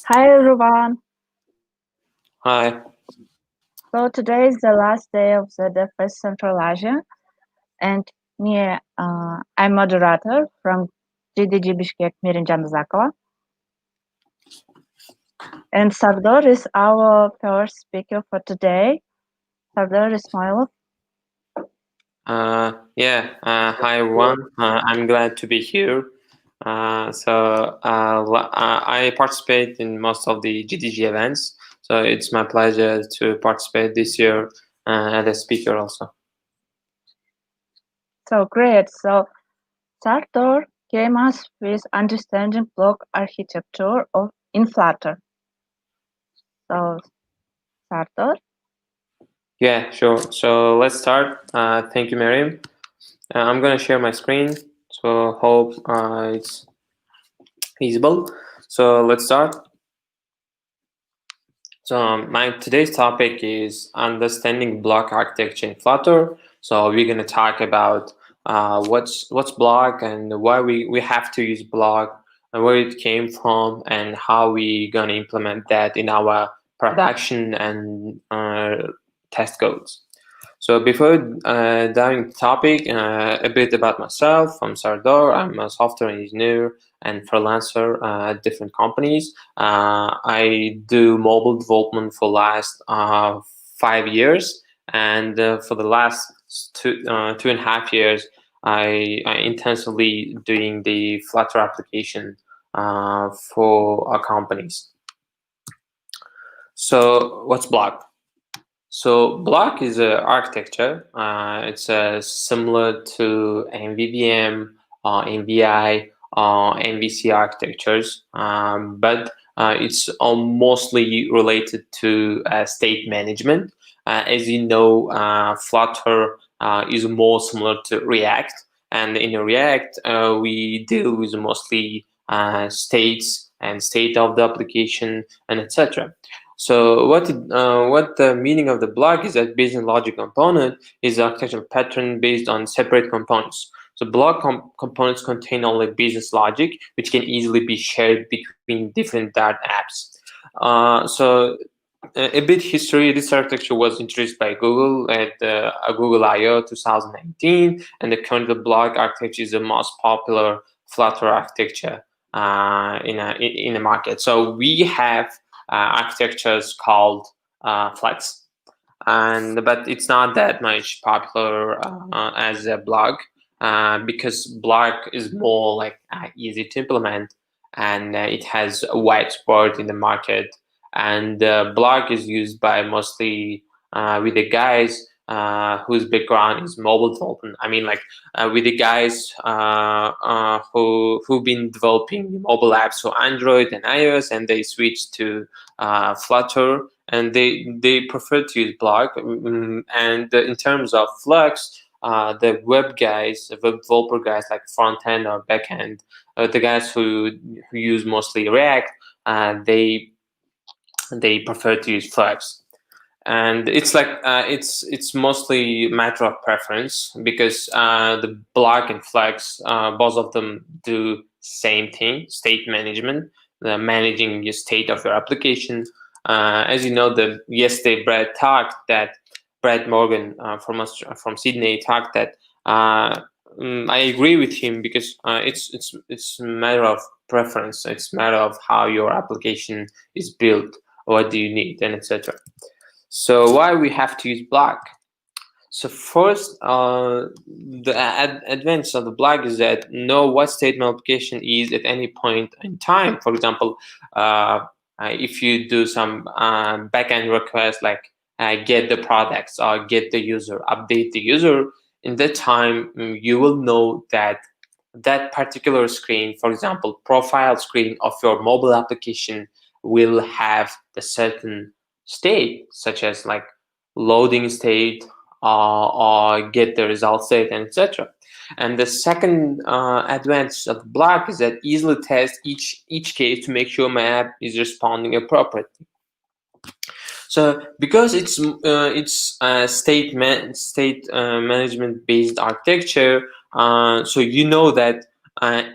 Hi everyone. Hi. So today is the last day of the DevFest Central Asia, and I'm moderator from GDG Bishkek Mirinjan Zakova. And Sardor is our first speaker for today. Sardor Ismailov. Hi everyone. I'm glad to be here. I participate in most of the GDG events, so it's my pleasure to participate this year as a speaker also. So great. So Sardor came us with understanding block architecture in Flutter. So Sardor. Yeah, sure. So let's start. Thank you, Miriam. I'm gonna share my screen, so hope it's feasible. So let's start. So my today's topic is understanding block architecture in Flutter. So we're going to talk about what's block and why we have to use block and where it came from and how we going to implement that in our production and test codes. So before diving into the topic, a bit about myself. I'm Sardar. I'm a software engineer and freelancer at different companies. I do mobile development for last 5 years, and for the last 2.5 years, I intensively doing the Flutter application for our companies. So what's block? So block is an architecture. It's similar to MVVM, MVI, MVC architectures, but it's mostly related to state management. As you know, Flutter is more similar to React, and in React, we deal with mostly states and state of the application and etc. So what the meaning of the block is that business logic component is architectural pattern based on separate components. So block components contain only business logic, which can easily be shared between different Dart apps. So a bit history, this architecture was introduced by Google at Google I/O 2019, and the current block architecture is the most popular Flutter architecture in the market. So we have architectures called Flex, but it's not that much popular as a blog because blog is more like easy to implement, and it has a wide support in the market, and blog is used by mostly with the guys whose background is mobile development. I mean, like with the guys who've been developing mobile apps for Android and iOS, and they switched to Flutter, and they prefer to use blog. And in terms of Flux, the web guys, the web developer guys like front end or back end, the guys who use mostly React, they prefer to use Flux. And it's like it's mostly matter of preference, because the block and Flex, both of them do same thing: state management, managing the state of your application. As you know, yesterday Brad Morgan from Sydney talked that I agree with him, because it's a matter of preference. It's a matter of how your application is built, what do you need, and etc. So why we have to use block? So first, the advantage of the block is that know what state my application is at any point in time. For example, if you do some backend request like get the products or get the user, update the user, in that time you will know that that particular screen, for example, profile screen of your mobile application, will have the certain state, such as like loading state or get the result state, and etc. And the second advantage of the block is that easily test each case to make sure my app is responding appropriately. So because it's state management based architecture, so you know that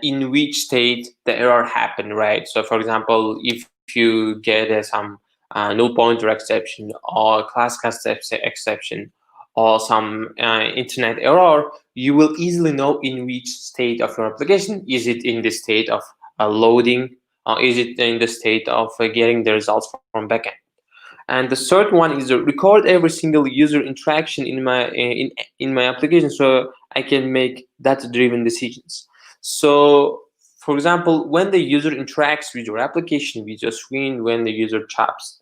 in which state the error happened, right? So for example, if if you get some null pointer exception or class cast exception or some internet error, you will easily know in which state of your application. Is it in the state of loading, or is it in the state of getting the results from backend? And the third one is record every single user interaction in my application, so I can make data-driven decisions. So, for example, when the user interacts with your application, with your screen, when the user taps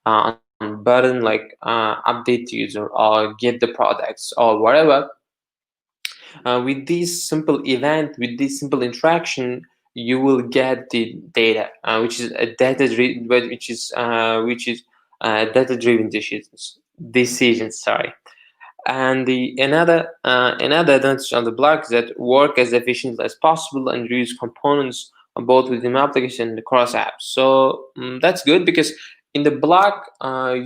on button like update user or get the products or whatever, with this simple event, with this simple interaction, you will get the data, which is a data driven decisions. Sorry. And the another advantage on the block is that work as efficiently as possible and reuse components both within the application and across apps. So that's good, because in the block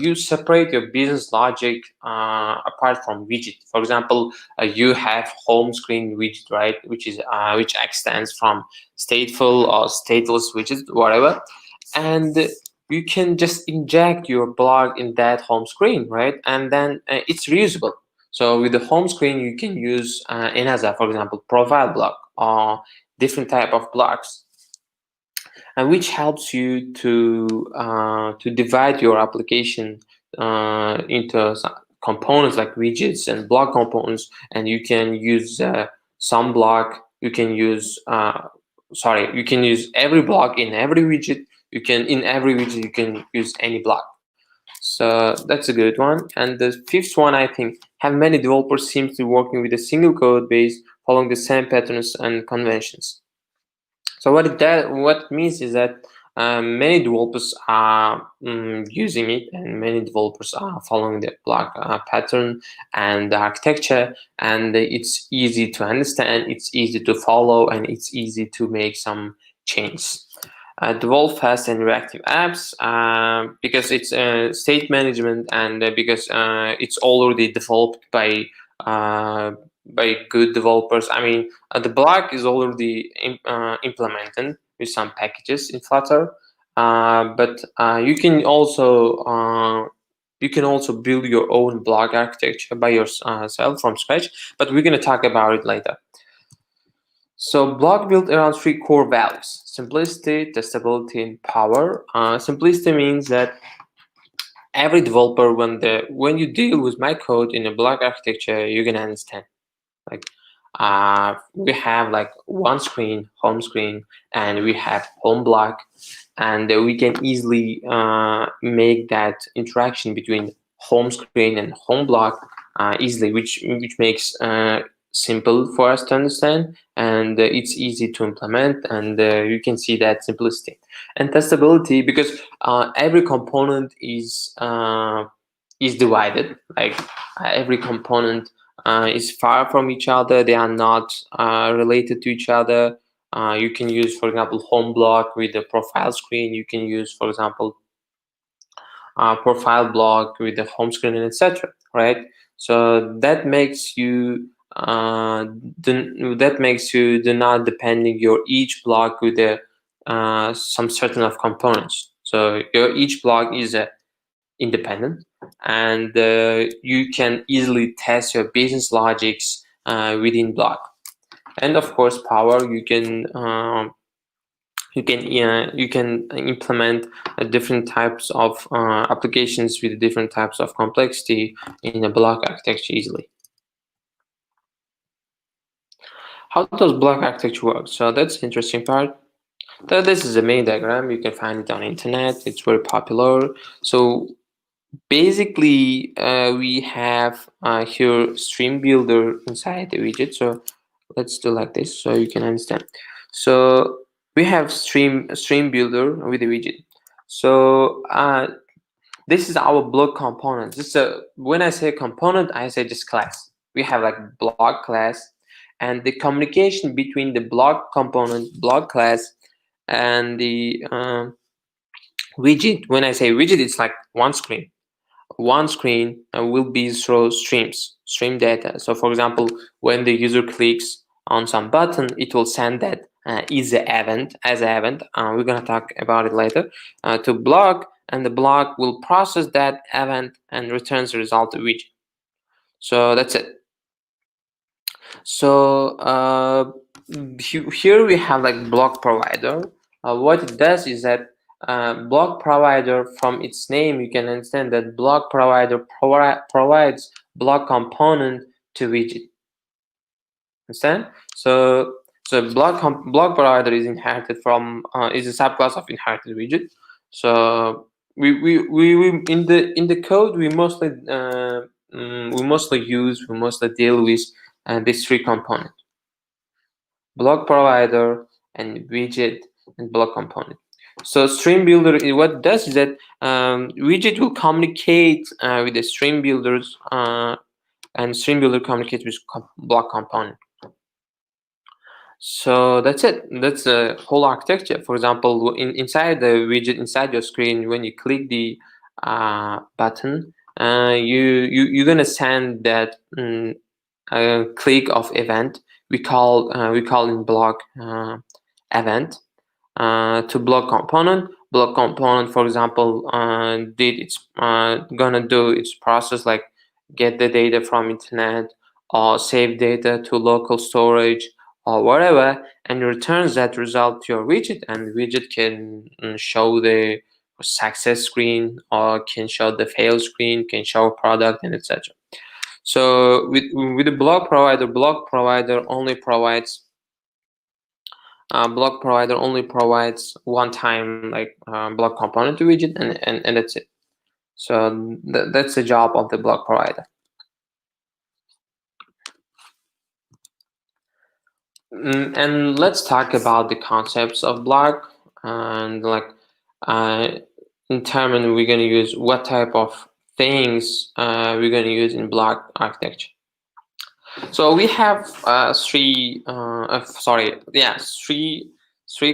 you separate your business logic apart from widget. For example, you have home screen widget, right, which extends from stateful or stateless widget, whatever, and you can just inject your block in that home screen, right, and then it's reusable. So with the home screen, you can use another, for example, profile block or different type of blocks, and which helps you to divide your application into some components like widgets and block components, and you can use some block. You can use you can use every block in every widget. In every widget you can use any block. So that's a good one. And the fifth one, I think, have many developers seem to be working with a single code base, following the same patterns and conventions. So what it means is that many developers are using it, and many developers are following the block pattern and the architecture, and it's easy to understand, it's easy to follow, and it's easy to make some changes. Develop fast and reactive apps because it's state management, and because it's already developed by good developers. I mean, the block is already implemented with some packages in Flutter, but you can also build your own block architecture by yourself from scratch. But we're going to talk about it later. So block built around three core values: simplicity, testability, and power. Simplicity means that every developer, when you deal with my code in a block architecture, you're gonna understand. Like we have like one screen, home screen, and we have home block, and we can easily make that interaction between home screen and home block easily, which makes simple for us to understand, and it's easy to implement, and you can see that simplicity. And testability, because every component is divided. Like every component is far from each other. They are not related to each other. You can use, for example, home block with the profile screen. You can use, for example, profile block with the home screen, and etc. Right? So that makes you do not depending your each block with some certain of components. So your each block is independent, and you can easily test your business logics within block. And of course, power, you can implement different types of applications with different types of complexity in a block architecture easily. How does block architecture work? So that's the interesting part. So this is a main diagram. You can find it on internet. It's very popular. So basically, we have here stream builder inside the widget. So let's do like this so you can understand. So we have stream builder with the widget. So this is our block component. When I say component, I say just class. We have like block class, and the communication between the block component, block class, and the widget. When I say widget, it's like one screen. One screen will be through stream data. So for example, when the user clicks on some button, it will send that is an event, as an event. We're gonna talk about it later. To block, and the block will process that event and returns the result to widget. So that's it. So here we have like block provider. What it does is that block provider, from its name you can understand that block provider provides block component to widget. Understand? So block provider is inherited from is a subclass of inherited widget. So we in the code we mostly deal with these three components: block provider and widget and block component. So stream builder, what it does is that widget will communicate with the stream builders, and stream builder communicates with block component. So that's it. That's the whole architecture. For example, inside the widget, inside your screen, when you click the button, you're gonna send that click of event. We call in block event to block component. Block component, for example, gonna do its process like get the data from internet or save data to local storage or whatever, and returns that result to your widget, and the widget can show the success screen or can show the fail screen, can show product, and etc. So with the block provider only provides one time like block component to widget, and that's it. So that's the job of the block provider. And let's talk about the concepts of block, and like determine we're going to use what type of things we're going to use in block architecture. So we have three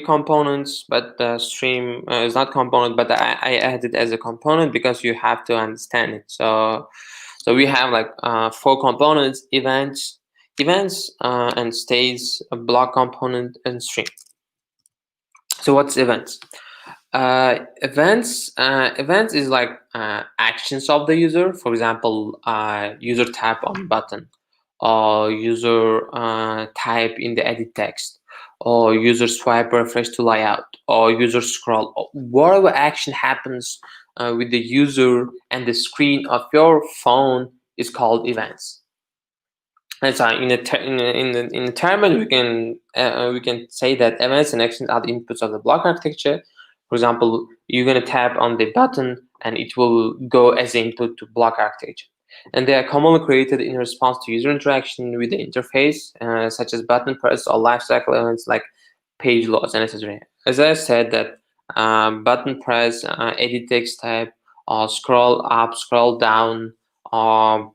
components, but the stream is not component, but I added as a component because you have to understand it. So we have like 4 components: events, and states, a block component, and stream. So what's events? Events is like actions of the user. For example, user tap on button, or user type in the edit text, or user swipe refresh to layout, or user scroll, or whatever action happens with the user and the screen of your phone is called events. And so in the term, we can say that events and actions are the inputs of the block architecture. For example, you're going to tap on the button and it will go as input to block architecture. And they are commonly created in response to user interaction with the interface, such as button press or lifecycle events like page loads and etc. As I said, that button press, edit text type, or scroll up, scroll down, or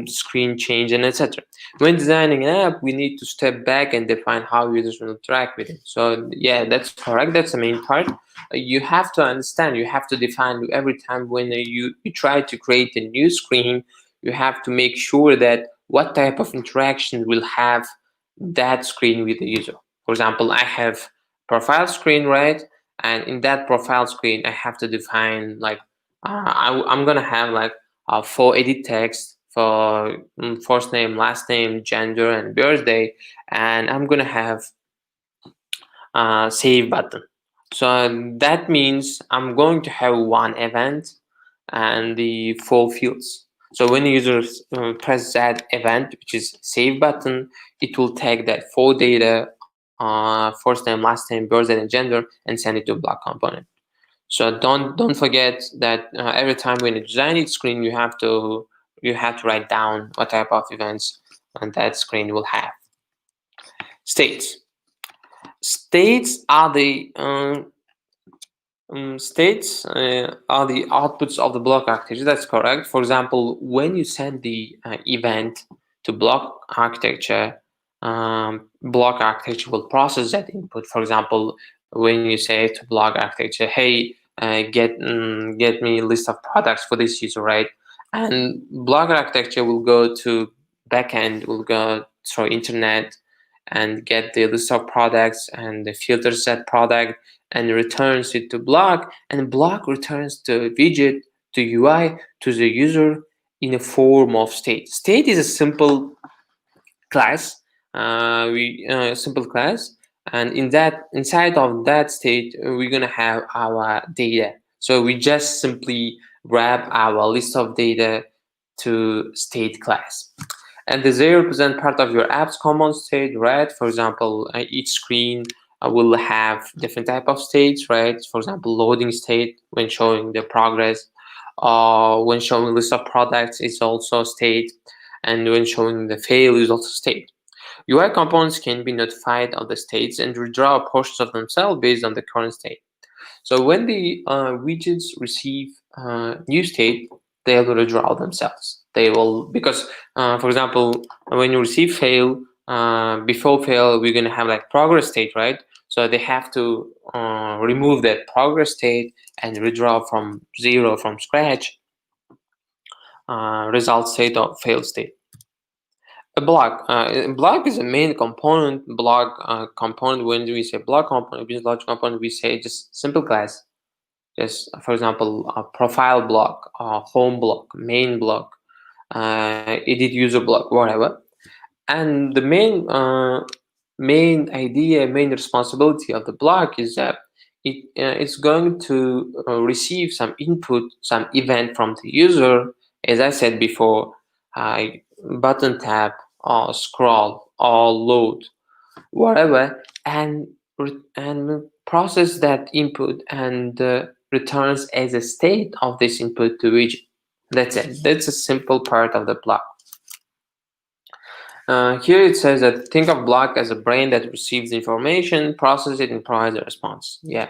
screen change, and etc. When designing an app, we need to step back and define how users will interact with it. So yeah, that's correct. That's the main part. You have to understand, you have to define every time when you try to create a new screen, you have to make sure that what type of interaction will have that screen with the user. For example, I have profile screen, right? And in that profile screen, I have to define like I'm gonna have like 4 edit text for first name, last name, gender, and birthday, and I'm gonna have save button. So that means I'm going to have one event and the 4 fields. So when the user press that event, which is save button, it will take that 4 data, first name, last name, birthday, and gender, and send it to a block component. So don't forget that every time when you design each screen, you have to write down what type of events that screen will have. States are the outputs of the block architecture. That's correct. For example, when you send the event to block architecture, block architecture will process that input. For example, when you say to block architecture, hey, get me a list of products for this user, right? And block architecture will go to backend, will go through internet, and get the list of products and the filter set product and returns it to block, and block returns the widget to UI to the user in a form of state. State is a simple class, simple class, and inside of that state we're gonna have our data. So we just simply wrap our list of data to state class. And the 0 represent part of your app's common state, right? For example, each screen will have different type of states, right? For example, loading state when showing the progress, when showing list of products is also state, and when showing the fail is also state. UI components can be notified of the states and redraw portions of themselves based on the current state. So when the widgets receive new state, they will redraw themselves. They will, because for example, when you receive fail, before fail, we're gonna have like progress state, right? So they have to remove that progress state and redraw from 0 from scratch result state or fail state. A block is a main component. Component. When we say block component, business logic component, we say just simple class. Just for example, a profile block, a home block, main block, edit user block, whatever. And the main idea, main responsibility of the block is that it's going to receive some input, some event from the user. As I said before, button tap or scroll or load, whatever, and process that input and returns as a state of this input to widget. That's it. That's a simple part of the block. Here it says that think of block as a brain that receives information, processes it, and provides a response. Yeah,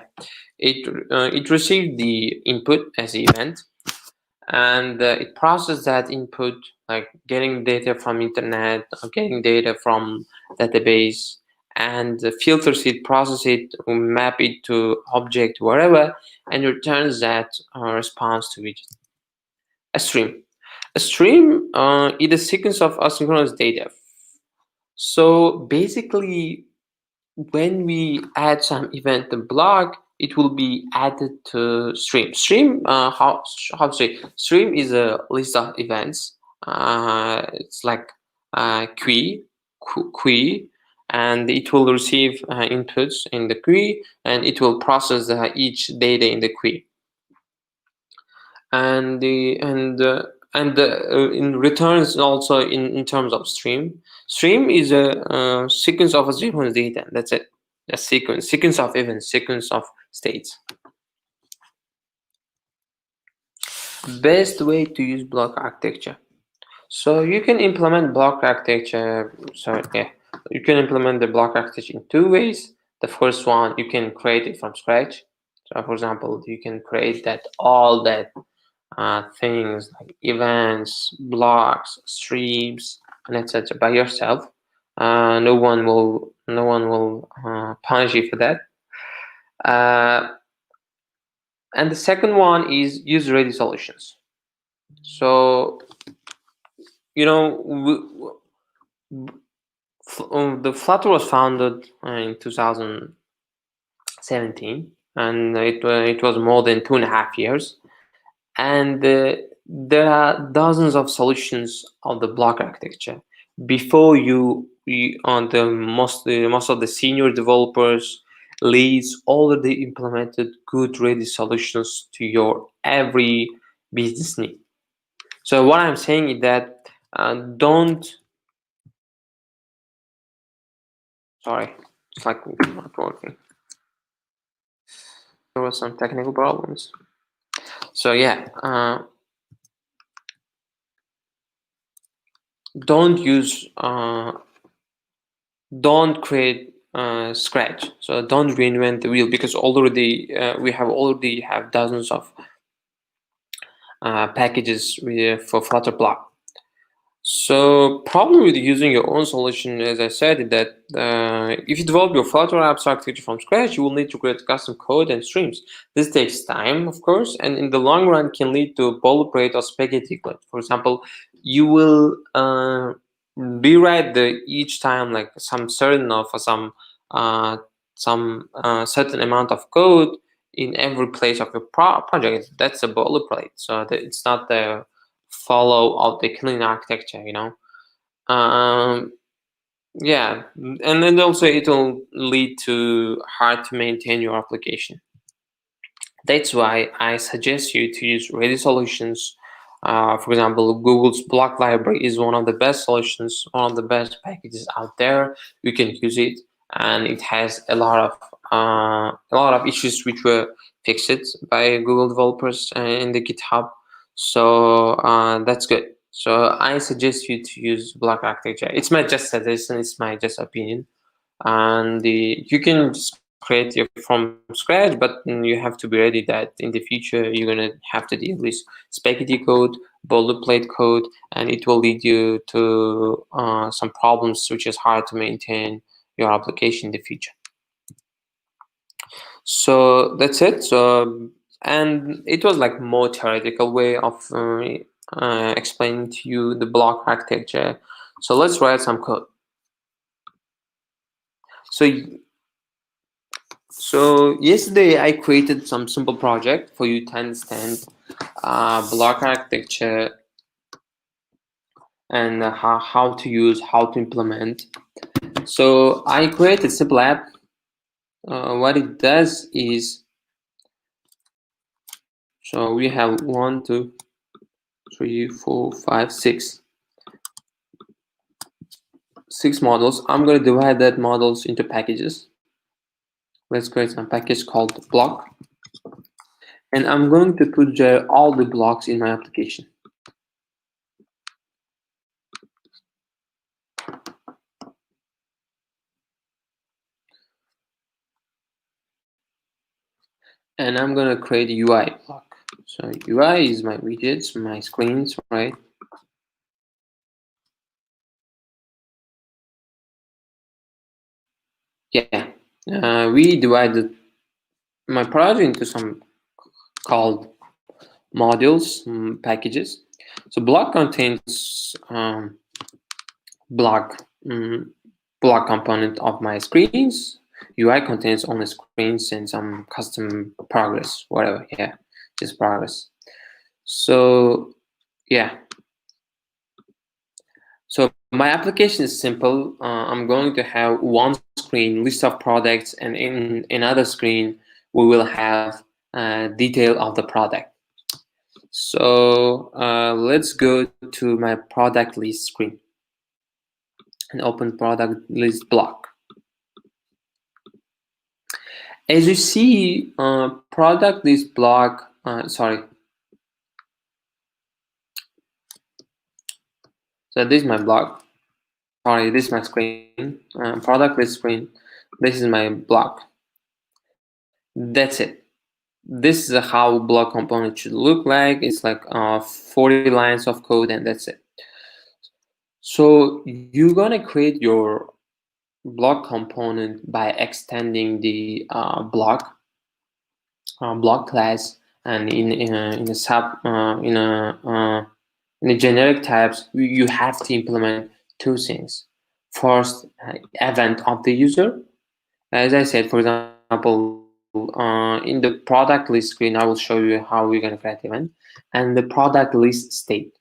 it received the input as the event, and it processes that input, like getting data from internet or getting data from database, and filters it, process it, map it to object, wherever, and returns that response to widget. A stream. A stream is a sequence of asynchronous data. So basically, when we add some event to block, it will be added to stream. Stream, how to say? Stream is a list of events. It's like queue, and it will receive inputs in the queue, and it will process each data in the queue. And in returns also in terms of stream. Stream is a sequence of asynchronous data. That's it. A sequence of events, sequence of states. Best way to use block architecture. So you can implement block architecture. You can implement the block architecture in two ways. The first one, you can create it from scratch. So for example, you can create all that things like events, blocks, streams, and etc. by yourself. No one will punish you for that. And the second one is user-ready solutions. So the Flutter was founded in 2017, and it was more than 2.5 years. And there are dozens of solutions of the block architecture. Before on the most of the senior developers, leads already implemented good ready solutions to your every business need. So what I'm saying is that it's like not working. There were some technical problems. So yeah, don't create scratch. So don't reinvent the wheel, because already we already have dozens of packages for Flutter block. So problem with using your own solution, as I said, is that if you develop your Flutter apps architecture from scratch, you will need to create custom code and streams. This takes time, of course, and in the long run can lead to boilerplate or spaghetti code. For example, you will rewrite each time like some certain certain amount of code in every place of your project. That's a boilerplate, so it's not the follow of the clean architecture, yeah, and then also it will lead to hard to maintain your application. That's why I suggest you to use ready solutions. For example, Google's block library is one of the best solutions, one of the best packages out there. You can use it, and it has a lot of issues which were fixed by Google developers in the GitHub. So that's good. So I suggest you to use block architecture. It's my just suggestion. It's my just opinion, and you can just create it from scratch, but you have to be ready that in the future you're gonna have to deal with spaghetti code, boilerplate code, and it will lead you to some problems which is hard to maintain your application in the future. So that's it. So, and it was like more theoretical way of explaining to you the block architecture. So let's write some code. So yesterday I created some simple project for you to understand block architecture and how to use, how to implement. So I created a simple app. What it does is, so we have 1, 2, 3, 4, 5, 6 models. I'm going to divide that models into packages. Let's create some package called block, and I'm going to put there all the blocks in my application. And I'm going to create a UI block. So UI is my widgets, my screens, right? Yeah, we divided my project into some called modules, packages. So block contains block component of my screens. UI contains only screens and some custom progress, whatever. Yeah, just progress. So yeah. So my application is simple. I'm going to have one screen, list of products, and in another screen, we will have detail of the product. So let's go to my product list screen and open product list block. As you see, product list block, sorry. So this is my block. Sorry, this is my screen. Product list screen. This is my block. That's it. This is how block component should look like. It's like 40 lines of code, and that's it. So you're gonna create your block component by extending the block class, and in a sub in a generic types, you have to implement two things. First, event of the user. As I said, for example, in the product list screen, I will show you how we're going to create event, and the product list state.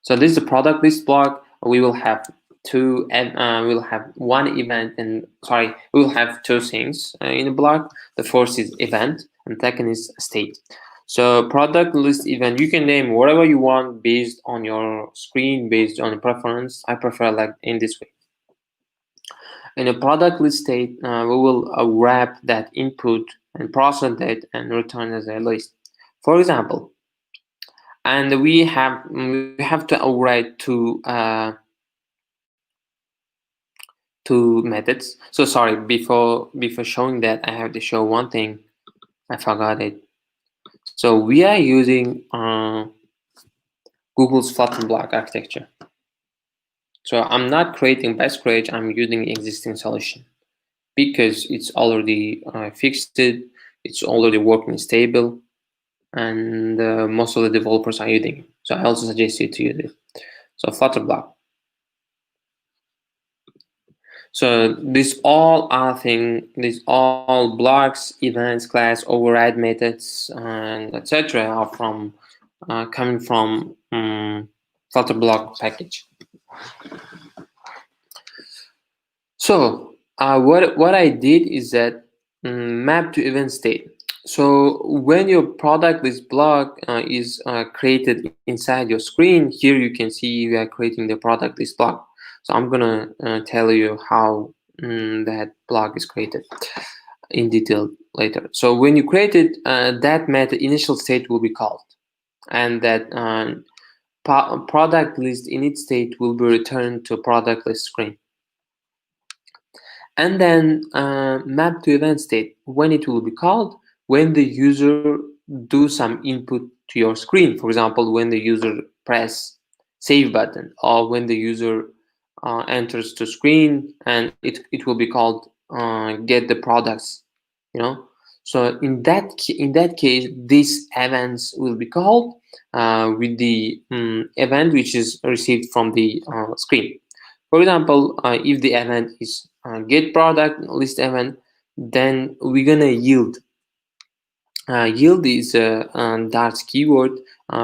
So this is the product list block. We will have two, and we'll have one event, and sorry, we will have two things in the block. The first is event, and second is state. So product list event, you can name whatever you want based on your screen, based on your preference. I prefer like in this way. In a product list state, we will wrap that input and process that and return as a list. For example, and we have to override two methods. So sorry, before showing that, I have to show one thing. I forgot it. So we are using Google's Flutter block architecture. So I'm not creating by scratch. I'm using existing solution because it's already fixed. It's already working stable, and most of the developers are using it. So I also suggest you to use it. So Flutter block. So these all are these all blocks, events, class, override methods, and etc. are from coming from Flutter block package. So what I did is that map to event state. So when your product list block is created inside your screen, here you can see we are creating the product list block. So I'm gonna tell you how that block is created in detail later. So when you create it, that method initial state will be called, and that product list init state will be returned to product list screen. And then map to event state, when it will be called, when the user do some input to your screen. For example, when the user press save button, or when the user enters to screen, and it will be called get the products, you know. So in that case, these events will be called with the event which is received from the screen. For example, if the event is get product list event, then we're gonna yield. Yield is a Dart keyword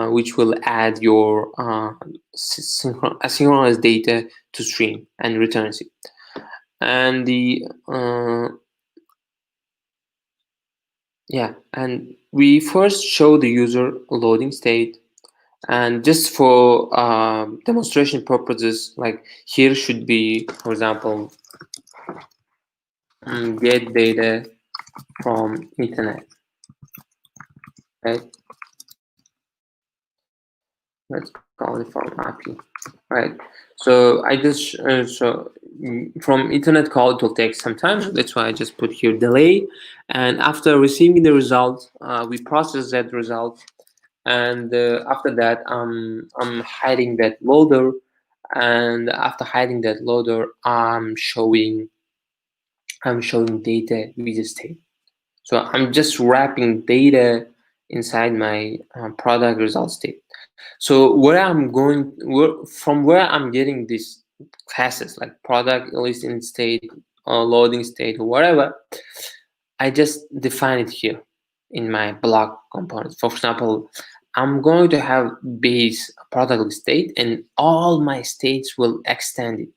which will add your asynchronous data to stream and returns it. And the and we first show the user loading state. And just for demonstration purposes, like here should be, for example, get data from internet, right? Let's call it from API, right? So I just from internet call it will take some time. So that's why I just put here delay. And after receiving the result, we process that result, and after that, I'm hiding that loader. And after hiding that loader, I'm showing data with the state. So I'm just wrapping data inside my product result state. So from where I'm getting these classes like product listing state or loading state or whatever, I just define it here in my block components. For example, I'm going to have base product list state, and all my states will extend it,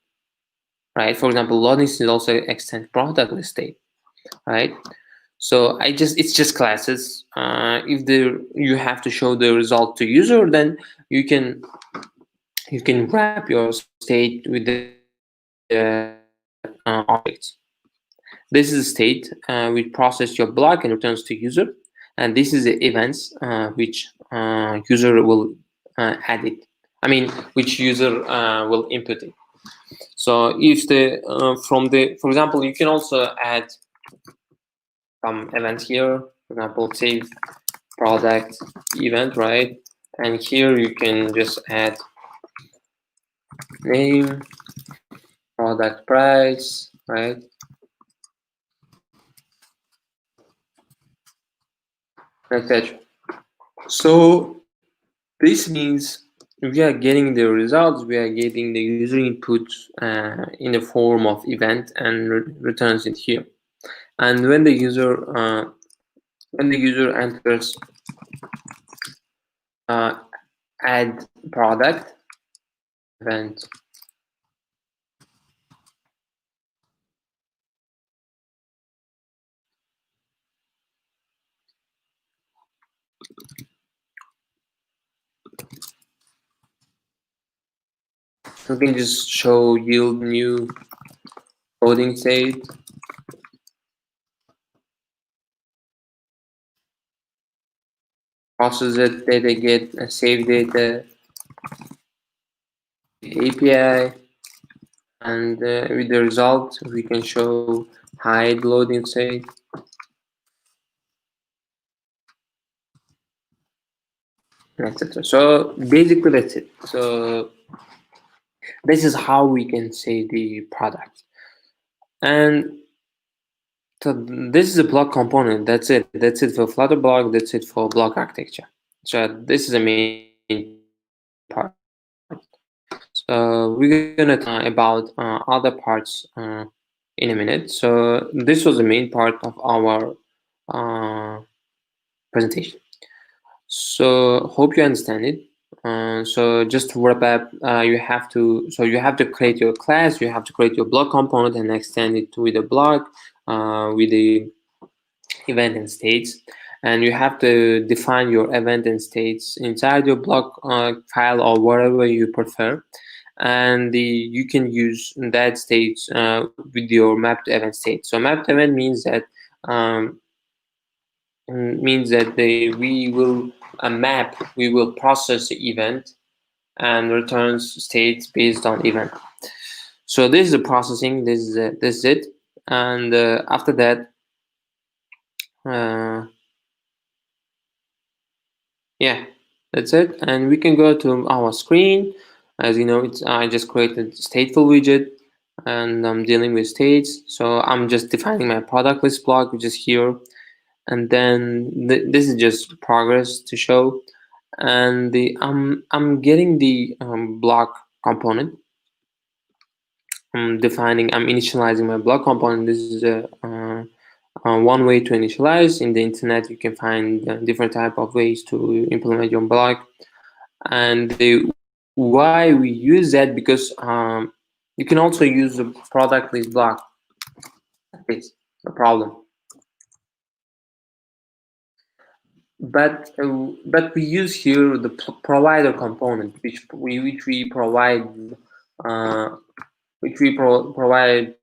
right? For example, loading state also extend product list state, right? So it's just classes. If you have to show the result to user, then you can wrap your state with the objects. This is a state which process your block and returns to user, and this is the events which user will add it. I mean, which user will input it. So if for example, you can also add some events here. For example, save product event, right? And here you can just add name, product price, right? Etc. So this means we are getting the results, we are getting the user input in the form of event and returns it here. And when the user enters add product event, we can just show yield new loading state. Process it, data get, save data, API, and with the result we can show hide loading state. Etc. So basically that's it. So this is how we can say the product. And so this is a block component. That's it. That's it for Flutter block. That's it for block architecture. So this is the main part. So we're gonna talk about other parts in a minute. So this was the main part of our presentation. So hope you understand it. So just to wrap up, you have to create your class, you have to create your blog component and extend it with a blog with the event and states, and you have to define your event and states inside your blog file or whatever you prefer, and you can use that states with your mapped event state. So mapped event means that um, we will process the event and returns states based on event. So this is the processing. This is it. And after that, yeah, that's it. And we can go to our screen. As you know, I just created stateful widget, and I'm dealing with states. So I'm just defining my product list block, which is here, and then this is just progress to show. And I'm getting the block component. I'm initializing my block component. This is one way to initialize. In the internet, you can find different type of ways to implement your block. And why we use that, because you can also use the product list block. It's no problem. But we use here the provider component, which we provide provide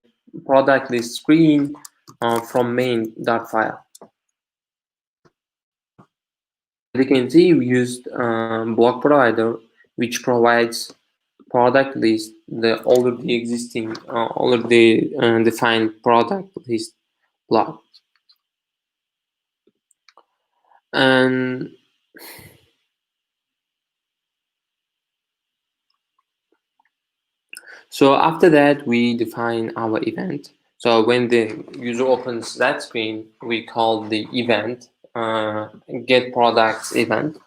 product list screen from main.file. As you can see, we used block provider, which provides product list, all of the existing, all of the defined product list block. And so after that, we define our event. So when the user opens that screen, we call the event get products event.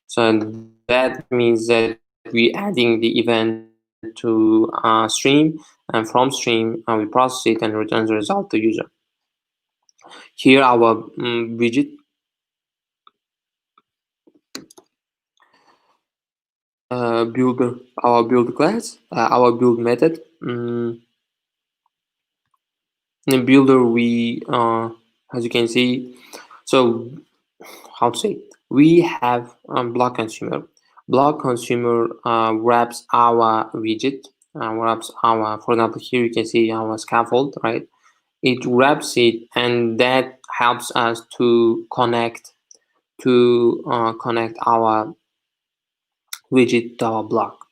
So that means that we adding the event to stream, and from stream we process it and returns the result to user. Here our widget builder, our build class, our build method. In builder, we as you can see, so how to say, we have block consumer. Block consumer wraps our widget, wraps our, for example, here you can see our scaffold, right? It wraps it, and that helps us to connect our widget to our block.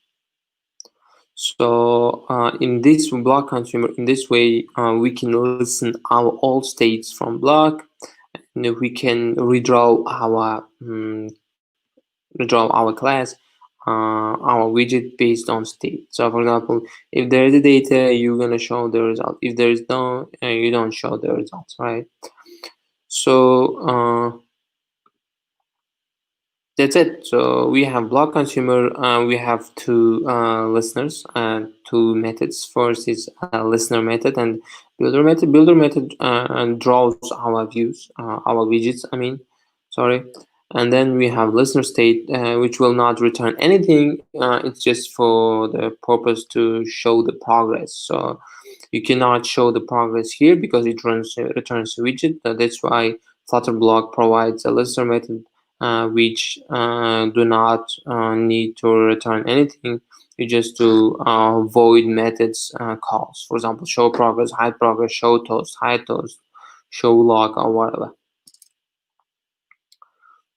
So in this block consumer, in this way, we can listen our all states from block, and we can redraw our class, our widget based on state. So for example, if there is a data, you're gonna show the result. If there is no, you don't show the results, right? So that's it. So we have block consumer. We have two listeners, two methods. First is listener method and builder method. Builder method draws our views, our widgets. I mean, sorry. And then we have listener state, which will not return anything. It's just for the purpose to show the progress. So you cannot show the progress here because it returns a widget. That's why Flutter block provides a listener method, which do not need to return anything. You just do void methods calls. For example, show progress, hide progress, show toast, hide toast, show log, or whatever.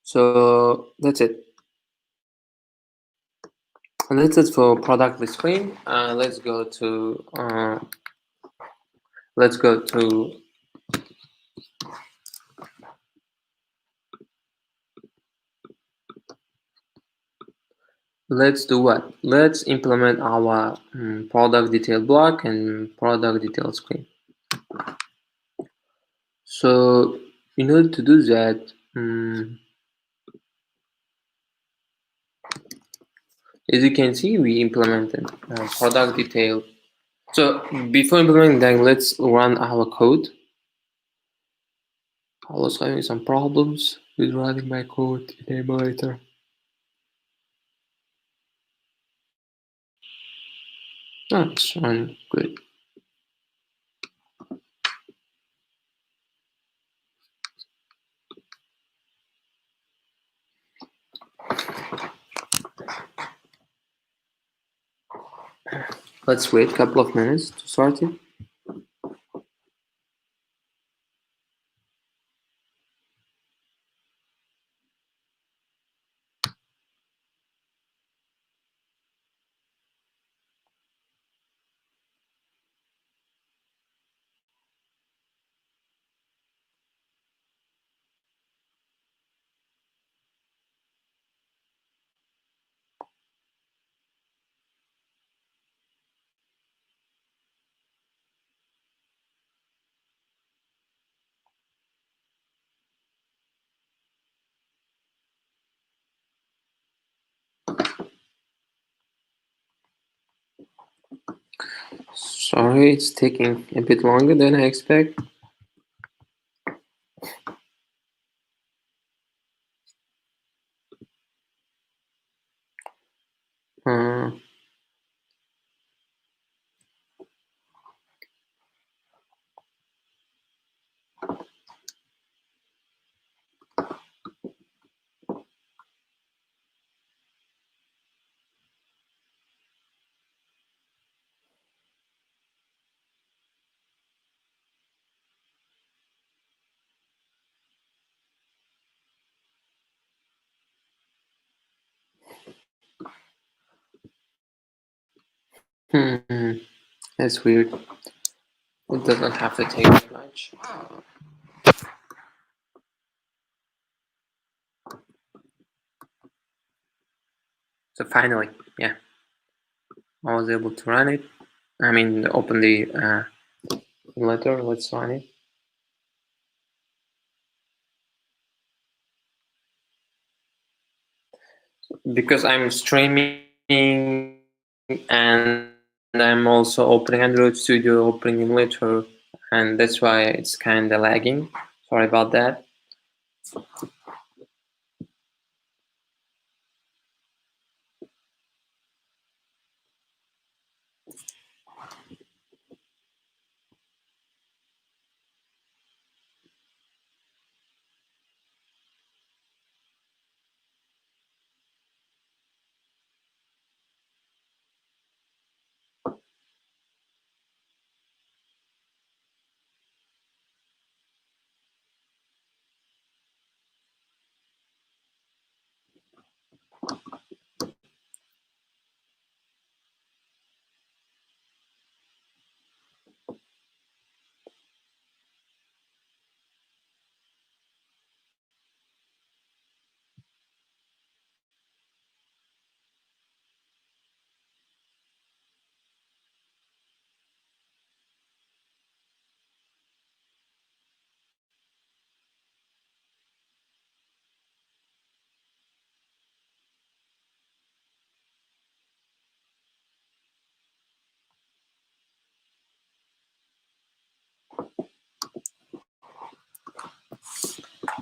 So that's it. And that's it for product list screen. Let's go to let's do what? Let's implement our product detail block and product detail screen. So in order to do that, as you can see, we implemented product detail So before implementing that, let's run our code. I was having some problems with running my code in emulator. Oh, it's running good. Let's wait a couple of minutes to start it. Sorry, it's taking a bit longer than I expect. Uh, that's weird. It doesn't have to take that much. So finally, yeah, I was able to run it. I mean, open the emulator. Let's run it. Because I'm streaming and I'm also opening Android Studio, opening emulator, and that's why it's kind of lagging. Sorry about that.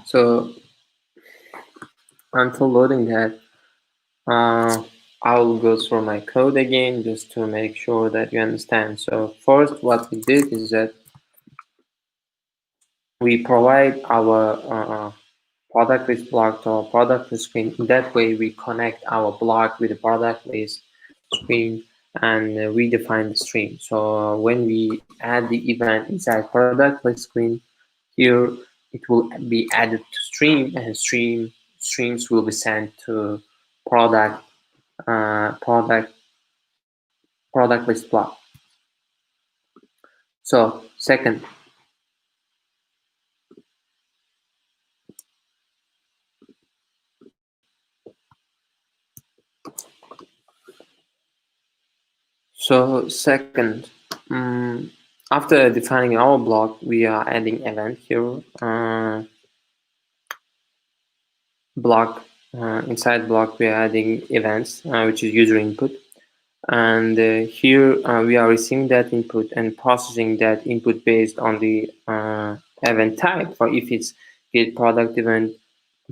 So until loading that, I'll go through my code again just to make sure that you understand. So first, what we did is that we provide our product list block to our product list screen. In that way, we connect our block with the product list screen and we define the stream. So when we add the event inside product list screen, here it will be added to stream, and streams will be sent to product product list block. So second, after defining our block, we are adding event here. Block inside block, we are adding events, which is user input. And here we are receiving that input and processing that input based on the event type. For if it's get product event,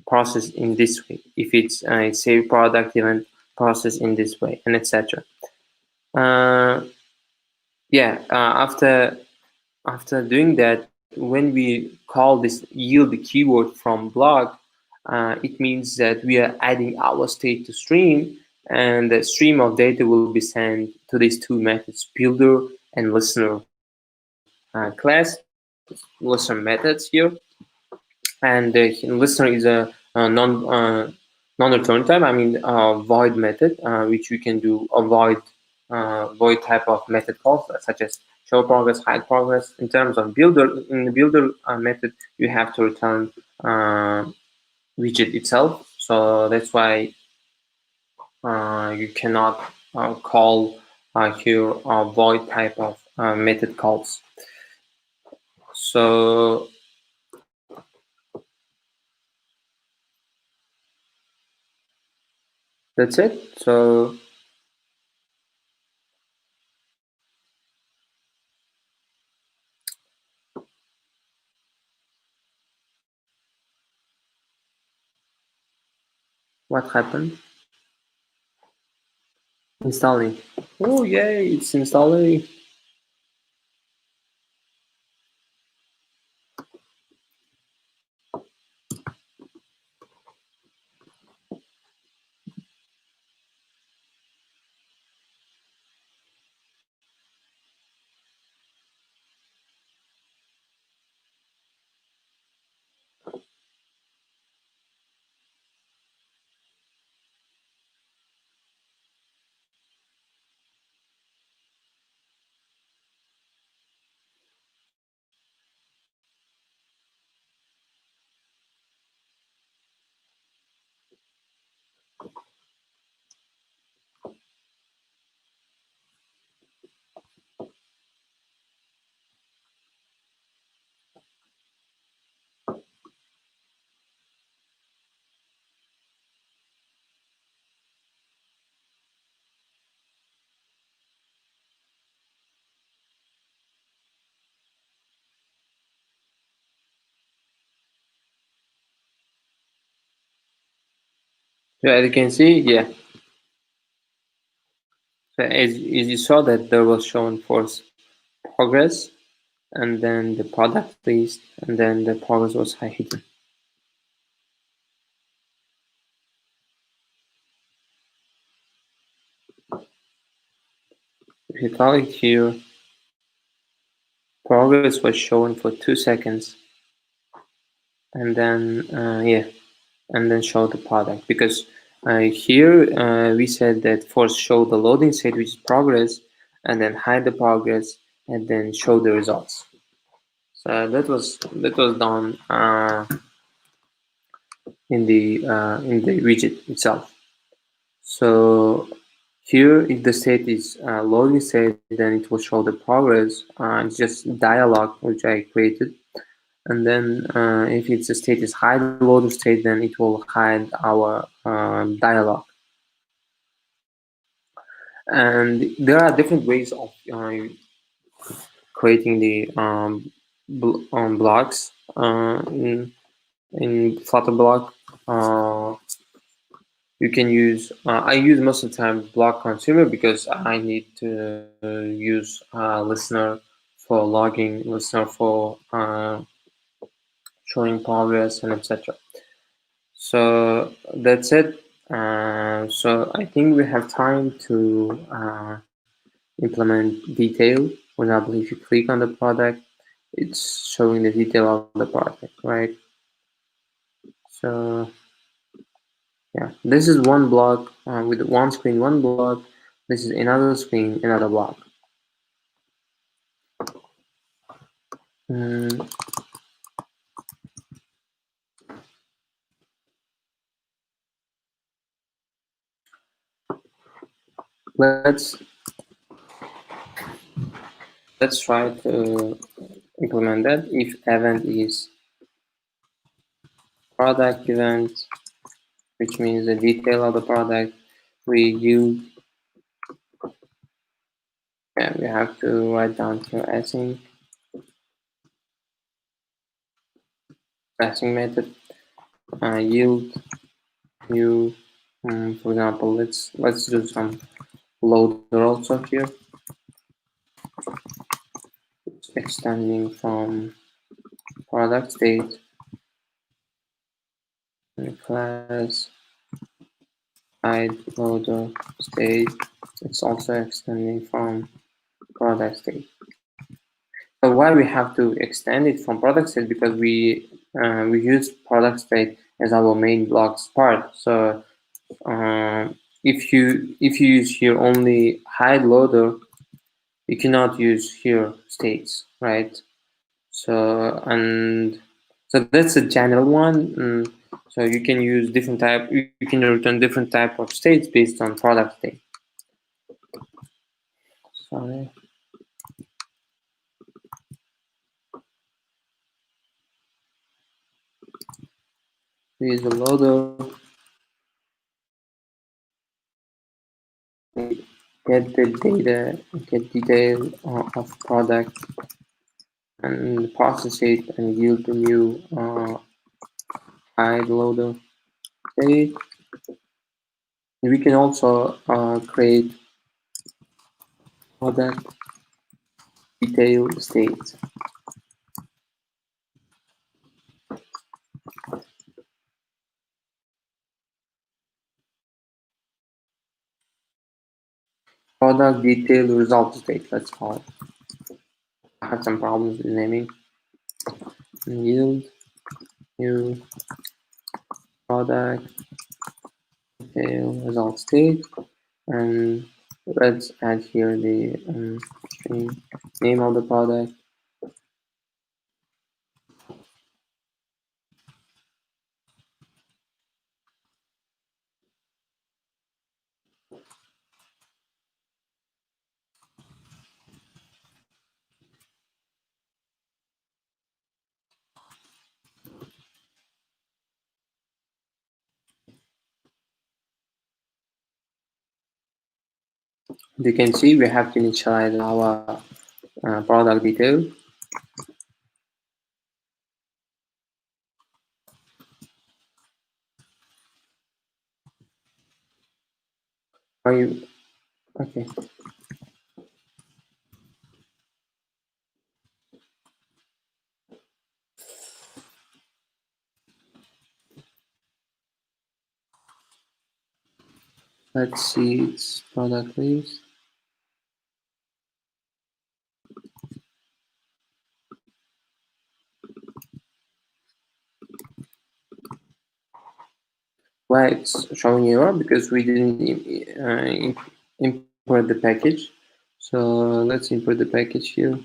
processed in this way. If it's a save product event, processed in this way, and etc. Yeah, after doing that, when we call this yield keyword from block, it means that we are adding our state to stream, and the stream of data will be sent to these two methods, builder and listener class, listener methods here. And listener is a non-return type. I mean, void method, which we can do a void type of method calls, such as show progress, hide progress. In terms of builder, in the builder method, you have to return widget itself. So that's why you cannot call here void type of method calls. So that's it. So what happened? Installing. Oh yay, it's installing. So as you can see, yeah. So as you saw that there was shown first progress, and then the product list, and then the progress was hidden. If you click here, progress was shown for 2 seconds, and then yeah, and then show the product, because here we said that first show the loading state, which is progress, and then hide the progress, and then show the results. So that was done in the widget itself. So here, if the state is loading state, then it will show the progress. It's just dialog which I created. And then if it's the state is hide loader state, then it will hide our dialog. And there are different ways of creating the blocks in Flutter block. You can use, I use most of the time block consumer, because I need to use listener for logging, listener for showing progress, and etc. So that's it. So I think we have time to implement detail. For example, if you click on the product, it's showing the detail of the project, right? So yeah, this is one block with one screen, one block. This is another screen, another block. Let's try to implement that. If event is product event, which means the detail of the product, we use yeah, we have to write down here async method, yield new. For example, let's do some loader also here. It's extending from product state class hide loader state. It's also extending from product state. So why we have to extend it from product state? Because we use product state as our main blocks part. So if you use here only hide loader, you cannot use here states, right? So that's a general one. So you can use different type. You can return different type of states based on product state. Sorry. We use a loader. Get the data, get detail of product, and process it and yield the new hide loader state. We can also create product detail state. Product detail result state, let's call it. I have some problems with naming. Yield new product detail result state, and let's add here the string name of the product. You can see we have to initialize our product detail. Are you okay? Let's see its product list. Why it's showing error? Because we didn't import the package. So let's import the package here.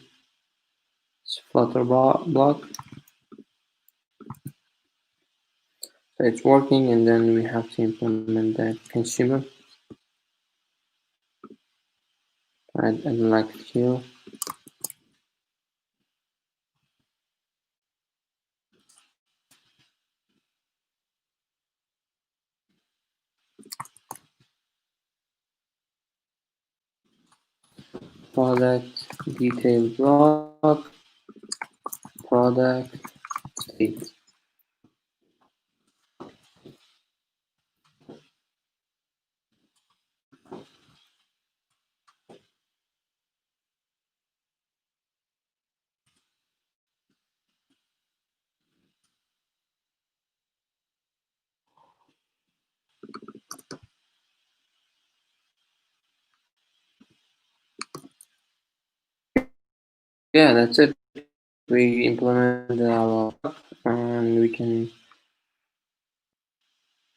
It's Flutter block. So it's working, and then we have to implement that consumer. And like it here. Product detail block, product state. Yeah, that's it. We implemented our and we can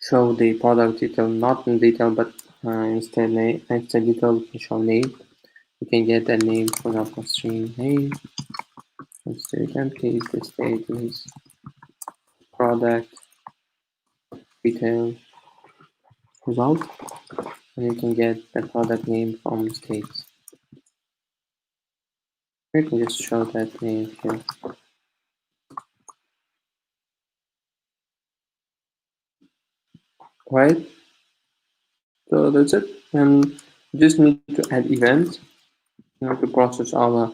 show the product detail, not in detail, but instead detail we can show name. We can get a name, for example, string name. Let's do it empty. The state is product detail result, and you can get the product name from states. We can just show that name here. Right? So that's it. And you just need to add events. to process our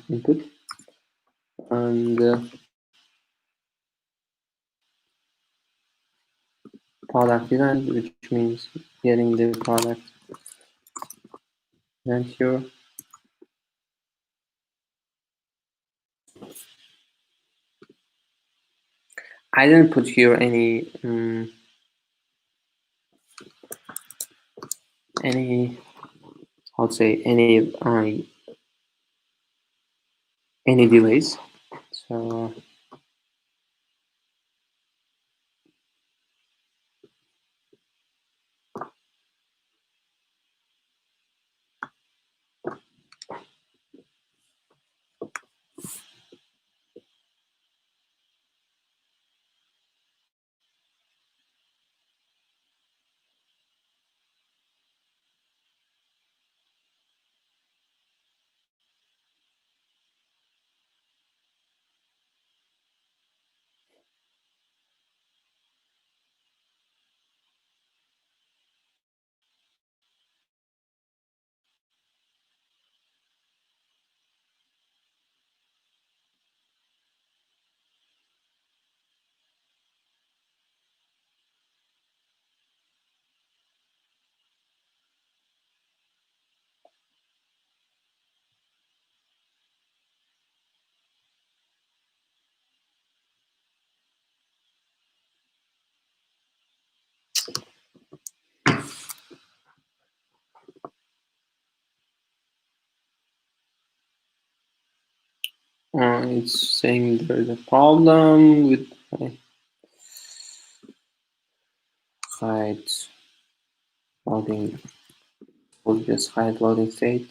input, and product event, which means getting the product event here. I didn't put here any I'll say any delays. So it's saying there's a problem with hide loading. We'll just hide loading state.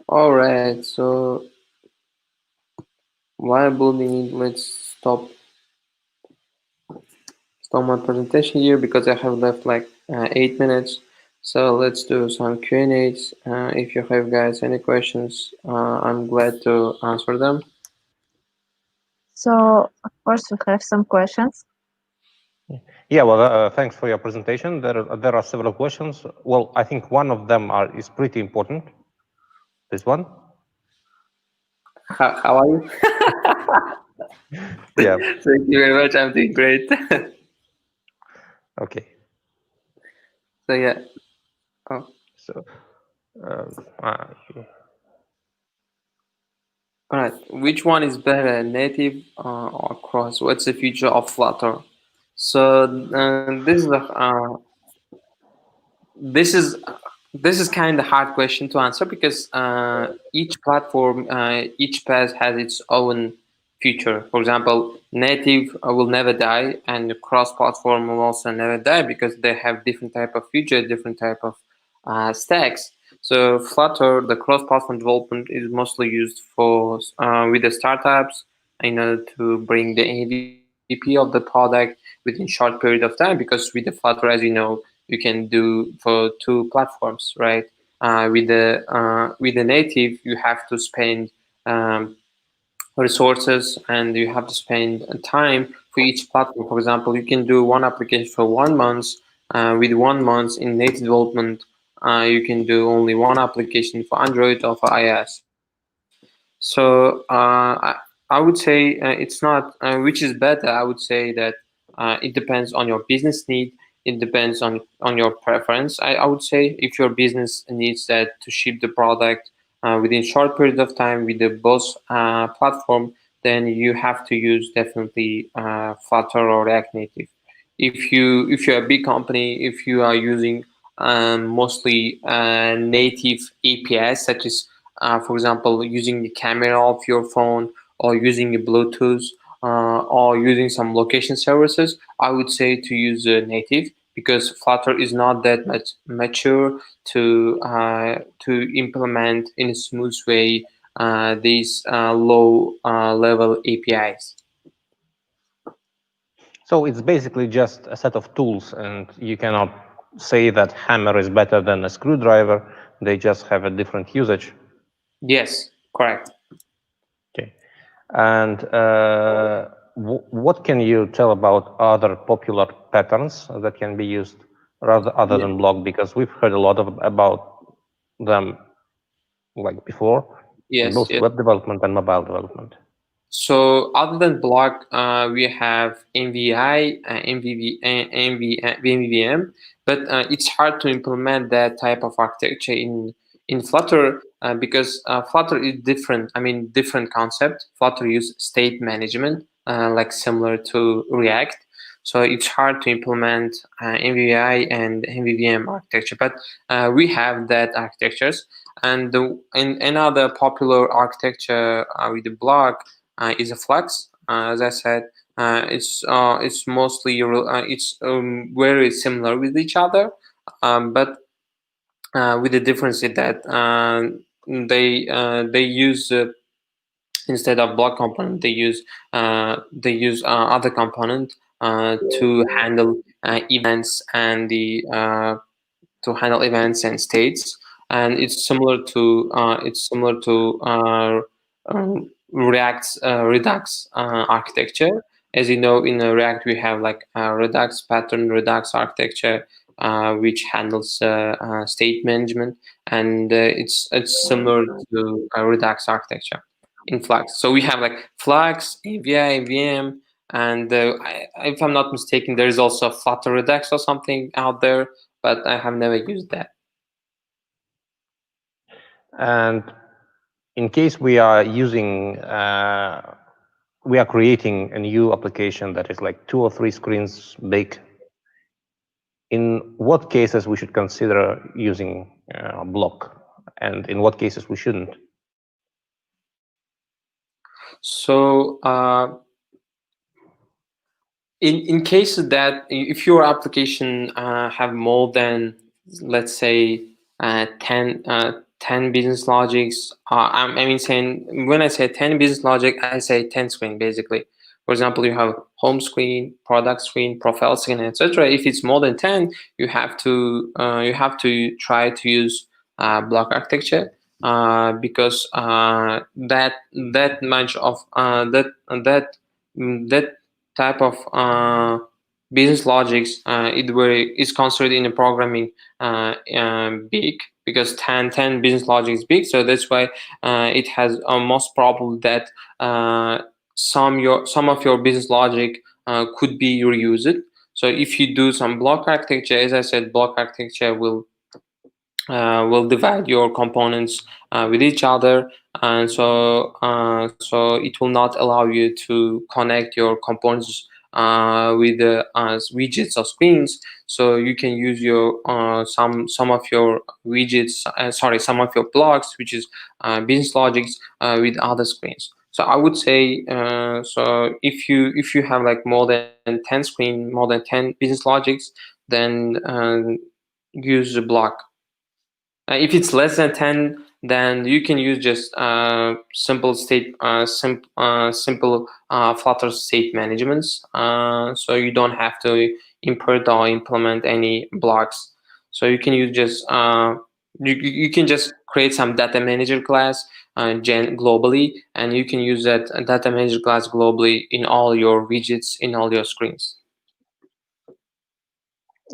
All right, so while building it, let's stop my presentation here because I have left like 8 minutes. So let's do some Q&As. If you have guys any questions, I'm glad to answer them. So, of course, we have some questions. Yeah, well, thanks for your presentation. There are several questions. Well, I think one of them is pretty important. This one. How are you? Yeah. Thank you very much. I'm doing great. Okay. So yeah. Oh. So. All right. Which one is better, native or cross? What's the future of Flutter? So this is this is kind of hard question to answer because each platform, each path has its own future. For example, native will never die, and cross-platform will also never die because they have different type of feature, different type of stacks. So Flutter, the cross-platform development, is mostly used for with the startups in order to bring the MVP of the product within short period of time. Because with the Flutter, as you know, you can do for 2 platforms, right? With the native, you have to spend resources and you have to spend time for each platform. For example, you can do one application for 1 month. With 1 month in native development, you can do only one application for Android or for iOS. So I would say it's not which is better. I would say that it depends on your business need. It depends on your preference. I would say if your business needs that to ship the product within short period of time with the both platform, then you have to use definitely Flutter or React Native. If you're a big company, if you are using mostly native APIs such as for example, using the camera of your phone or using the Bluetooth or using some location services, I would say to use native because Flutter is not that much mature to implement in a smooth way these low level APIs. So it's basically just a set of tools, and you cannot say that hammer is better than a screwdriver. They just have a different usage. Yes, correct. Okay. And what can you tell about other popular patterns that can be used other than block? Because we've heard a lot about them like before, in both web development and mobile development. So other than block, we have MVI, MVVM, but it's hard to implement that type of architecture in Flutter because Flutter is different. I mean, different concept. Flutter use state management, like similar to React. So it's hard to implement MVI and MVVM architecture, but we have that architectures. And another popular architecture with the block is a Flux. As I said, it's mostly it's very similar with each other, but with the difference that they use instead of block component they use other component to handle events and states, and it's similar to React's Redux architecture. As you know, in React we have like Redux pattern, Redux architecture, which handles state management, and it's similar to Redux architecture in Flux. So we have like Flux, AVI, VM, and if I'm not mistaken, there is also Flutter Redux or something out there, but I have never used that. And in case we are using, we are creating a new application that is like 2 or 3 screens big, in what cases we should consider using block, and in what cases we shouldn't? So in case that if your application have more than, let's say, 10 business logics, I mean, saying when I say 10 business logic, I say 10 screen basically. For example, you have home screen, product screen, profile screen, etc. If it's more than 10, you have to try to use block architecture because that much of that type of business logics is considered in a programming big, because 10 business logic is big, so that's why it has most probable that some of your business logic could be reused. So if you do some block architecture, as I said, block architecture will divide your components with each other, and so it will not allow you to connect your components with the widgets or screens. So you can use your some of your widgets, some of your blocks, which is business logics, with other screens. So I would say, so if you have like more than 10 screen, more than 10 business logics, then use the block. If it's less than 10, then you can use just simple Flutter state managements. So you don't have to import or implement any blocks. So you can use just you can just create some data manager class globally, and you can use that data manager class globally in all your widgets, in all your screens.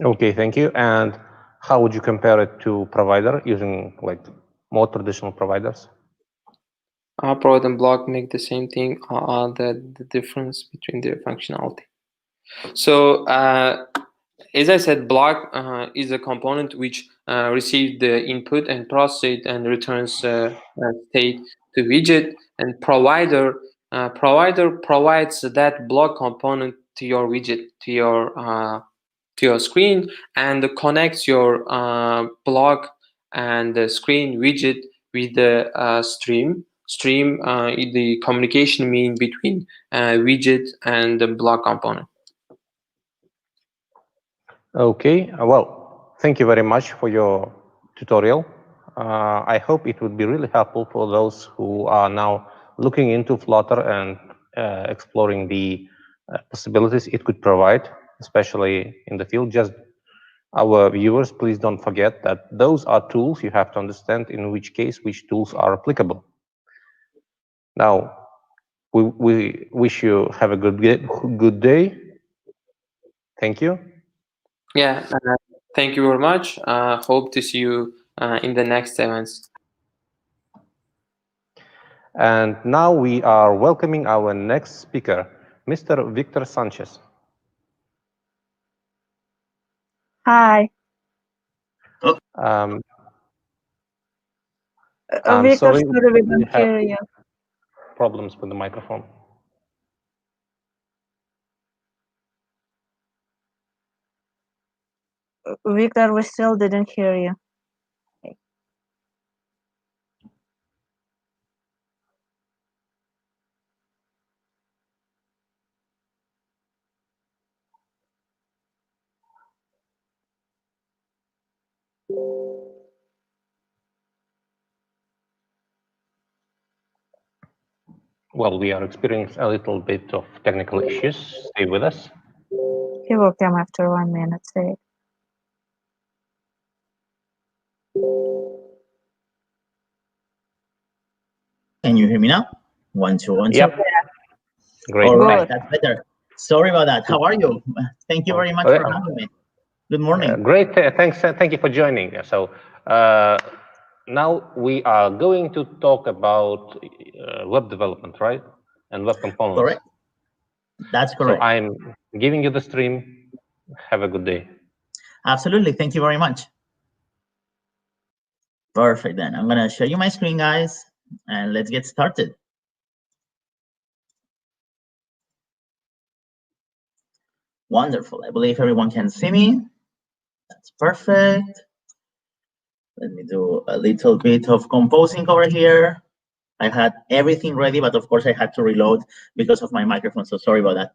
Okay, thank you. And how would you compare it to provider using like more traditional providers? Provider and block make the same thing, or the difference between their functionality. So as I said, block is a component which receives the input and processes it and returns state to widget, and provider provides that block component to your widget, to your screen, and connects your block and the screen widget with the stream the communication mean between widget and the block component. Okay, well, thank you very much for your tutorial. I hope it would be really helpful for those who are now looking into Flutter and exploring the possibilities it could provide, especially in the field. Just our viewers, please don't forget that those are tools. You have to understand in which case which tools are applicable. Now, we wish you have a good day. Thank you. Yeah, thank you very much. Hope to see you in the next events. And now we are welcoming our next speaker, Mr. Victor Sanchez. Hi. I'm Victor, sorry, we we don't have hear you. problems with the microphone. Victor, we still didn't hear you. Well, we are experiencing a little bit of technical issues. Stay with us. He will come after 1 minute, say. Can you hear me now? 1, 2, 1, 2. Yep. Great. All right, that's better. Sorry about that. How are you? Thank you very much for having me. Good morning. Great. Thanks. Thank you for joining. So now we are going to talk about web development, right? And web components. Correct. That's correct. So I'm giving you the stream. Have a good day. Absolutely. Thank you very much. Perfect. Then I'm going to show you my screen, guys, and let's get started. Wonderful. I believe everyone can see me. That's perfect. Let me do a little bit of composing over here. I had everything ready, but of course I had to reload because of my microphone, so sorry about that.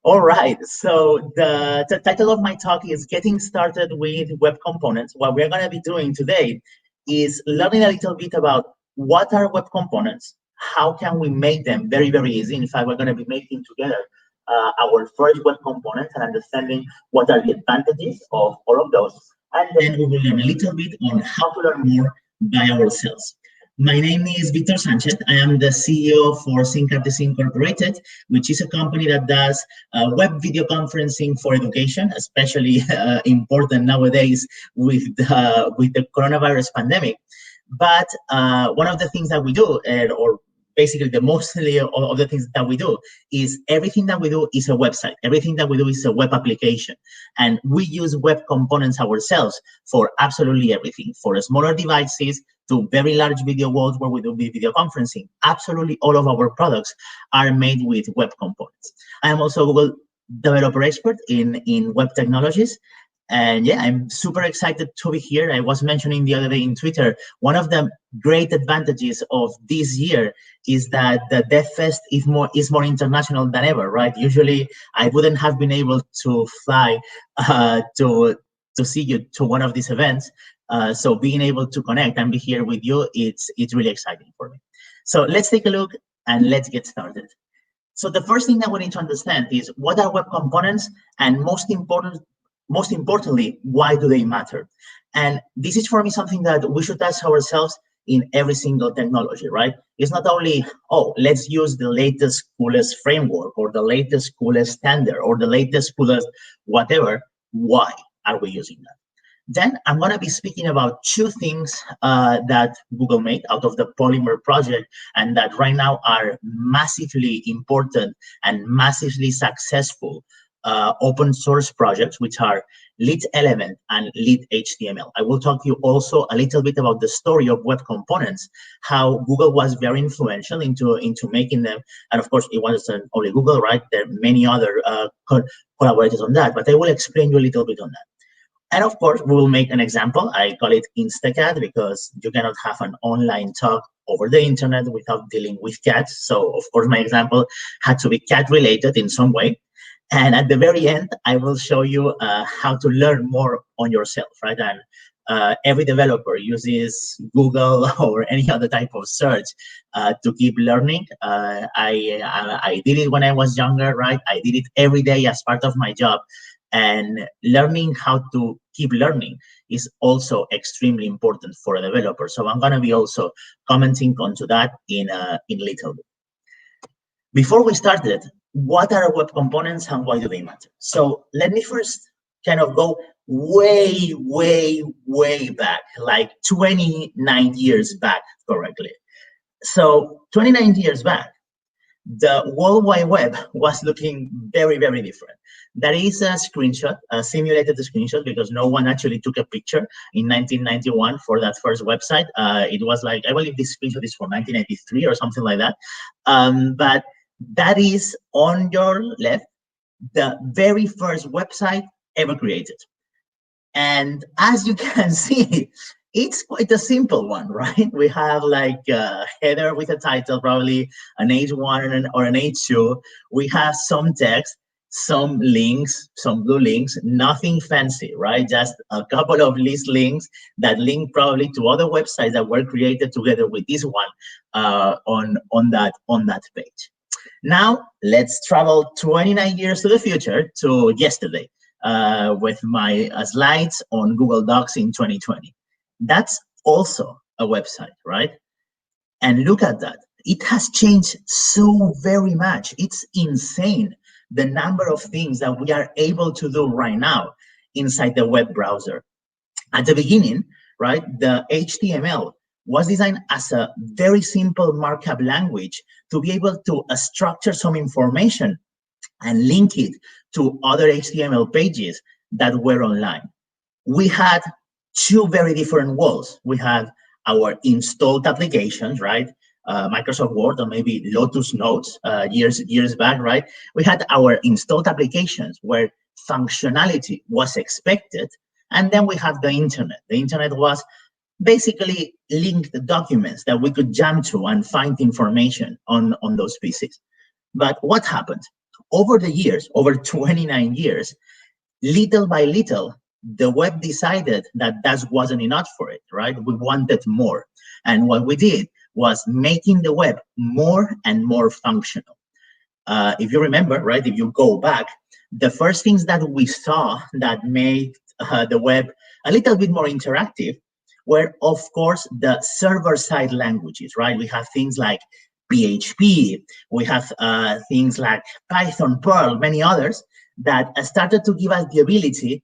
All right, so the title of my talk is Getting Started with Web Components. What we're gonna be doing today is learning a little bit about what are web components, how can we make them very, very easy. In fact, we're gonna be making together our first web components and understanding what are the advantages of all of those. And then we will learn a little bit on how to learn more by ourselves. My name is Victor Sanchez. I am the CEO for Syncrtes Incorporated, which is a company that does web video conferencing for education, especially important nowadays with the coronavirus pandemic. But one of the things that we do, or basically the mostly of the things that we do, is everything that we do is a website. Everything that we do is a web application. And we use web components ourselves for absolutely everything, for smaller devices to very large video walls where we do video conferencing. Absolutely all of our products are made with web components. I am also a Google developer expert in web technologies. And yeah, I'm super excited to be here. I was mentioning the other day in Twitter, one of the great advantages of this year is that the DevFest is more international than ever, right? Usually I wouldn't have been able to fly to see you to one of these events. So being able to connect and be here with you, it's really exciting for me. So let's take a look and let's get started. So the first thing that we need to understand is what are web components, and most importantly, why do they matter? And this is for me something that we should ask ourselves in every single technology, right? It's not only, oh, let's use the latest, coolest framework or the latest, coolest standard or the latest, coolest whatever. Why are we using that? Then I'm going to be speaking about two things that Google made out of the Polymer project and that right now are massively important and massively successful open source projects, which are Lead Element and Lead HTML. I will talk to you also a little bit about the story of web components, how Google was very influential into making them. And of course, it wasn't only Google, right? There are many other collaborators on that, but I will explain you a little bit on that. And of course, we will make an example. I call it Instacat because you cannot have an online talk over the internet without dealing with cats. So of course, my example had to be cat related in some way. And at the very end, I will show you how to learn more on yourself, right? And every developer uses Google or any other type of search to keep learning. I did it when I was younger, right? I did it every day as part of my job. And learning how to keep learning is also extremely important for a developer. So I'm going to be also commenting onto that in a little bit. Before we started, what are web components and why do they matter? So let me first kind of go way, way, way back, like 29 years back correctly. So 29 years back, the World Wide Web was looking very, very different. That is a screenshot, a simulated screenshot, because no one actually took a picture in 1991 for that first website. It was like, I believe this screenshot is from 1983 or something like that. But that is on your left, the very first website ever created. And as you can see, it's quite a simple one, right? We have like a header with a title, probably an H1 or an H2. We have some text, some links, some blue links, nothing fancy, right? Just a couple of list links that link probably to other websites that were created together with this one on that page. Now, let's travel 29 years to the future, to yesterday, with my slides on Google Docs in 2020. That's also a website, right? And look at that. It has changed so very much. It's insane, the number of things that we are able to do right now inside the web browser. At the beginning, right, the HTML was designed as a very simple markup language to be able to structure some information and link it to other HTML pages that were online. We had two very different walls. We had our installed applications, right? Microsoft Word or maybe Lotus Notes years back, right? We had our installed applications where functionality was expected. And then we have the internet. The internet was basically linked documents that we could jump to and find information on those pieces. But what happened? Over the years, over 29 years, little by little, the web decided that that wasn't enough for it, right? We wanted more. And what we did was making the web more and more functional. If you remember, right, if you go back, the first things that we saw that made the web a little bit more interactive were, of course, the server-side languages, right? We have things like PHP, we have things like Python, Perl, many others that started to give us the ability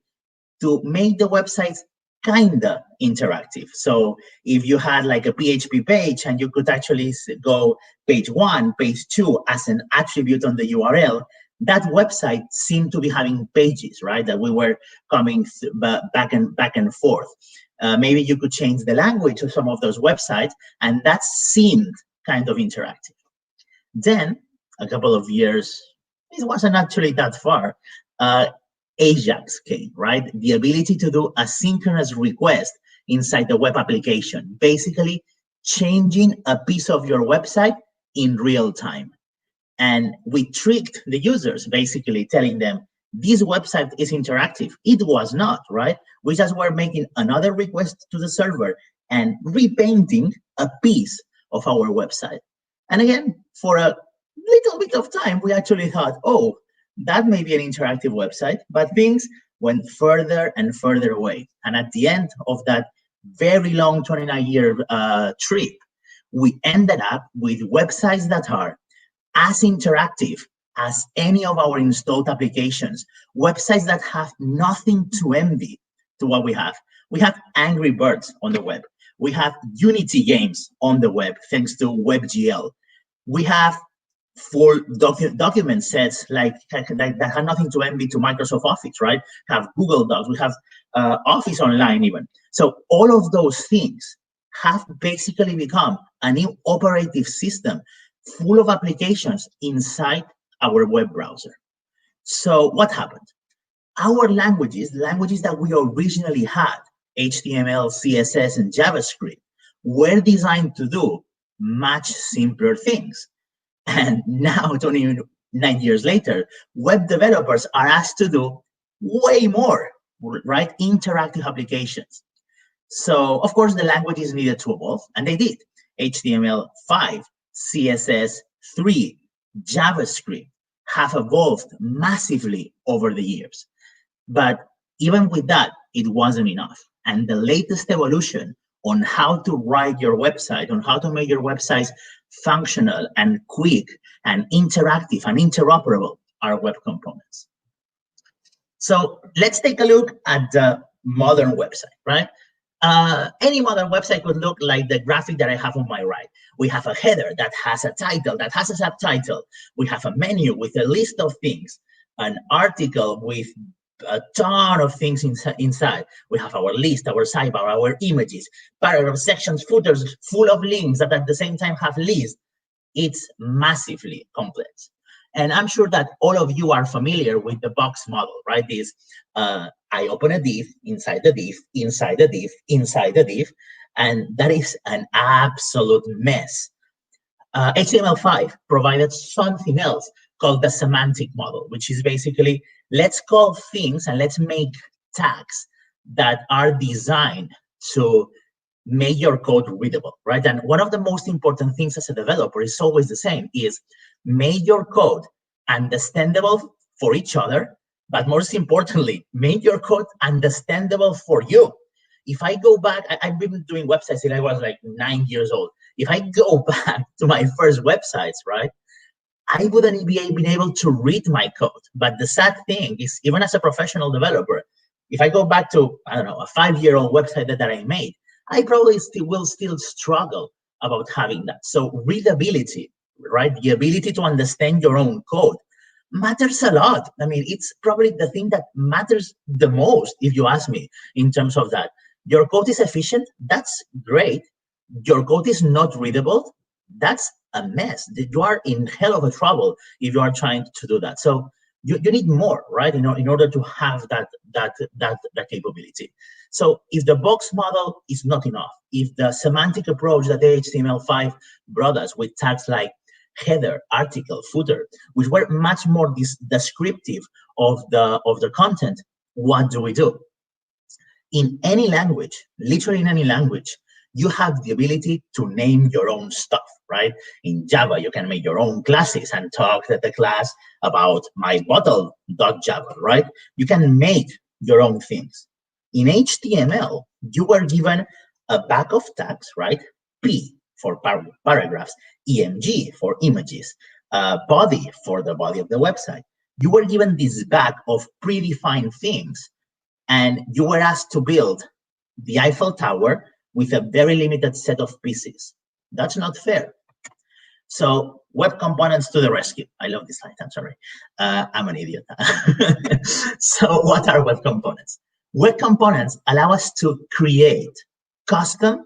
to make the websites kinda interactive. So if you had like a PHP page and you could actually go page 1, page 2 as an attribute on the URL, that website seemed to be having pages, right? That we were coming back and forth. Maybe you could change the language of some of those websites, and that seemed kind of interactive. Then, a couple of years, it wasn't actually that far, Ajax came, right? The ability to do asynchronous request inside the web application, basically changing a piece of your website in real time. And we tricked the users, basically telling them, this website is interactive. It was not, right? We just were making another request to the server and repainting a piece of our website. And again, for a little bit of time, we actually thought, oh, that may be an interactive website, but things went further and further away. And at the end of that very long 29-year trip, we ended up with websites that are as interactive as any of our installed applications, websites that have nothing to envy to what we have. We have Angry Birds on the web. We have Unity games on the web, thanks to WebGL. We have full document sets that have nothing to envy to Microsoft Office, right? Have Google Docs, we have Office Online even. So all of those things have basically become a new operative system full of applications inside our web browser. So what happened? Our languages, the languages that we originally had, HTML, CSS, and JavaScript, were designed to do much simpler things. And now, 9 years later, web developers are asked to do way more, right? Interactive applications. So, of course, the languages needed to evolve, and they did. HTML5, CSS3, JavaScript have evolved massively over the years. But even with that, it wasn't enough. And the latest evolution on how to write your website, on how to make your websites functional and quick and interactive and interoperable are web components. So let's take a look at the modern website, right? Any modern website would look like the graphic that I have on my right. We have a header that has a title, that has a subtitle. We have a menu with a list of things, an article with a ton of things inside. We have our list, our sidebar, our images, paragraph sections, footers, full of links that at the same time have lists. It's massively complex. And I'm sure that all of you are familiar with the box model, right? This, I open a div, inside the div, inside the div, inside the div, and that is an absolute mess. HTML5 provided something else called the semantic model, which is basically, let's call things and let's make tags that are designed to make your code readable, right? And one of the most important things as a developer is always the same, is make your code understandable for each other, but most importantly, make your code understandable for you. If I go back, I've been doing websites since I was like 9 years old. If I go back to my first websites, right, I wouldn't be able to read my code. But the sad thing is, even as a professional developer, if I go back to, I don't know, a 5-year-old website that I made, I probably will still struggle about having that. So readability, right? The ability to understand your own code matters a lot. I mean, it's probably the thing that matters the most, if you ask me, in terms of that. Your code is efficient, that's great. Your code is not readable, that's a mess. You are in hell of a trouble if you are trying to do that. So you need more, right? In order to have that capability. So if the box model is not enough, if the semantic approach that HTML5 brought us with tags like header, article, footer, which were much more descriptive of the content, what do we do? In any language, literally in any language, you have the ability to name your own stuff, right? In Java, you can make your own classes and talk to the class about my bottle.java, right? You can make your own things. In HTML, you were given a bag of tags, right? P for paragraphs, EMG for images, body for the body of the website. You were given this bag of predefined things, and you were asked to build the Eiffel Tower with a very limited set of pieces. That's not fair. So web components to the rescue. I love this slide, I'm sorry. I'm an idiot. So what are web components? Web components allow us to create custom,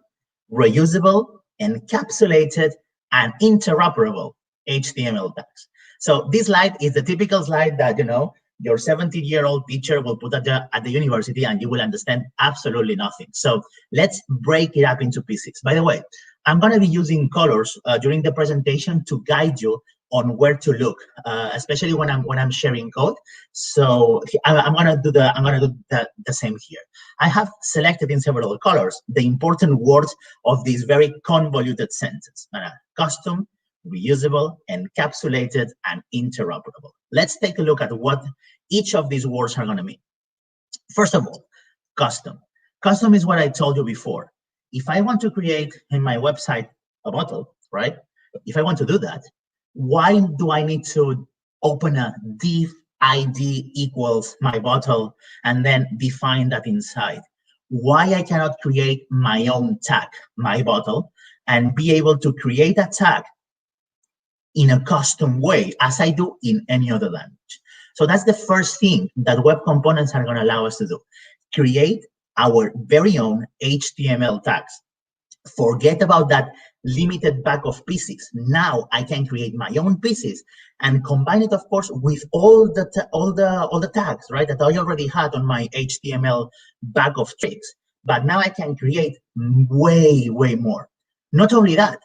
reusable, encapsulated, and interoperable HTML tags. So this slide is the typical slide that, you know, your 70-year-old teacher will put at the university and you will understand absolutely nothing. So let's break it up into pieces. By the way, I'm going to be using colors during the presentation to guide you on where to look, especially when I'm sharing code. So I'm going to do the same here. I have selected in several colors the important words of this very convoluted sentence: custom, reusable, encapsulated, and interoperable. Let's take a look at what each of these words are going to mean. First of all, custom. Custom is what I told you before. If I want to create in my website a bottle, right? If I want to do that, why do I need to open a div ID equals my bottle and then define that inside? Why I cannot create my own tag, my bottle, and be able to create a tag in a custom way as I do in any other language? So that's the first thing that web components are going to allow us to do. Create our very own HTML tags. Forget about that limited bag of pieces. Now I can create my own pieces and combine it, of course, with all the tags, right, that I already had on my HTML bag of tricks. But now I can create way more. Not only that,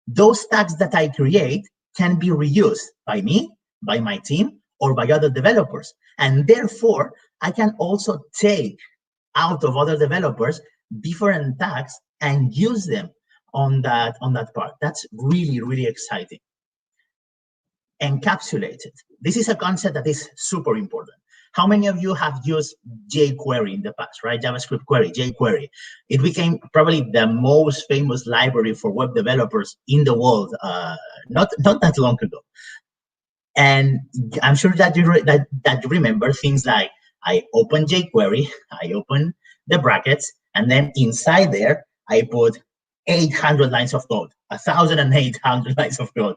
those tags that I create can be reused by me, by my team or by other developers. And therefore, I can also take out of other developers different tags and use them on that part. That's really, really exciting. Encapsulated. This is a concept that is super important. How many of you have used jQuery in the past, right? JavaScript query, jQuery. It became probably the most famous library for web developers in the world, not that long ago. And I'm sure that you remember things like, I open jQuery, I open the brackets, and then inside there, I put 800 lines of code, 1,800 lines of code.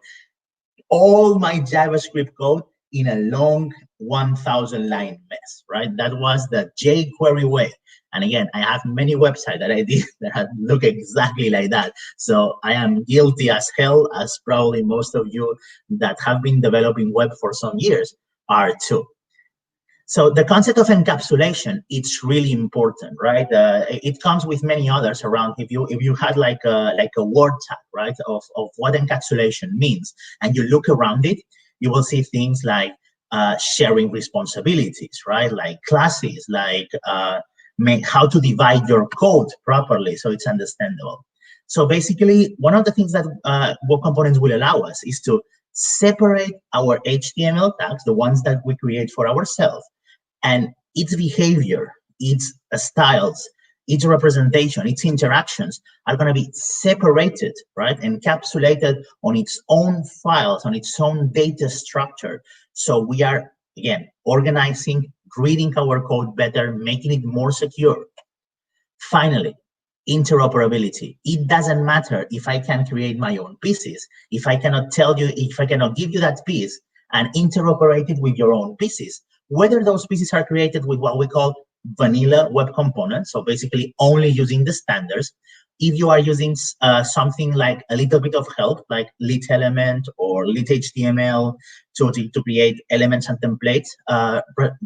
All my JavaScript code in a long 1,000 line mess, right? That was the jQuery way. And again, I have many websites that I did that look exactly like that. So I am guilty as hell, as probably most of you that have been developing web for some years are too. So the concept of encapsulation, it's really important, right? It comes with many others around. If you had like a word tag, right, of what encapsulation means, and you look around it, you will see things like sharing responsibilities, right? Like classes, like how to divide your code properly so it's understandable. So basically, one of the things that web components will allow us is to separate our HTML tags, the ones that we create for ourselves, and its behavior, its styles, its representation, its interactions are going to be separated, right? Encapsulated on its own files, on its own data structure. So we are, again, organizing, reading our code better, making it more secure. Finally, interoperability. It doesn't matter if I can create my own pieces, if I cannot tell you, if I cannot give you that piece and interoperate it with your own pieces, whether those pieces are created with what we call vanilla web components, so basically only using the standards. If you are using something like a little bit of help, like lit element or lit HTML to create elements and templates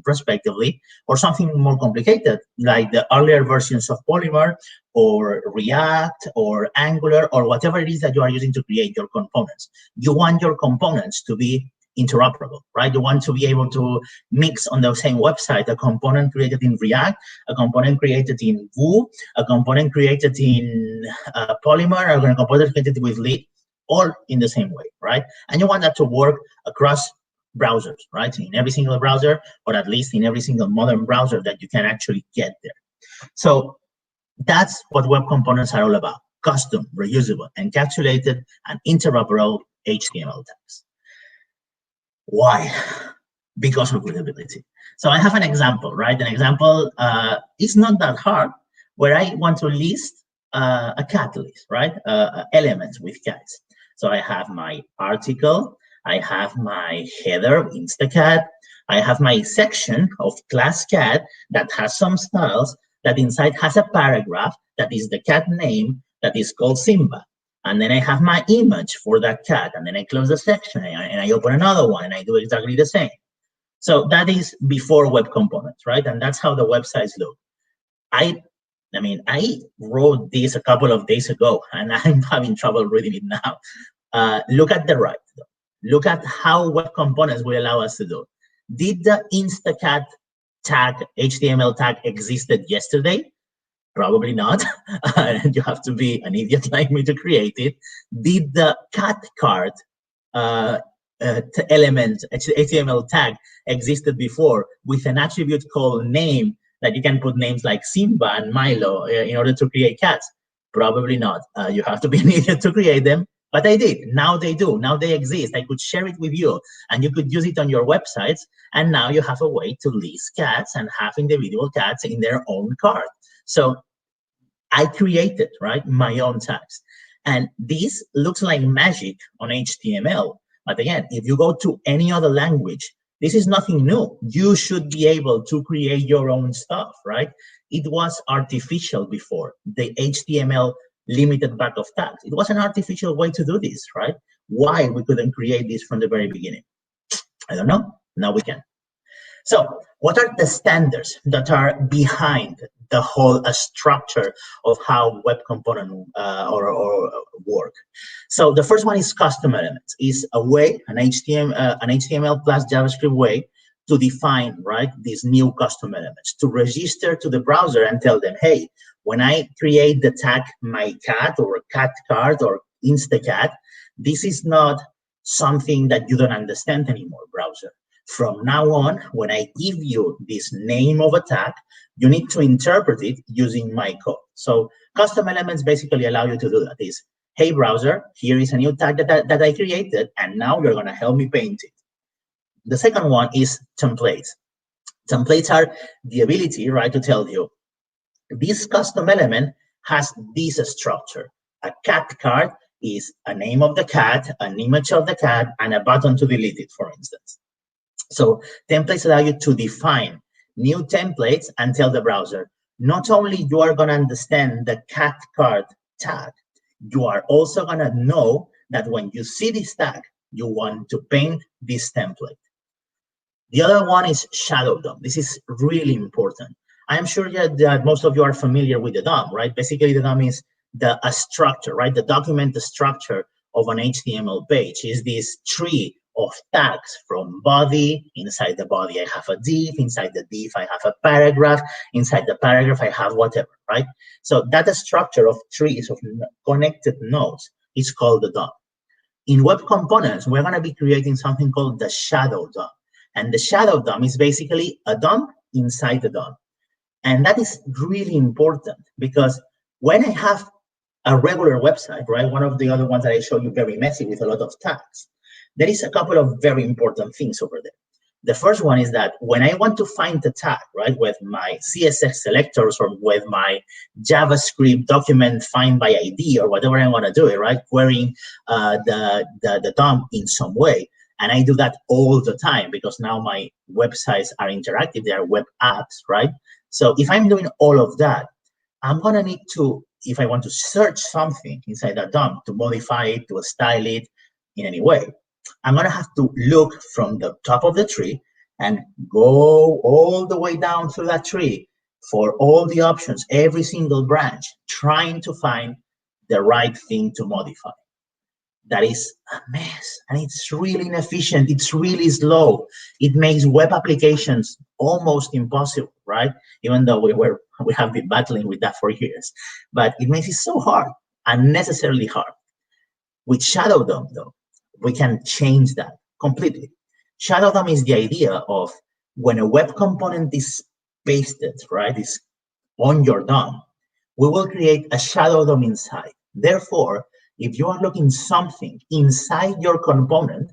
respectively, or something more complicated, like the earlier versions of Polymer or React or Angular or whatever it is that you are using to create your components. You want your components to be interoperable, right? You want to be able to mix on the same website a component created in React, a component created in Vue, a component created in Polymer, or a component created with Lit, all in the same way, right? And you want that to work across browsers, right? In every single browser, or at least in every single modern browser that you can actually get there. So that's what web components are all about: custom, reusable, encapsulated, and interoperable HTML tags. Why? Because of readability. So I have an example, right? An example is not that hard, where I want to list a cat list, right? Elements with cats. So I have my article, I have my header, Instacat, I have my section of class cat that has some styles, that inside has a paragraph that is the cat name that is called Simba. And then I have my image for that cat, and then I close the section and I open another one and I do exactly the same. So that is before web components, right? And that's how the websites look. I wrote this a couple of days ago and I'm having trouble reading it now. Look at the right, though. Look at how web components will allow us to do. Did the Instacat tag, HTML tag, existed yesterday? Probably not. You have to be an idiot like me to create it. Did the cat card element, HTML tag, existed before with an attribute called name that you can put names like Simba and Milo in order to create cats? Probably not. You have to be an idiot to create them, but I did. Now they do. Now they exist. I could share it with you and you could use it on your websites. And now you have a way to list cats and have individual cats in their own card. So I created, right, my own tags. And this looks like magic on HTML. But again, if you go to any other language, this is nothing new. You should be able to create your own stuff, right? It was artificial before, the HTML limited bag of tags. It was an artificial way to do this, right? Why we couldn't create this from the very beginning? I don't know. Now we can. So what are the standards that are behind the whole structure of how web component or work. So the first one is custom elements. Is a way, an HTML plus JavaScript way to define, right, these new custom elements, to register to the browser and tell them, hey, when I create the tag my cat or cat card or Instacat, this is not something that you don't understand anymore, browser. From now on, when I give you this name of a tag, you need to interpret it using my code. So custom elements basically allow you to do that. Is, hey, browser, here is a new tag that I created, and now you're going to help me paint it. The second one is templates. Templates are the ability, right, to tell you, this custom element has this structure. A cat card is a name of the cat, an image of the cat, and a button to delete it, for instance. So templates allow you to define new templates and tell the browser, not only you are going to understand the cat card tag, you are also going to know that when you see this tag, you want to paint this template. The other one is shadow DOM. This is really important. I'm sure that most of you are familiar with the DOM, right? Basically, the DOM is the structure, right? The document structure of an HTML page is this tree of tags from body. Inside the body, I have a div. Inside the div, I have a paragraph. Inside the paragraph, I have whatever, right? So that structure of trees of connected nodes is called the DOM. In web components, we're going to be creating something called the shadow DOM. And the shadow DOM is basically a DOM inside the DOM. And that is really important because when I have a regular website, right, one of the other ones that I showed you very messy with a lot of tags, there is a couple of very important things over there. The first one is that when I want to find the tag, right, with my CSS selectors or with my JavaScript document find by ID or whatever I want to do it, right, querying the DOM in some way. And I do that all the time because now my websites are interactive. They are web apps, right? So if I'm doing all of that, I'm going to need to, if I want to search something inside that DOM, to modify it, to style it in any way, I'm going to have to look from the top of the tree and go all the way down through that tree for all the options, every single branch, trying to find the right thing to modify. That is a mess, and it's really inefficient. It's really slow. It makes web applications almost impossible, right? Even though we have been battling with that for years, but it makes it so hard, unnecessarily hard. With Shadow DOM, though, we can change that completely. Shadow DOM is the idea of when a web component is pasted, right, is on your DOM, we will create a shadow DOM inside. Therefore, if you are looking something inside your component,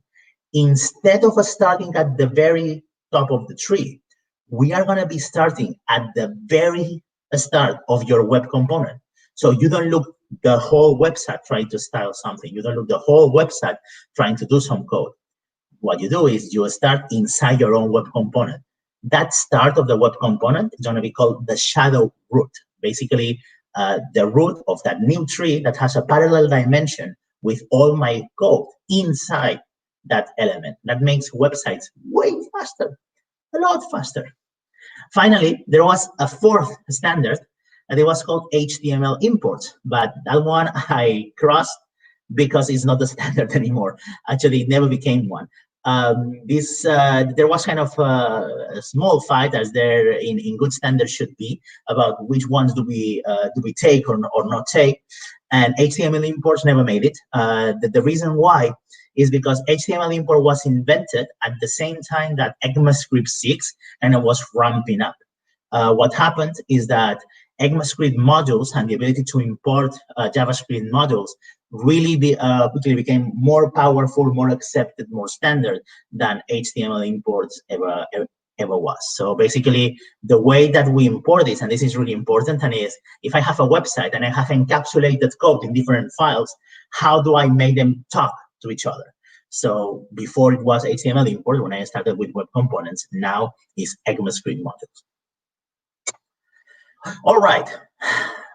instead of starting at the very top of the tree, we are going to be starting at the very start of your web component. So you don't look the whole website trying to style something. You don't look the whole website trying to do some code. What you do is you start inside your own web component. That start of the web component is going to be called the shadow root. Basically, the root of that new tree that has a parallel dimension with all my code inside that element. That makes websites way faster, a lot faster. Finally, there was a fourth standard, and it was called HTML imports, but that one I crossed because it's not the standard anymore. Actually, it never became one. There was kind of a small fight, as there in good standards should be, about which ones do we take or not take, and HTML imports never made it. The reason why is because HTML import was invented at the same time that ECMAScript 6 and it was ramping up. What happened is that ECMAScript modules and the ability to import JavaScript modules really quickly became more powerful, more accepted, more standard than HTML imports ever was. So basically, the way that we import this, and this is really important, and is if I have a website and I have encapsulated code in different files, how do I make them talk to each other? So before it was HTML import, when I started with web components, now is ECMAScript modules. All right,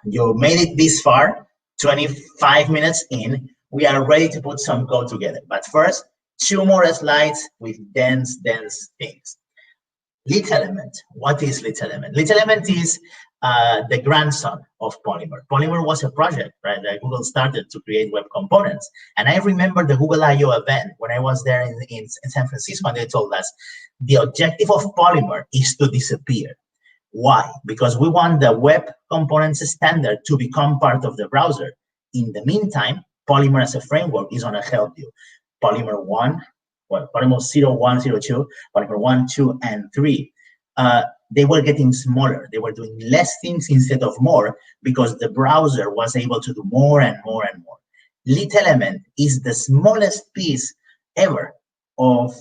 you made it this far, 25 minutes in. We are ready to put some code together. But first, 2 more slides with dense things. Lit element. What is lit element? Lit element is the grandson of Polymer. Polymer was a project, right, that Google started to create web components. And I remember the Google I/O event when I was there in San Francisco, and they told us the objective of Polymer is to disappear. Why? Because we want the web components standard to become part of the browser. In the meantime, Polymer as a framework is going to help you. Polymer 1, well, Polymer 0, 1, 0, 2, Polymer 1, 2, and 3. They were getting smaller. They were doing less things instead of more because the browser was able to do more and more and more. Lit element is the smallest piece ever of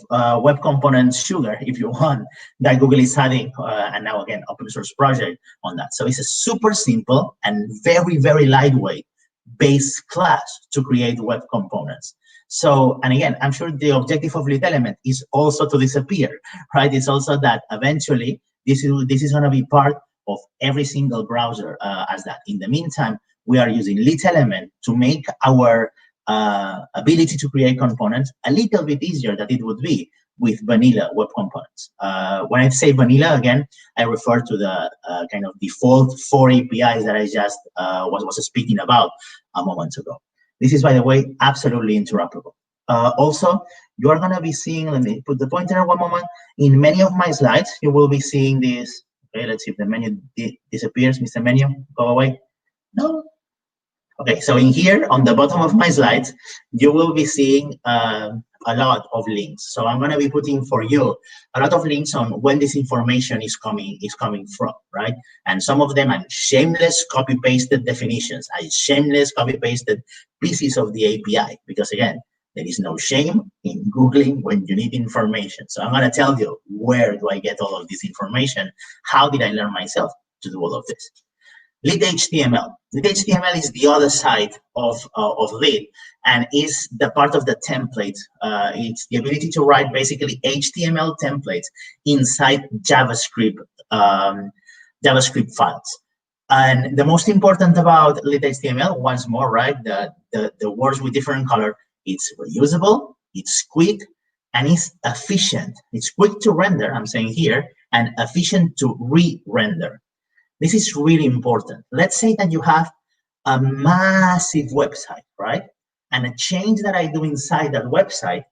web component sugar, if you want, that Google is adding, and now again, open source project on that. So it's a super simple and very, very lightweight base class to create web components. So, and again, I'm sure the objective of lit element is also to disappear, right? It's also that eventually this is going to be part of every single browser as that. In the meantime, we are using lit element to make our ability to create components a little bit easier than it would be with vanilla web components. When I say vanilla, again, I refer to the kind of default 4 APIs that I just was speaking about a moment ago. This is, by the way, absolutely interoperable. Also, you are going to be seeing, let me put the pointer one moment. In many of my slides, you will be seeing this. Okay, let's see if the menu disappears. Mr. Menu, go away. No. Okay, so in here, on the bottom of my slides, you will be seeing a lot of links. So I'm going to be putting for you a lot of links on when this information is coming from, right? And some of them are shameless copy-pasted definitions, shameless copy-pasted pieces of the API, because again, there is no shame in Googling when you need information. So I'm going to tell you, where do I get all of this information? How did I learn myself to do all of this? Lit HTML. Lit HTML is the other side of Lit, and is the part of the template. It's the ability to write basically HTML templates inside JavaScript files. And the most important about Lit HTML, once more, right? The words with different color. It's reusable, it's quick, and it's efficient. It's quick to render, I'm saying here, and efficient to re-render. This is really important. Let's say that you have a massive website, right? And a change that I do inside that website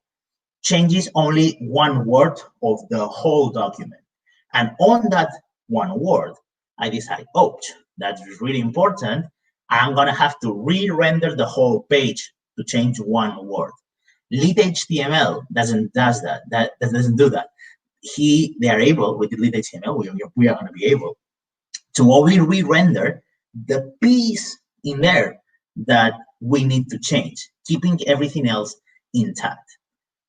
changes only one word of the whole document. And on that one word, I decide, oh, that's really important. I'm going to have to re-render the whole page to change one word. Lit HTML doesn't do that. They are able, with Lit HTML, we are going to be able to only re-render the piece in there that we need to change, keeping everything else intact.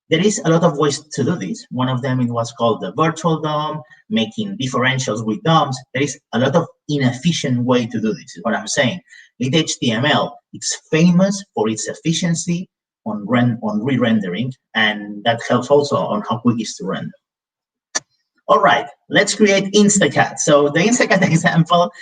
There is a lot of ways to do this. One of them is what's called the virtual DOM, making differentials with DOMs. There is a lot of inefficient way to do this, is what I'm saying. Lit HTML, it's famous for its efficiency on re-rendering, and that helps also on how quick it is to render. All right, let's create Instacat. So the Instacat example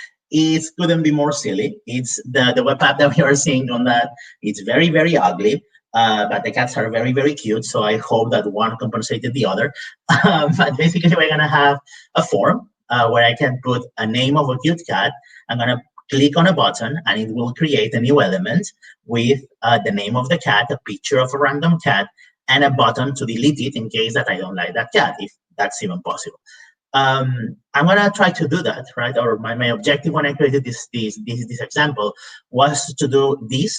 couldn't be more silly. It's the web app that we are seeing on that. It's very, very ugly, but the cats are very, very cute. So I hope that one compensated the other. But basically, we're going to have a form where I can put a name of a cute cat. I'm going to click on a button, and it will create a new element with the name of the cat, a picture of a random cat, and a button to delete it in case that I don't like that cat, if that's even possible. I'm gonna try to do that, right? Or my objective when I created this example was to do this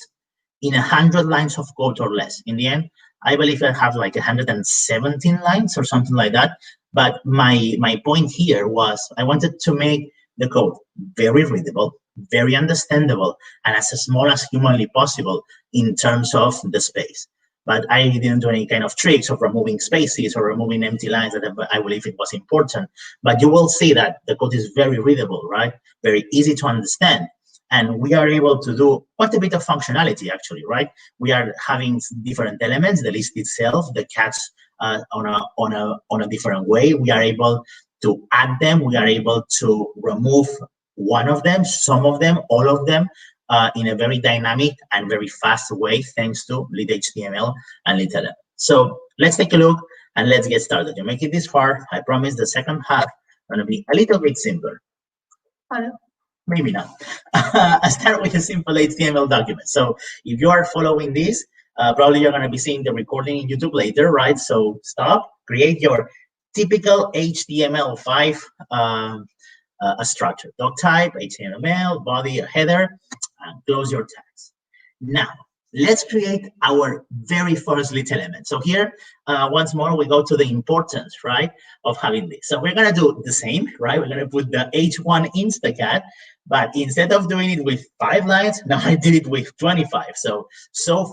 in 100 lines of code or less. In the end, I believe I have like 117 lines or something like that. But my point here was I wanted to make the code very readable, very understandable, and as small as humanly possible in terms of the space. But I didn't do any kind of tricks of removing spaces or removing empty lines that I believe it was important. But you will see that the code is very readable, right? Very easy to understand. And we are able to do quite a bit of functionality, actually, right? We are having different elements, the list itself, the cats on a different way. We are able to add them. We are able to remove one of them, some of them, all of them, in a very dynamic and very fast way, thanks to Lit HTML and Lit element. So let's take a look and let's get started. You make it this far, I promise the second half going to be a little bit simpler. Maybe not. I start with a simple HTML document. So if you are following this, probably you're going to be seeing the recording in YouTube later, right? So stop, create your typical HTML5 a structure, doc type, HTML, body, a header, and close your tags. Now, let's create our very first little element. So here, once more, we go to the importance, right, of having this. So we're going to do the same, right? We're going to put the H1 Instacat, but instead of doing it with 5 lines, now I did it with 25. So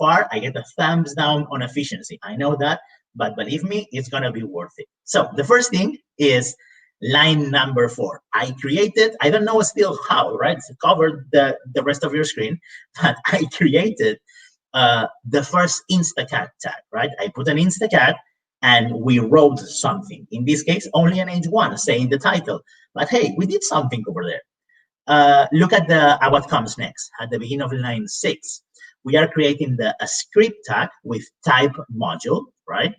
far, I get a thumbs down on efficiency. I know that, but believe me, it's going to be worth it. So the first thing is line number 4. I created, I don't know still how, right? It's covered the rest of your screen, but I created the first Instacat tag, right? I put an Instacat and we wrote something. In this case, only an H1 saying the title. But hey, we did something over there. Look at what comes next. At the beginning of line 6, we are creating a script tag with type module, right?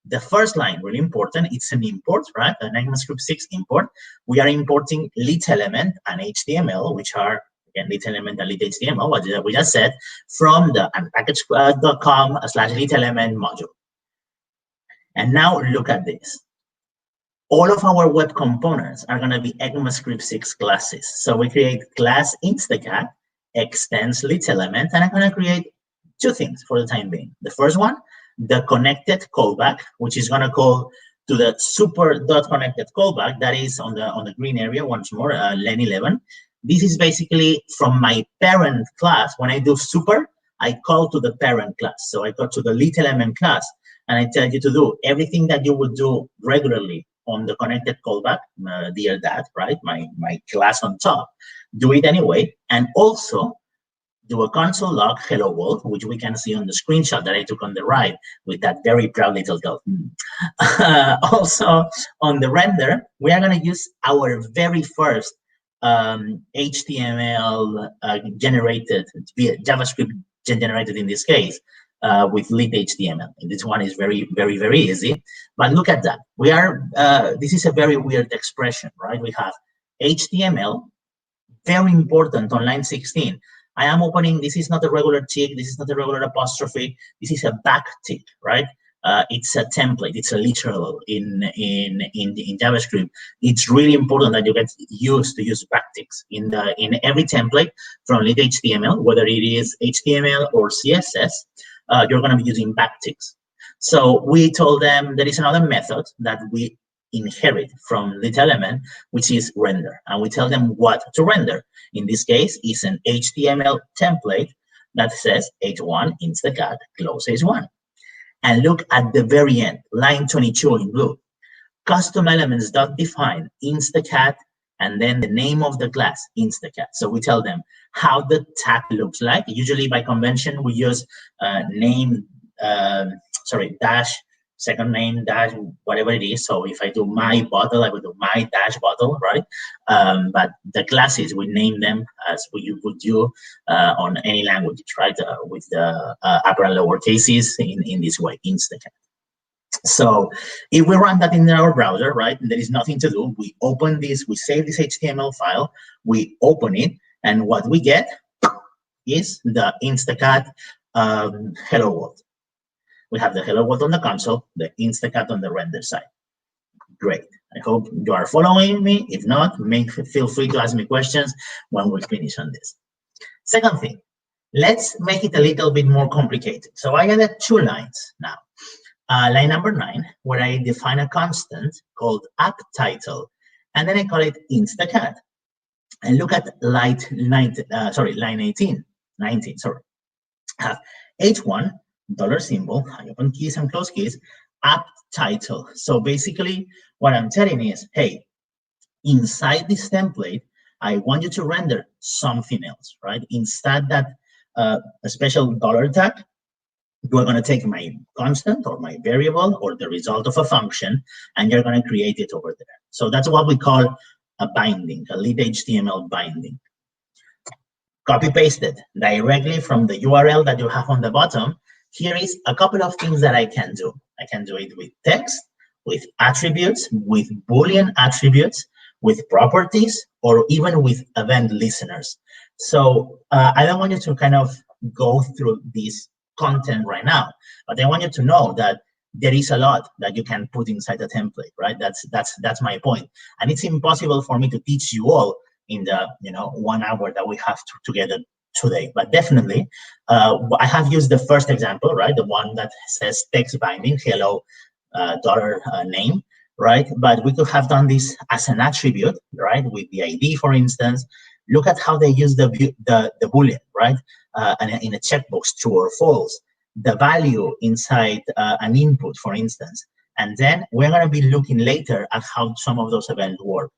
The first line, really important, it's an import, right? An ECMAScript 6 import. We are importing lit element and HTML, which are, again, lit element and lit HTML, what we just said, from the unpackage.com/lit element module. And now look at this. All of our web components are going to be ECMAScript 6 classes. So we create class Instacat, extends lit element, and I'm going to create 2 things for the time being. The first one, the connected callback, which is going to call to the super.connected callback that is on the green area once more, line 11. This is basically from my parent class. When I do super, I call to the parent class. So I go to the lit element class and I tell you to do everything that you would do regularly on the connected callback, dear dad, right? My class on top. Do it anyway. And also do a console log hello world, which we can see on the screenshot that I took on the right with that very proud little dog. Also, on the render, we are going to use our very first HTML generated, JavaScript generated in this case, with lit HTML. And this one is very, very, very easy. But look at that. We are, this is a very weird expression, right? We have HTML, very important on line 16. I am opening, this is not a regular tick, this is not a regular apostrophe, this is a back tick, right? It's a template, it's a literal in JavaScript. It's really important that you get used to use backticks in every template from lit HTML, whether it is HTML or CSS, you're going to be using backticks. So we told them there is another method that we inherit from lit element, which is render, and we tell them what to render. In this case, it's an HTML template that says H1 Instacat close H1. And look at the very end, line 22 in blue. Custom elements define Instacat and then the name of the class Instacat. So we tell them how the tag looks like. Usually by convention we use dash, second name, dash, whatever it is. So if I do my bottle, I would do my dash bottle, right? But the classes, we name them as you would do on any language, right? With the upper and lower cases in this way, Instacat. So if we run that in our browser, right, there is nothing to do. We open this, we save this HTML file, we open it, and what we get is the Instacat hello world. We have the hello world on the console, the Instacat on the render side. Great. I hope you are following me. If not, feel free to ask me questions when we finish on this. Second thing, let's make it a little bit more complicated. So I added 2 lines now. Line number 9, where I define a constant called app title, and then I call it Instacat. And look at line 19. Have H1 $symbol, I open keys and close keys, app title. So basically what I'm telling is, hey, inside this template, I want you to render something else, right? Instead that a special $tag, you're going to take my constant or my variable or the result of a function, and you're going to create it over there. So that's what we call a binding, a lit HTML binding. Copy pasted directly from the URL that you have on the bottom. Here is a couple of things that I can do. I can do it with text, with attributes, with Boolean attributes, with properties, or even with event listeners. So I don't want you to kind of go through this content right now, but I want you to know that there is a lot that you can put inside a template, right? That's my point. And it's impossible for me to teach you all in the 1 hour that we have together today. But definitely, I have used the first example, right? The one that says text binding, hello, daughter name, right? But we could have done this as an attribute, right? With the ID, for instance. Look at how they use the Boolean, right? And in a checkbox, true or false. The value inside an input, for instance. And then we're going to be looking later at how some of those events work.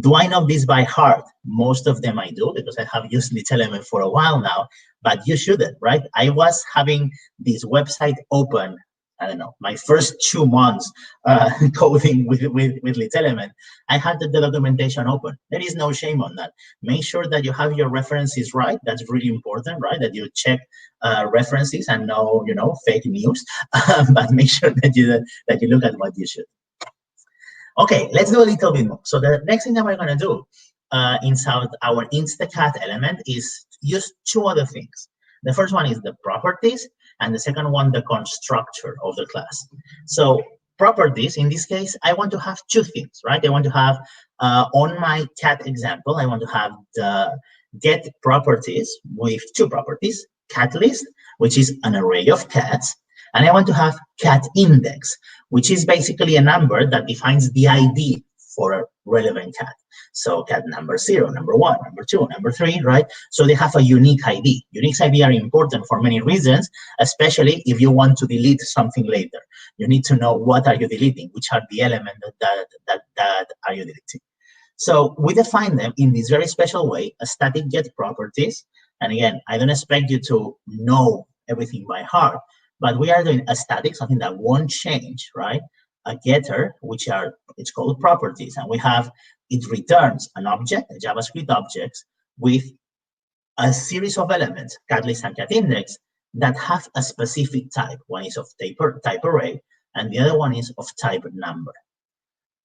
Do I know this by heart? Most of them I do, because I have used LitElement for a while now, but you shouldn't, right? I was having this website open, I don't know, my first 2 months coding with LitElement. I had the documentation open. There is no shame on that. Make sure that you have your references right. That's really important, right? That you check references and no, fake news, but make sure that you look at what you should. Okay, let's do a little bit more. So the next thing that we're going to do inside our Instacat element is use 2 other things. The first one is the properties, and the second one, the constructor of the class. So properties, in this case, I want to have 2 things, right? I want to have, on my cat example, I want to have the get properties with 2 properties, cat list, which is an array of cats, and I want to have cat index, which is basically a number that defines the ID for a relevant cat. So cat number 0, number 1, number 2, number 3, right? So they have a unique ID. Unique ID are important for many reasons, especially if you want to delete something later. You need to know what are you deleting, which are the elements that are you deleting. So we define them in this very special way, a static get properties. And again, I don't expect you to know everything by heart, but we are doing a static, something that won't change, right? A getter, it's called properties, and it returns an object, a JavaScript object, with a series of elements, cat list and cat index, that have a specific type. One is of type array, and the other one is of type number.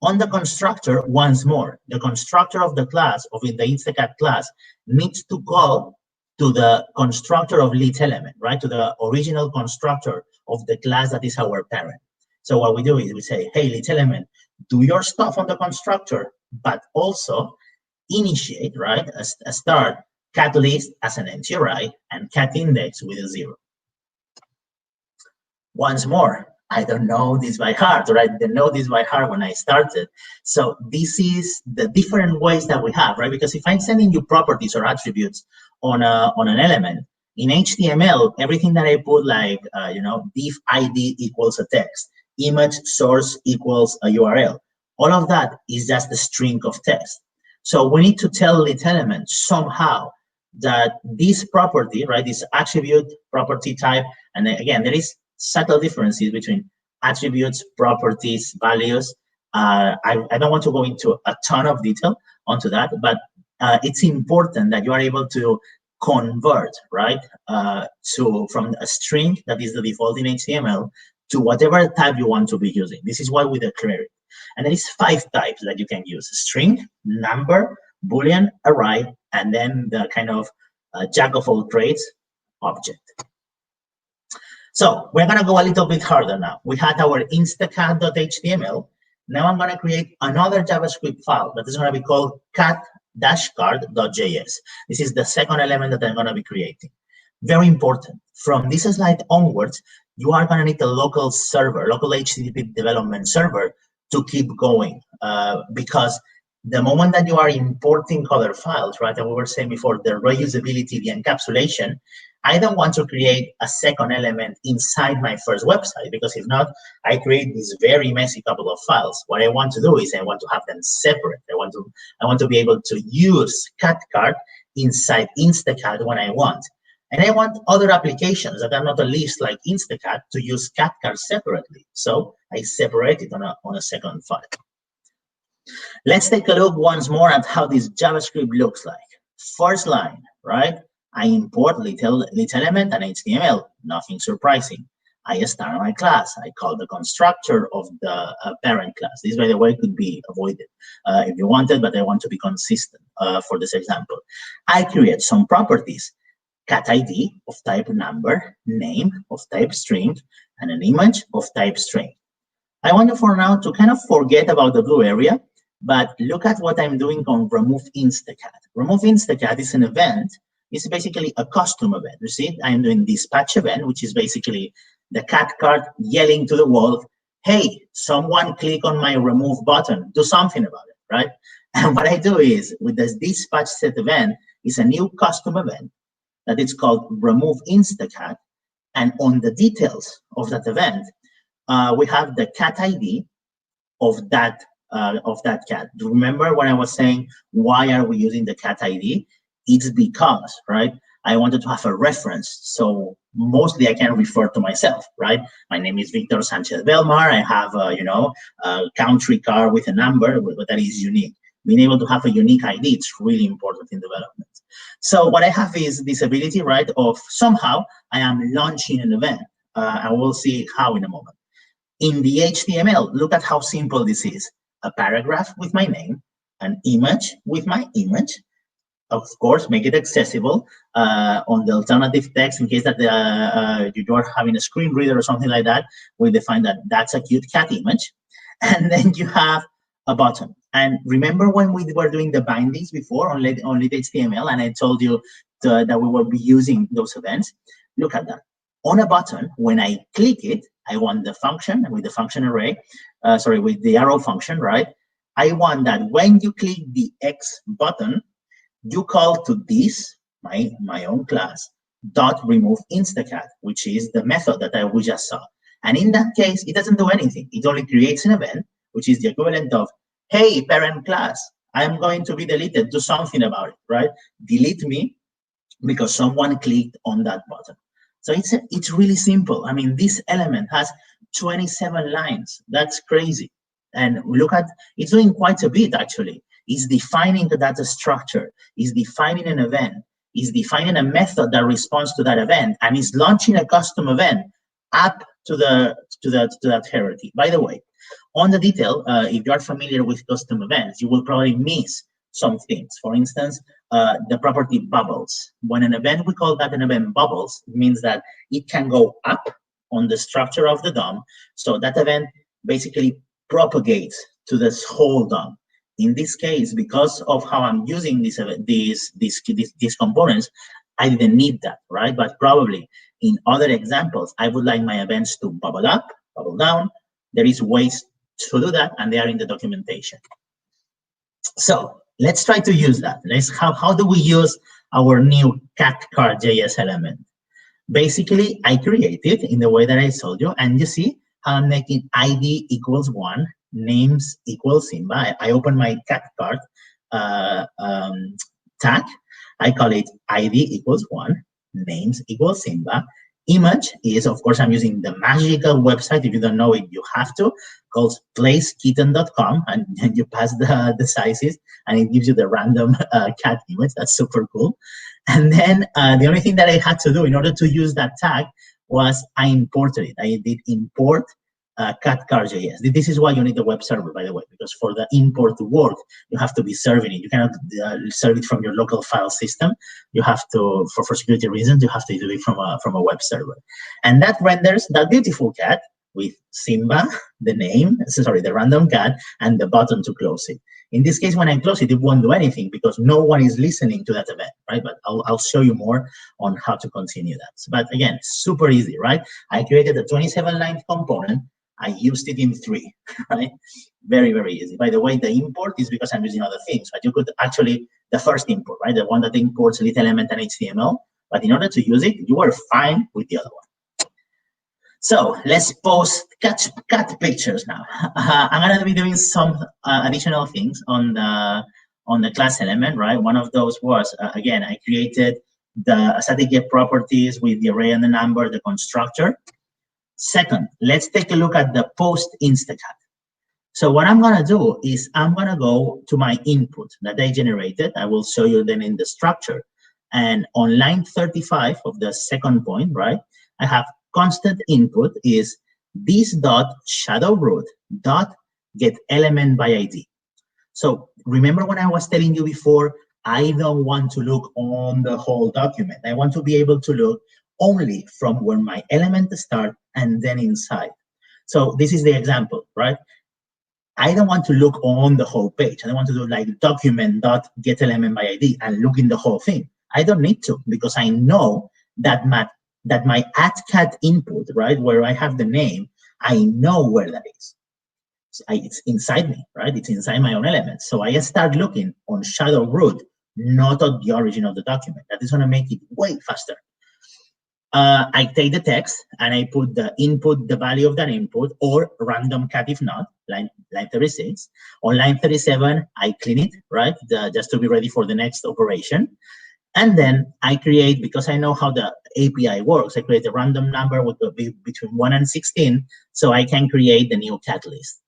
On the constructor, once more, the constructor of the class, of the Instacat class, needs to call to the constructor of LitElement, right? To the original constructor of the class that is our parent. So what we do is we say, hey, LitElement, do your stuff on the constructor, but also initiate, right? A start cat list as an empty array and cat index with a 0. Once more, I don't know this by heart, or I didn't know this by heart when I started. So this is the different ways that we have, right? Because if I'm sending you properties or attributes on an element, in HTML, everything that I put, like, div ID equals a text, image source equals a URL, all of that is just a string of text. So we need to tell LitElement somehow that this property, right, this attribute, property type, and then again, there is subtle differences between attributes, properties, values. I don't want to go into a ton of detail onto that, but it's important that you are able to convert, right, from a string that is the default in HTML to whatever type you want to be using. This is why we declare it. And there is 5 types that you can use: string, number, Boolean, array, and then the kind of jack of all trades object. So we're going to go a little bit harder now. We had our instacat.html. Now I'm going to create another JavaScript file that is going to be called cat-card.js. This is the second element that I'm going to be creating. Very important. From this slide onwards, you are going to need a local server, local HTTP development server to keep going, because the moment that you are importing other files, right, and we were saying before, the reusability, the encapsulation, I don't want to create a second element inside my first website, because if not, I create this very messy couple of files. What I want to do is I want to have them separate. I want to be able to use CatCard inside Instacat when I want. And I want other applications that are not a list like Instacat to use CatCard separately. So I separate it on a second file. Let's take a look once more at how this JavaScript looks like. First line, right? I import LitElement and HTML, nothing surprising. I start my class. I call the constructor of the parent class. This, by the way, could be avoided if you wanted, but I want to be consistent for this example. I create some properties, cat ID of type number, name of type string, and an image of type string. I want you for now to kind of forget about the blue area, but look at what I'm doing on remove instacat. Remove instacat is an event. It's basically a custom event. You see, I'm doing dispatch event, which is basically the cat card yelling to the world, hey, someone click on my remove button, do something about it, right? And what I do is, with this dispatch set event, is a new custom event that it's called remove instacat. And on the details of that event, we have the cat ID of that cat. Do you remember when I was saying, why are we using the cat ID? It's because, right, I wanted to have a reference. So mostly I can refer to myself, right? My name is Victor Sanchez Belmar. I have a country card with a number, but that is unique. Being able to have a unique ID, it's really important in development. So what I have is this ability, right, of somehow I am launching an event. And we'll see how in a moment. In the HTML, look at how simple this is. A paragraph with my name, an image with my image. Of course, make it accessible on the alternative text in case that you're having a screen reader or something like that. We define that that's a cute cat image. And then you have a button. And remember when we were doing the bindings before on lit HTML, and I told you that we will be using those events? Look at that. On a button, when I click it, I want the function with the function array, with the arrow function, right? I want that when you click the X button, you call to this, my own class, dot remove instacat, which is the method that we just saw. And in that case, it doesn't do anything. It only creates an event, which is the equivalent of, hey, parent class, I'm going to be deleted. Do something about it, right? Delete me because someone clicked on that button. So it's really simple. I mean, this element has 27 lines. That's crazy. And look at, it's doing quite a bit, actually. It's defining the data structure, it's defining an event, it's defining a method that responds to that event, and it's launching a custom event up to that hierarchy. By the way, on the detail, if you are familiar with custom events, you will probably miss some things. For instance, the property bubbles. When an event, we call that an event bubbles, it means that it can go up on the structure of the DOM. So that event basically propagates to this whole DOM. In this case, because of how I'm using these components, I didn't need that, right? But probably in other examples, I would like my events to bubble up, bubble down. There is ways to do that, and they are in the documentation. So let's try to use that. How do we use our new cat card JS element? Basically, I create it in the way that I told you, and you see how I'm making ID equals 1, names equals Simba. I open my cat card tag. I call it ID equals 1, names equals Simba. Image is, of course, I'm using the magical website. If you don't know it, you have to. Called placekitten.com, and you pass the sizes, and it gives you the random cat image. That's super cool. And then the only thing that I had to do in order to use that tag was I imported it. I did import cat.car.js. This is why you need a web server, by the way, because for the import to work, you have to be serving it. You cannot serve it from your local file system. You have to, for security reasons, you have to do it from a web server. And that renders that beautiful cat with Simba, the name, sorry, the random cat, and the button to close it. In this case, when I close it, it won't do anything because no one is listening to that event, right? But I'll show you more on how to continue that. But again, super easy, right? I created a 27-line component. I used it in 3, right? Very, very easy. By the way, the import is because I'm using other things, but you could actually, the first import, right? The one that imports lit element and HTML, but in order to use it, you are fine with the other one. So let's post cat pictures now. I'm gonna be doing some additional things on the class element, right? One of those was, again, I created the static get properties with the array and the number, the constructor. Second, let's take a look at the post instacat. So what I'm gonna do is I'm gonna go to my input that I generated. I will show you then in the structure. And on line 35 of the second point, right, I have constant input is this dot shadow root dot get element by ID. So remember when I was telling you before, I don't want to look on the whole document. I want to be able to look only from where my element start and then inside. So this is the example, right? I don't want to look on the whole page. I don't want to do like document.getElementById and look in the whole thing. I don't need to, because I know that my @cat input, right, where I have the name, I know where that is. So it's inside me, right? It's inside my own element. So I start looking on shadow root, not on the origin of the document. That is going to make it way faster. I take the text and I put the input, the value of that input, or random cat if not, line 36. On line 37, I clean it, right, just to be ready for the next operation. And then I create, because I know how the API works, I create a random number with between 1 and 16, so I can create the new cat list.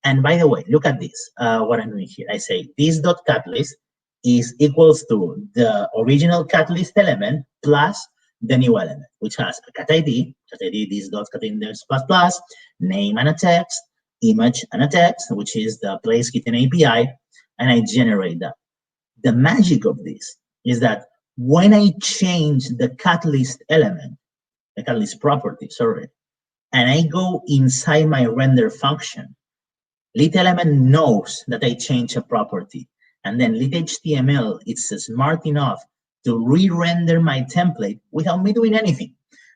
And by the way, look at this, what I'm doing here. I say this.catList is equals to the original cat list element plus the new element, which has a cat ID, this.catIndex plus, name and a text, image and a text, which is the place kitten API, and I generate that. The magic of this is that when I change the cat list element, the cat list property, sorry, and I go inside my render function, lit_element knows that I change a property, and then lit_html is smart enough to re-render my template without me doing anything.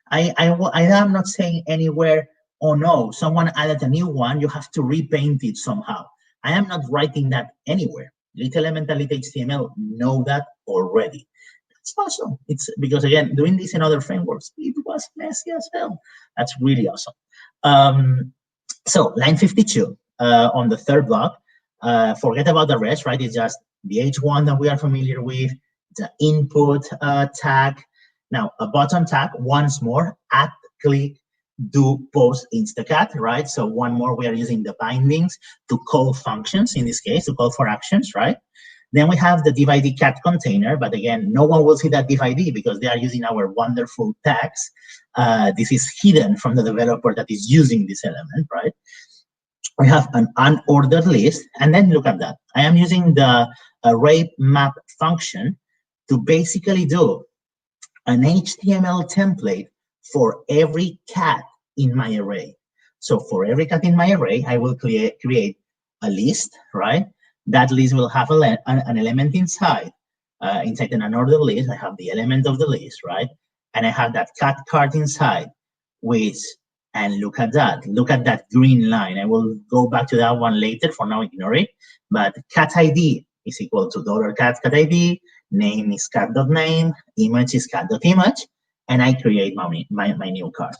I am not saying anywhere, oh no, someone added a new one, you have to repaint it somehow. I am not writing that anywhere. lit_element and lit_html know that already. That's awesome. It's because, again, doing this in other frameworks, it was messy as hell. That's really awesome. So line 52 on the third block, forget about the rest, right? It's just the H1 that we are familiar with, the input tag. Now, a button tag, once more, add, click, do, post, Instacat, right? So one more, we are using the bindings to call functions, in this case, to call for actions, right? Then we have the div_id cat container, but again, no one will see that div_id because they are using our wonderful tags. This is hidden from the developer that is using this element, right? We have an unordered list, and then look at that. I am using the array map function to basically do an HTML template for every cat in my array. So for every cat in my array, I will create a list, right? That list will have an element inside. Inside an unordered list, I have the element of the list, right? And I have that cat card inside, which, and look at that green line. I will go back to that one later, for now ignore it. But cat ID is equal to $cat ID, name is cat.name, image is cat.image, and I create my new card.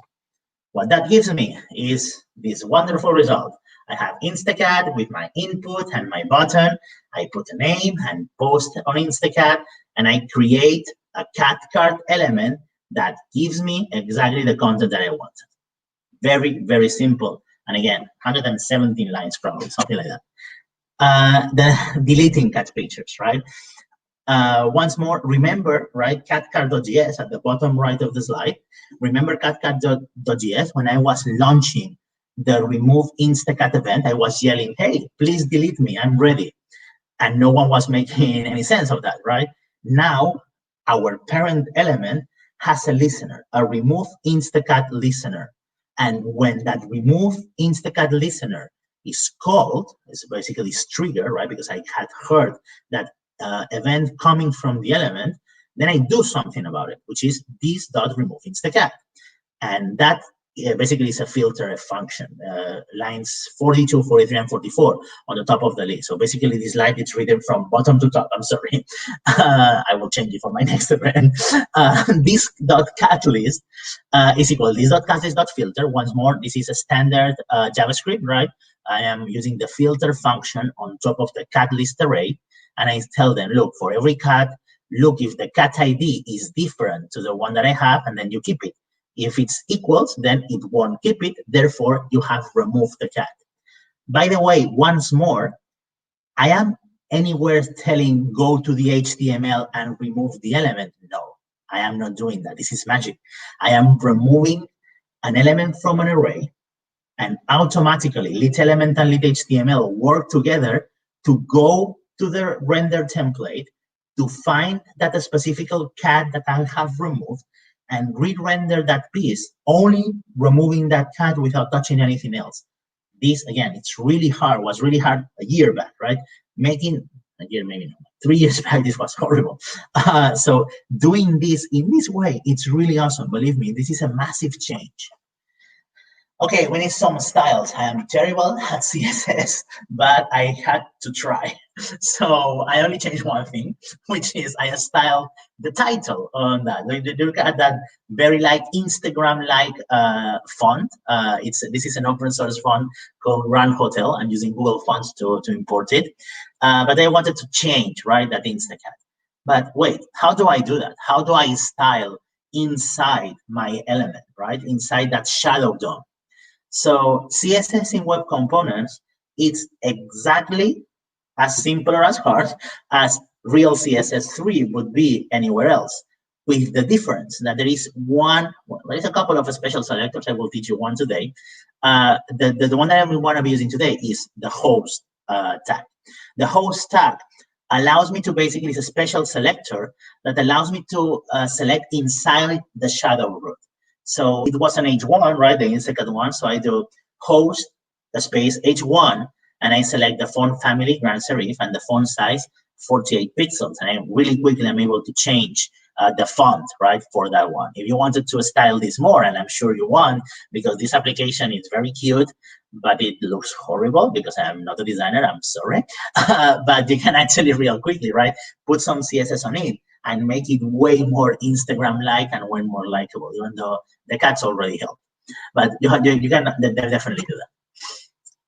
What that gives me is this wonderful result. I have Instacat with my input and my button. I put a name and post on Instacat, and I create a cat card element that gives me exactly the content that I wanted. Very, very simple. And again, 117 lines probably, something like that. The deleting cat pictures, right? Once more, remember, right, catcard.js at the bottom right of the slide. Remember catcard.js when I was launching the remove Instacat event, I was yelling, hey, please delete me, I'm ready. And no one was making any sense of that, right? Now, our parent element has a listener, a remove Instacat listener. And when that remove Instacat listener is called, it's basically triggered, right? Because I had heard that event coming from the element, then I do something about it, which is this.remove Instacat. And that basically is a filter function, lines 42, 43, and 44 on the top of the list. So basically this line is written from bottom to top. I'm sorry. I will change it for my next event. This.cat list is equal to this.cat list.filter. Once more, this is a standard JavaScript, right? I am using the filter function on top of the cat list array. And I tell them, look, for every cat, look if the cat ID is different to the one that I have, and then you keep it. If it's equals, then it won't keep it. Therefore, you have removed the cat. By the way, once more, I am anywhere telling go to the HTML and remove the element. No, I am not doing that. This is magic. I am removing an element from an array, and automatically lit element and lit HTML work together to go to the render template to find that specific cat that I have removed and re-render that piece, only removing that cat without touching anything else. This, again, it's really hard, was really hard a year back, right? Making, a year maybe not, 3 years back, this was horrible. So doing this in this way, it's really awesome. Believe me, this is a massive change. Okay, we need some styles. I am terrible at CSS, but I had to try. So I only changed one thing, which is I styled the title on that. Look at that very Instagram-like font. This is an open source font called Run Hotel. I'm using Google Fonts to import it. But I wanted to change, right, that Instacat. But wait, how do I do that? How do I style inside my element, right? Inside that shadow DOM. So CSS in web components, it's exactly as simple or as hard as real CSS3 would be anywhere else, with the difference that there is a couple of special selectors. I will teach you one today. The one that I want to be using today is the host tag. The host tag allows me to basically, it's a special selector that allows me to select inside the shadow root. So it was an H1, right, the Instacat one. So I do host, the space H1, and I select the font family, grand serif, and the font size, 48 pixels. And I really quickly am able to change the font, right, for that one. If you wanted to style this more, and I'm sure you want, because this application is very cute, but it looks horrible because I'm not a designer, I'm sorry. But you can actually real quickly, right, put some CSS on it and make it way more Instagram-like and way more likable, even though the cats already help. But you can definitely do that.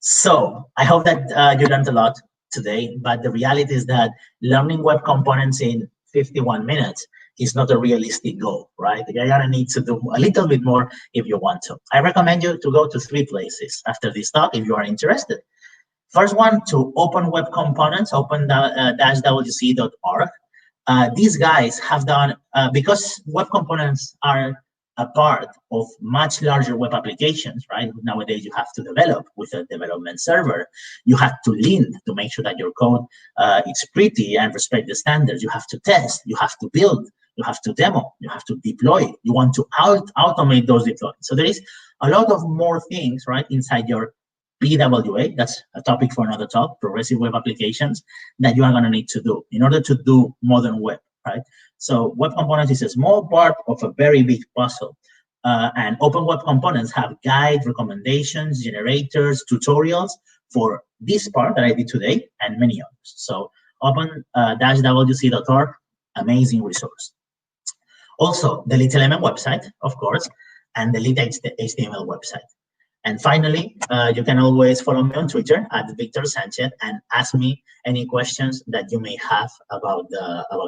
So I hope that you learned a lot today, but the reality is that learning web components in 51 minutes is not a realistic goal, right? You're gonna need to do a little bit more if you want to. I recommend you to go to 3 places after this talk if you are interested. First one, to Open Web Components, open-wc.org. These guys have done, because web components are a part of much larger web applications, right? Nowadays, you have to develop with a development server. You have to lint to make sure that your code is pretty and respect the standards. You have to test, you have to build, you have to demo, you have to deploy. You want to automate those deployments. So there is a lot of more things, right, inside your PWA, that's a topic for another talk, progressive web applications, that you are going to need to do in order to do modern web, right? So web components is a small part of a very big puzzle. And open web components have guide, recommendations, generators, tutorials for this part that I did today and many others. So open-wc.org, amazing resource. Also, the Lit Element website, of course, and the Lit HTML website. And finally, you can always follow me on Twitter at Victor Sanchez and ask me any questions that you may have about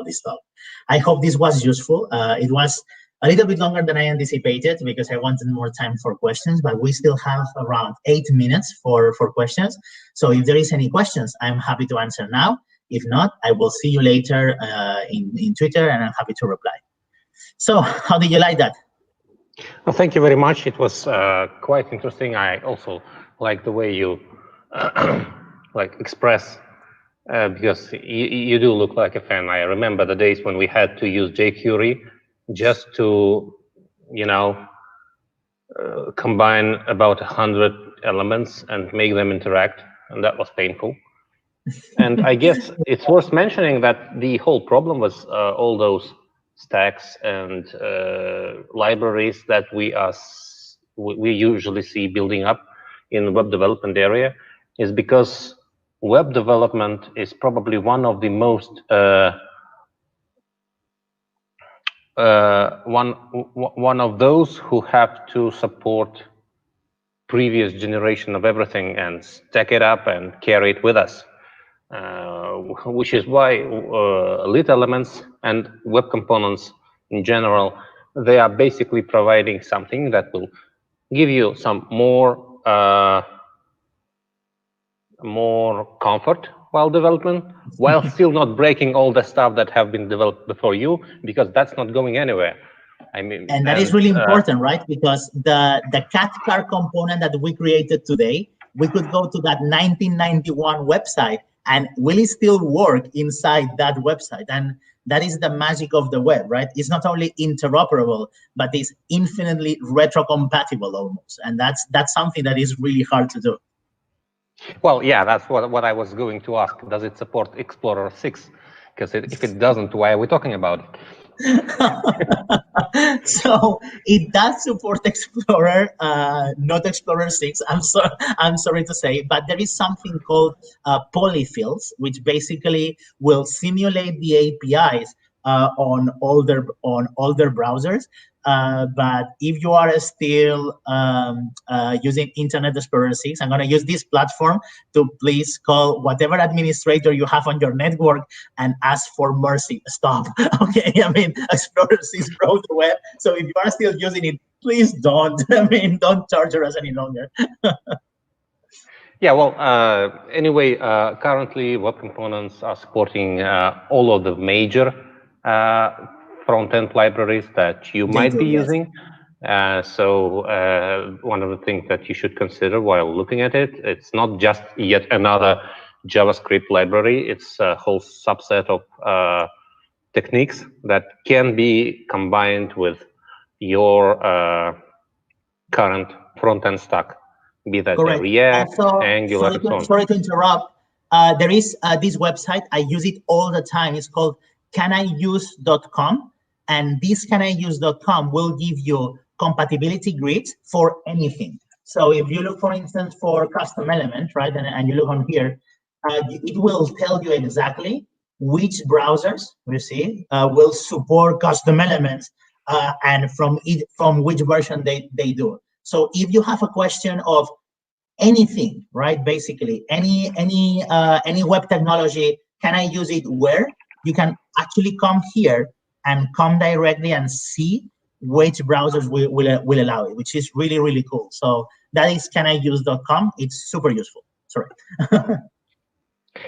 this talk. I hope this was useful. It was a little bit longer than I anticipated because I wanted more time for questions, but we still have around 8 minutes for questions. So if there is any questions, I'm happy to answer now. If not, I will see you later in Twitter, and I'm happy to reply. So how did you like that? Well, thank you very much. It was quite interesting. I also like the way you express, because you do look like a fan. I remember the days when we had to use jQuery just to, combine about 100 elements and make them interact, and that was painful. And I guess it's worth mentioning that the whole problem was all those stacks and libraries that we usually see building up in the web development area, is because web development is probably one of the most one of those who have to support previous generation of everything and stack it up and carry it with us. Which is why lit elements and web components in general, they are basically providing something that will give you some more comfort while developing, while still not breaking all the stuff that have been developed before you, because that's not going anywhere. I mean, and that is really important, right? Because the cat car component that we created today, we could go to that 1991 website and will it still work inside that website? And that is the magic of the web, right? It's not only interoperable, but it's infinitely retrocompatible almost. And that's something that is really hard to do. Well, yeah, that's what I was going to ask. Does it support Explorer 6? Because if it doesn't, why are we talking about it? So it does support Explorer, not Explorer 6. I'm sorry to say, but there is something called polyfills, which basically will simulate the APIs on older browsers. But if you are still using Internet Explorer 6, I'm going to use this platform to please call whatever administrator you have on your network and ask for mercy. Stop. Okay, I mean, Explorer 6 broke the web. So if you are still using it, please don't. I mean, don't torture us any longer. Yeah, well, anyway, currently Web Components are supporting all of the major front-end libraries that you might be using. So one of the things that you should consider while looking at it, it's not just yet another JavaScript library. It's a whole subset of techniques that can be combined with your current front-end stack, be that React, Angular, and so on. Sorry to interrupt. There is this website. I use it all the time. It's called caniuse.com. And this caniuse.com will give you compatibility grids for anything. So if you look, for instance, for custom element, right, and you look on here, it will tell you exactly which browsers, you see, will support custom elements and from which version they do. So if you have a question of anything, right, basically any web technology, can I use it where? You can actually come here and come directly and see which browsers will allow it, which is really, really cool. So that is caniuse.com. It's super useful. Sorry.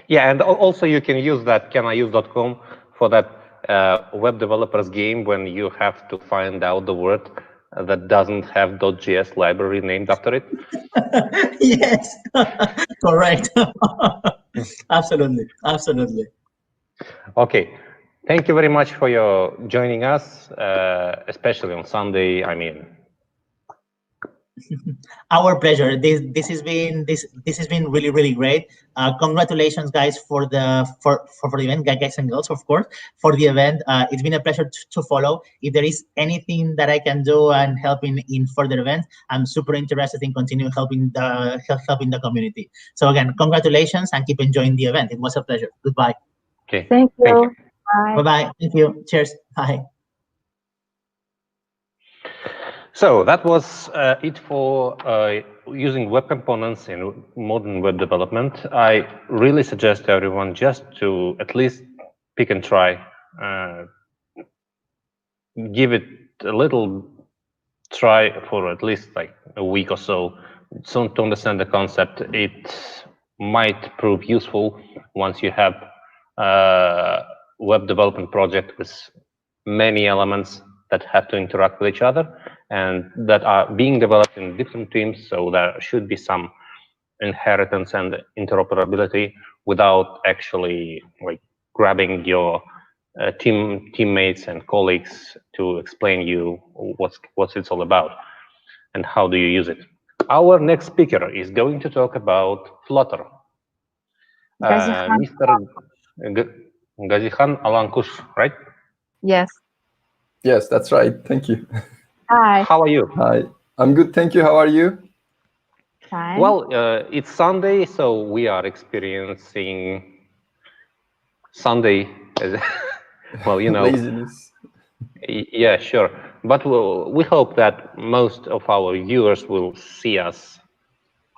Yeah, and also you can use that caniuse.com for that web developers game when you have to find out the word that doesn't have .js library named after it. Yes, correct. Absolutely, absolutely. Okay, thank you very much for your joining us, especially on Sunday. I mean, our pleasure. This has been really, really great. Congratulations, guys, for the event, guys and girls, of course, for the event. It's been a pleasure to follow. If there is anything that I can do and help in further events, I'm super interested in continuing helping the community. So again, congratulations and keep enjoying the event. It was a pleasure. Goodbye. Okay. Thank you. Bye. Bye-bye. Thank you. Cheers. Bye. So that was it for using web components in modern web development. I really suggest everyone just to at least pick and try, give it a little try for at least like a week or so, to understand the concept. It might prove useful once you have a web development project with many elements that have to interact with each other and that are being developed in different teams. So there should be some inheritance and interoperability without actually like grabbing your teammates and colleagues to explain you what's it's all about and how do you use it. Our next speaker is going to talk about Flutter. Mr. Gazihan Alankush, right? Yes. Yes, that's right. Thank you. Hi. How are you? Hi, I'm good. Thank you. How are you? Fine. Well, it's Sunday, so we are experiencing Sunday. Well, you know. Laziness. Yeah, sure. But we hope that most of our viewers will see us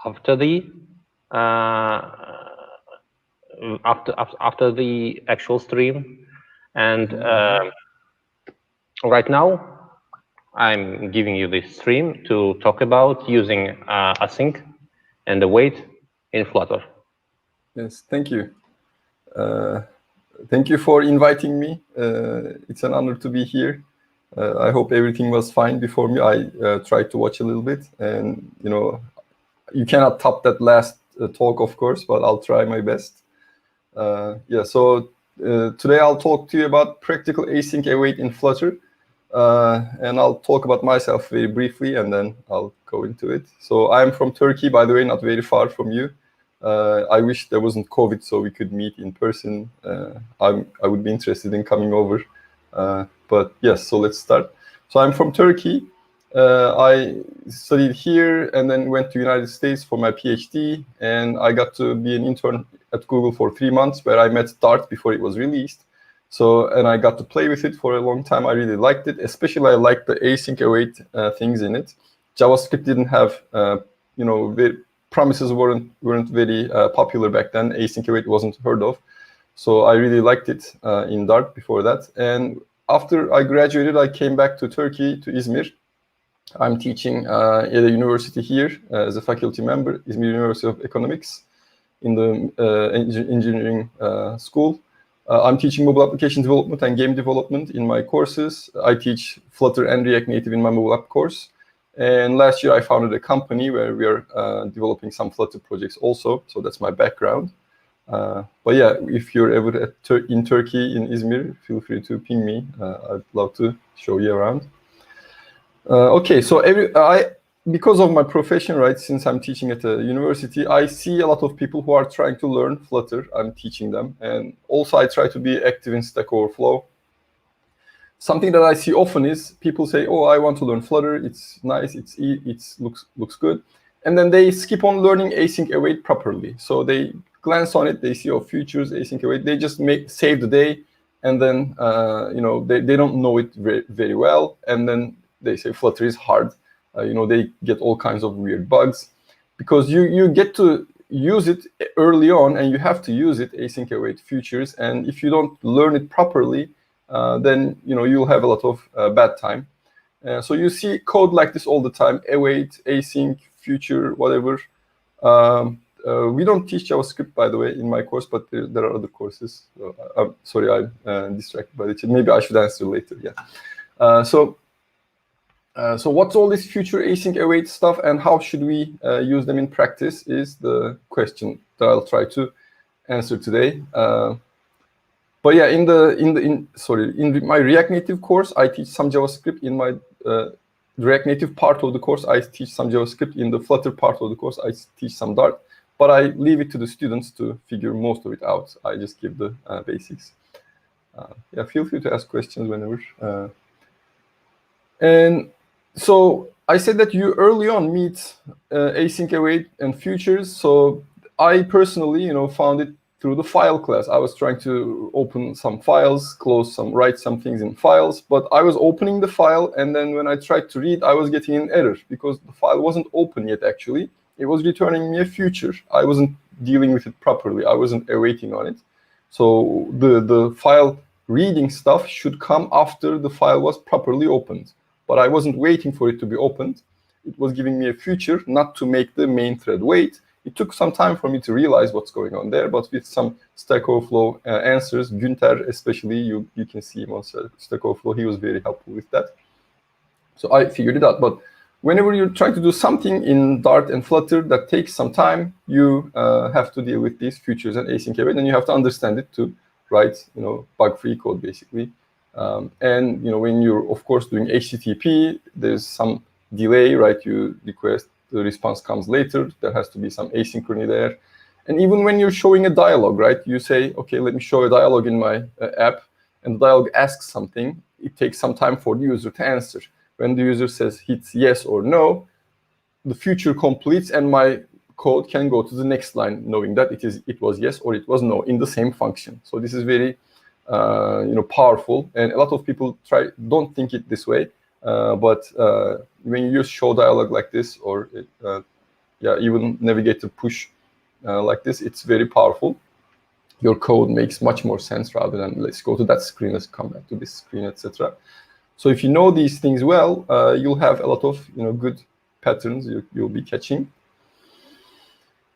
after the after the actual stream. And right now, I'm giving you this stream to talk about using async and await in Flutter. Yes, thank you. Thank you for inviting me. It's an honor to be here. I hope everything was fine before me. I tried to watch a little bit, and you cannot top that last talk, of course, but I'll try my best. Yeah, so today I'll talk to you about practical async await in Flutter, and I'll talk about myself very briefly, and then I'll go into it. So I'm from Turkey, by the way, not very far from you. I wish there wasn't COVID so we could meet in person. I would be interested in coming over. But yes, so let's start. So I'm from Turkey. I studied here and then went to United States for my PhD, and I got to be an intern at Google for 3 months, where I met Dart before it was released. So, and I got to play with it for a long time. I really liked it, especially I liked the async await things in it. JavaScript didn't have, promises weren't very popular back then. Async await wasn't heard of. So I really liked it in Dart before that. And after I graduated, I came back to Turkey, to Izmir. I'm teaching at a university here as a faculty member, Izmir University of Economics, in the engineering school. I'm teaching mobile application development and game development in my courses. I teach Flutter and React Native in my mobile app course. And last year I founded a company where we are developing some Flutter projects also. So that's my background. But yeah, if you're ever in Turkey, in Izmir, feel free to ping me. I'd love to show you around. Okay, so because of my profession, right, since I'm teaching at a university, I see a lot of people who are trying to learn Flutter. I'm teaching them. And also I try to be active in Stack Overflow. Something that I see often is people say, oh, I want to learn Flutter. It's nice, it looks good. And then they skip on learning async await properly. So they glance on it, they see, oh, futures, async await. They just save the day, and then they don't know it very, very well. And then they say Flutter is hard. They get all kinds of weird bugs because you get to use it early on, and you have to use it, async await futures. And if you don't learn it properly, then you'll have a lot of bad time. So you see code like this all the time: await, async, future, whatever. We don't teach JavaScript, by the way, in my course, but there are other courses. I'm sorry, I'm distracted by it. Maybe I should answer later. Yeah. So what's all this future async await stuff, and how should we use them in practice is the question that I'll try to answer today. But yeah, in my React Native course, I teach some JavaScript. In my React Native part of the course, I teach some JavaScript. In the Flutter part of the course, I teach some Dart. But I leave it to the students to figure most of it out. I just give the basics. Yeah, feel free to ask questions whenever. And so I said that you early on meet async await and futures. So I personally, found it through the file class. I was trying to open some files, write some things in files, but I was opening the file, and then when I tried to read, I was getting an error because the file wasn't open yet, actually. It was returning me a future. I wasn't dealing with it properly. I wasn't awaiting on it. So the file reading stuff should come after the file was properly opened. But I wasn't waiting for it to be opened. It was giving me a future not to make the main thread wait. It took some time for me to realize what's going on there, but with some Stack Overflow answers, Günther especially, you can see him on Stack Overflow, he was very helpful with that. So I figured it out. But whenever you're trying to do something in Dart and Flutter that takes some time, you have to deal with these futures and async await, and you have to understand it to write, bug-free code, basically. And when you're, of course, doing HTTP, there's some delay, right? You request, the response comes later. There has to be some asynchrony there. And even when you're showing a dialog, right? You say, okay, let me show a dialog in my app, and the dialog asks something. It takes some time for the user to answer. When the user hits yes or no, the future completes, and my code can go to the next line, knowing that it was yes or it was no in the same function. So this is very powerful, and a lot of people don't think it this way. But when you use show dialog like this, or even navigate to push like this, it's very powerful. Your code makes much more sense rather than let's go to that screen, let's come back to this screen, etc. So if you know these things well, you'll have a lot of good patterns you'll be catching.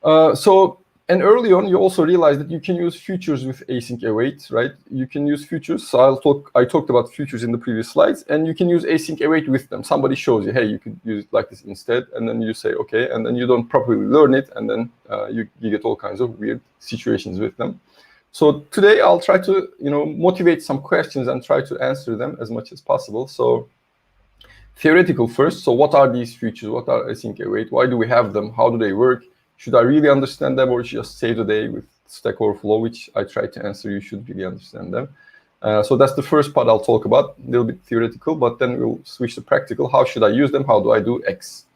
So And early on, you also realize that you can use futures with async await, right? You can use futures. So I talked about futures in the previous slides, and you can use async await with them. Somebody shows you, hey, you could use it like this instead, and then you say, okay, and then you don't properly learn it, and then you get all kinds of weird situations with them. So today I'll try to, motivate some questions and try to answer them as much as possible. So theoretical first. So what are these futures? What are async await? Why do we have them? How do they work? Should I really understand them, or just save the day with Stack Overflow, which I try to answer? You should really understand them. So that's the first part I'll talk about, a little bit theoretical, but then we'll switch to practical. How should I use them? How do I do X?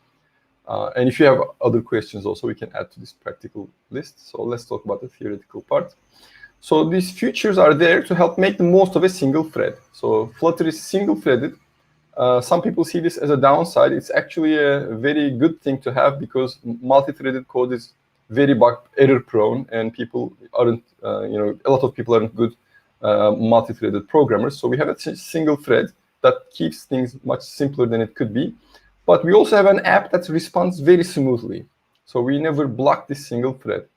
And if you have other questions also, we can add to this practical list. So let's talk about the theoretical part. So these features are there to help make the most of a single thread. So Flutter is single-threaded. Some people see this as a downside. It's actually a very good thing to have, because multi-threaded code is very error-prone, and people aren't, a lot of people aren't good multi-threaded programmers. So we have a single thread that keeps things much simpler than it could be. But we also have an app that responds very smoothly. So we never block this single thread.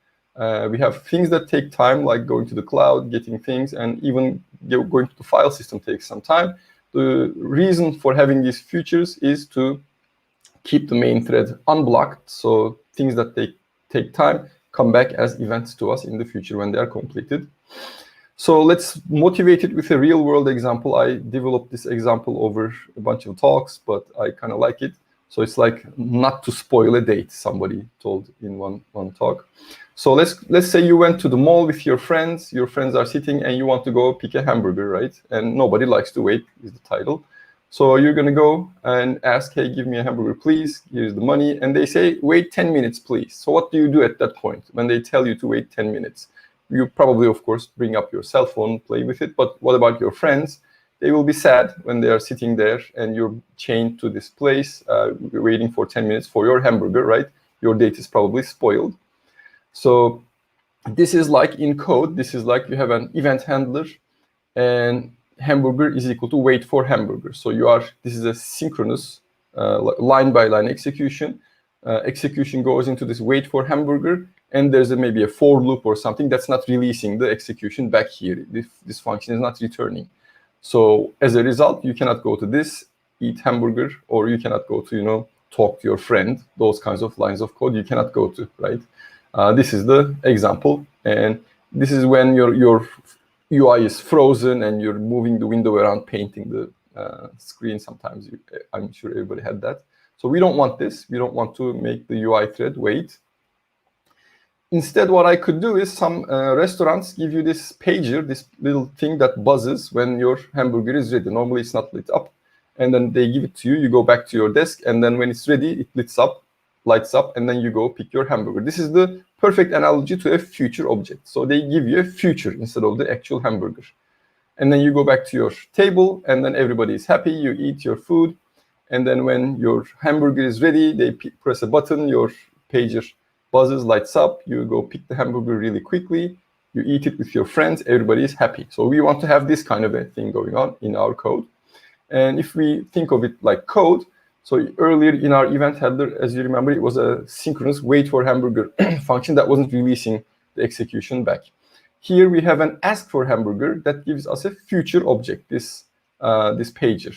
We have things that take time, like going to the cloud, getting things, and even going to the file system takes some time. The reason for having these features is to keep the main thread unblocked, so things that take time come back as events to us in the future when they are completed. So let's motivate it with a real-world example. I developed this example over a bunch of talks, but I kind of like it. So it's like not to spoil a date, somebody told in one talk. So let's say you went to the mall with your friends are sitting, and you want to go pick a hamburger, right? And nobody likes to wait is the title. So you're going to go and ask, hey, give me a hamburger, please. Here's the money. And they say, wait 10 minutes, please. So what do you do at that point when they tell you to wait 10 minutes? You probably, of course, bring up your cell phone, play with it. But what about your friends? They will be sad when they are sitting there and you're chained to this place, waiting for 10 minutes for your hamburger, right? Your date is probably spoiled. So this is like in code, this is like you have an event handler, and hamburger is equal to wait for hamburger. So this is a synchronous line-by-line execution. Execution goes into this wait for hamburger, and there's maybe a for loop or something that's not releasing the execution back here. This function is not returning. So as a result, you cannot go to this, eat hamburger, or you cannot go to, talk to your friend. Those kinds of lines of code you cannot go to, right? This is the example, and this is when your UI is frozen and you're moving the window around, painting the screen. Sometimes I'm sure everybody had that. So we don't want this. We don't want to make the UI thread wait. Instead, what I could do is some restaurants give you this pager, this little thing that buzzes when your hamburger is ready. Normally, it's not lit up. And then they give it to you. You go back to your desk. And then when it's ready, it lights up. And then you go pick your hamburger. This is the perfect analogy to a future object. So they give you a future instead of the actual hamburger. And then you go back to your table. And then everybody is happy. You eat your food. And then when your hamburger is ready, they press a button. Your pager buzzes, lights up, you go pick the hamburger really quickly, you eat it with your friends, everybody is happy. So we want to have this kind of a thing going on in our code. And if we think of it like code, so earlier in our event handler, as you remember, it was a synchronous wait for hamburger function that wasn't releasing the execution back. Here we have an ask for hamburger that gives us a future object, this pager.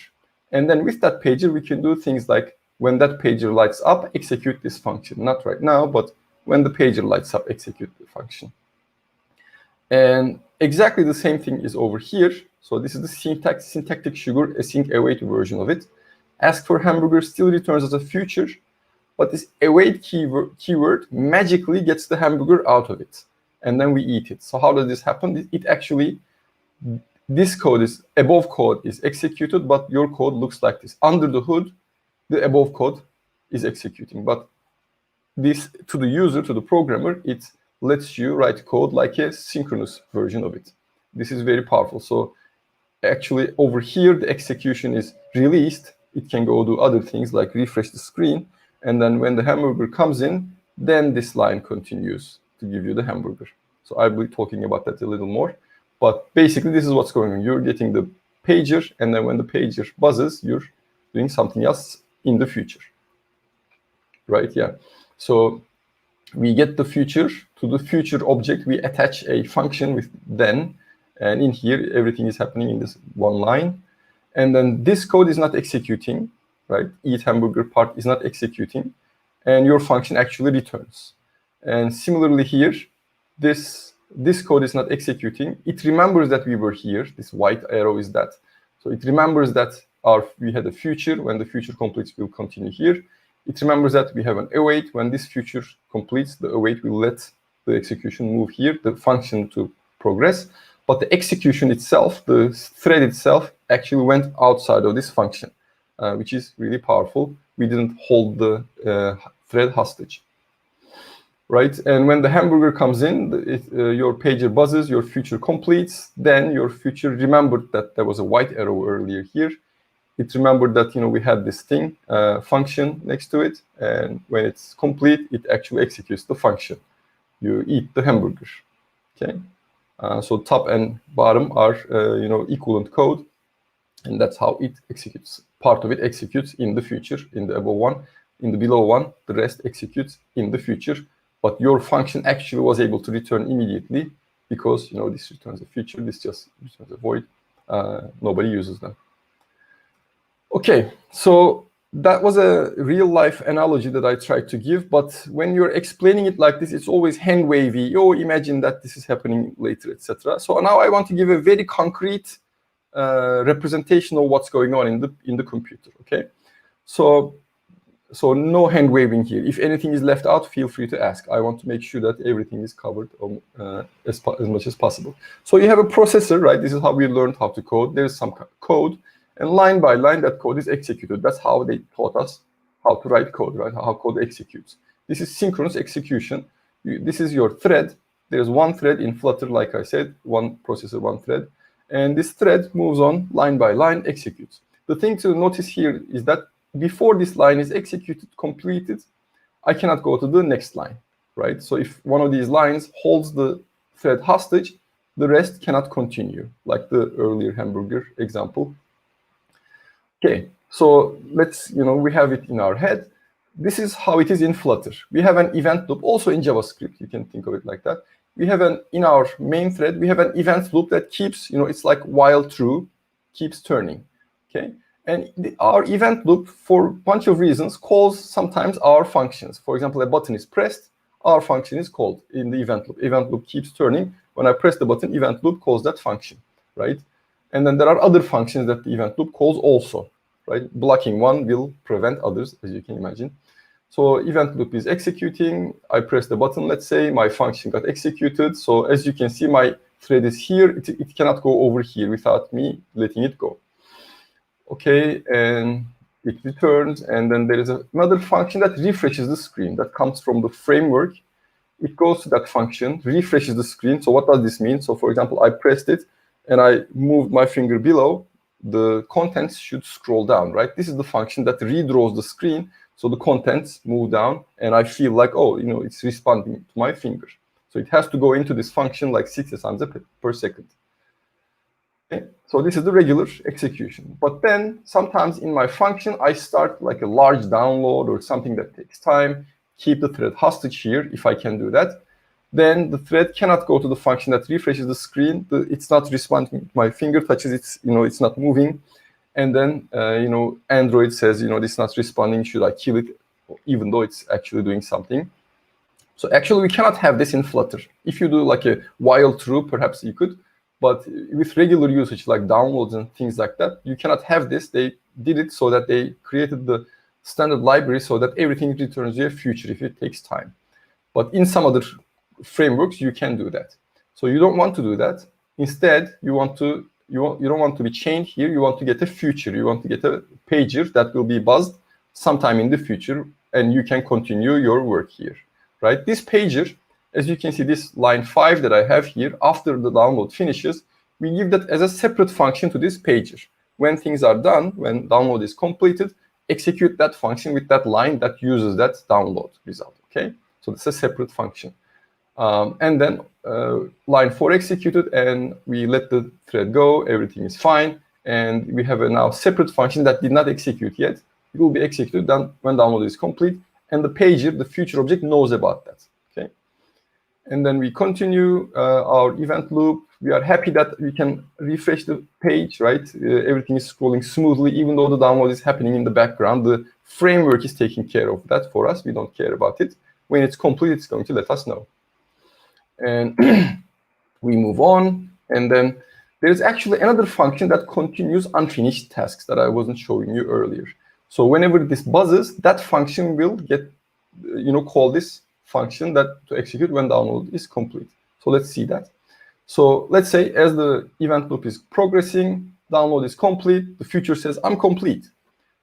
And then with that pager, we can do things like when that pager lights up, execute this function. Not right now, but when the pager lights up, execute the function. And exactly the same thing is over here. So this is the syntactic sugar async await version of it. Ask for hamburger still returns as a future, but this await keyword magically gets the hamburger out of it. And then we eat it. So how does this happen? It actually, this above code is executed, but your code looks like this. Under the hood, the above code is executing. But this, to the user, to the programmer, it lets you write code like a synchronous version of it. This is very powerful. So actually over here, the execution is released. It can go do other things like refresh the screen. And then when the hamburger comes in, then this line continues to give you the hamburger. So I'll be talking about that a little more. But basically, this is what's going on. You're getting the pager, and then when the pager buzzes, you're doing something else in the future. Right, yeah. So we get the future. To the future object, we attach a function with then, and in here, everything is happening in this one line. And then this code is not executing, right? Eat hamburger part is not executing, and your function actually returns. And similarly here, this code is not executing. It remembers that we were here. This white arrow is that. So it remembers that we had a future. When the future completes, we'll continue here. It remembers that we have an await. When this future completes, the await will let the execution move here, the function to progress. But the execution itself, the thread itself, actually went outside of this function, which is really powerful. We didn't hold the thread hostage. Right, and when the hamburger comes in, your pager buzzes, your future completes, then your future remembered that there was a white arrow earlier here. It remembered that we had this thing, function next to it, and when it's complete, it actually executes the function. You eat the hamburger, okay? So top and bottom are equivalent code, and that's how it executes. Part of it executes in the future, in the above one, in the below one, the rest executes in the future. But your function actually was able to return immediately because this returns a future, this just returns a void. Nobody uses them. Okay, so that was a real life analogy that I tried to give, but when you're explaining it like this, it's always hand wavy. Oh, imagine that this is happening later, etc. So now I want to give a very concrete representation of what's going on in the computer. Okay, so no hand waving here. If anything is left out, feel free to ask. I want to make sure that everything is covered as much as possible. So you have a processor, right? This is how we learned how to code. There's some code, and line by line, that code is executed. That's how they taught us how to write code, right? How code executes. This is synchronous execution. This is your thread. There's one thread in Flutter, like I said, one processor, one thread. And this thread moves on line by line, executes. The thing to notice here is that before this line is executed, completed, I cannot go to the next line, right? So if one of these lines holds the thread hostage, the rest cannot continue, like the earlier hamburger example. Okay, so let's, we have it in our head. This is how it is in Flutter. We have an event loop, also in JavaScript, you can think of it like that. We have in our main thread, we have an event loop that keeps, it's like while true, keeps turning, okay? And our event loop, for a bunch of reasons, calls sometimes our functions. For example, a button is pressed, our function is called in the event loop. Event loop keeps turning. When I press the button, event loop calls that function, right? And then there are other functions that the event loop calls also, right? Blocking one will prevent others, as you can imagine. So event loop is executing. I press the button, let's say, my function got executed. So as you can see, my thread is here. It cannot go over here without me letting it go. Okay, and it returns, and then there is another function that refreshes the screen that comes from the framework. It goes to that function, refreshes the screen. So what does this mean? So for example, I pressed it and I moved my finger below, the contents should scroll down, right? This is the function that redraws the screen, so the contents move down, and I feel like, oh, it's responding to my finger. So it has to go into this function like 60 times per second. Okay. So this is the regular execution. But then sometimes in my function, I start like a large download or something that takes time, keep the thread hostage here if I can do that. Then the thread cannot go to the function that refreshes the screen. It's not responding. My finger touches it, it's not moving. And then, Android says, this is not responding. Should I kill it? Even though it's actually doing something. So actually, we cannot have this in Flutter. If you do like a while true, perhaps you could. But with regular usage, like downloads and things like that, you cannot have this. They did it so that they created the standard library so that everything returns you a future if it takes time. But in some other frameworks, you can do that. So you don't want to do that. Instead, you don't want to be chained here. You want to get a future. You want to get a pager that will be buzzed sometime in the future, and you can continue your work here, right? This pager, as you can see, this line 5 that I have here, after the download finishes, we give that as a separate function to this pager. When things are done, when download is completed, execute that function with that line that uses that download result, okay? So it's a separate function. And then line 4 executed, and we let the thread go, everything is fine, and we have a now separate function that did not execute yet. It will be executed when download is complete, and the pager, the future object, knows about that. And then we continue our event loop. We are happy that we can refresh the page, right? Everything is scrolling smoothly, even though the download is happening in the background. The framework is taking care of that for us. We don't care about it. When it's complete, it's going to let us know. And we move on. And then there's actually another function that continues unfinished tasks that I wasn't showing you earlier. So whenever this buzzes, that function will get, call this function that to execute when download is complete. So let's see that. So let's say as the event loop is progressing, download is complete, the future says I'm complete.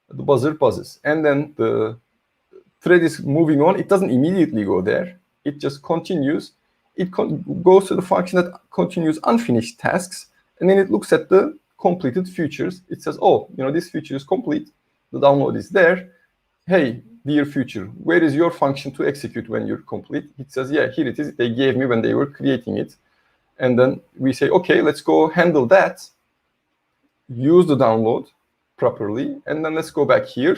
The buzzer buzzes. And then the thread is moving on. It doesn't immediately go there. It just continues. It goes to the function that continues unfinished tasks. And then it looks at the completed futures. It says, oh, this future is complete. The download is there. Hey, dear future, where is your function to execute when you're complete? It says, yeah, here it is. They gave me when they were creating it. And then we say, okay, let's go handle that. Use the download properly. And then let's go back here.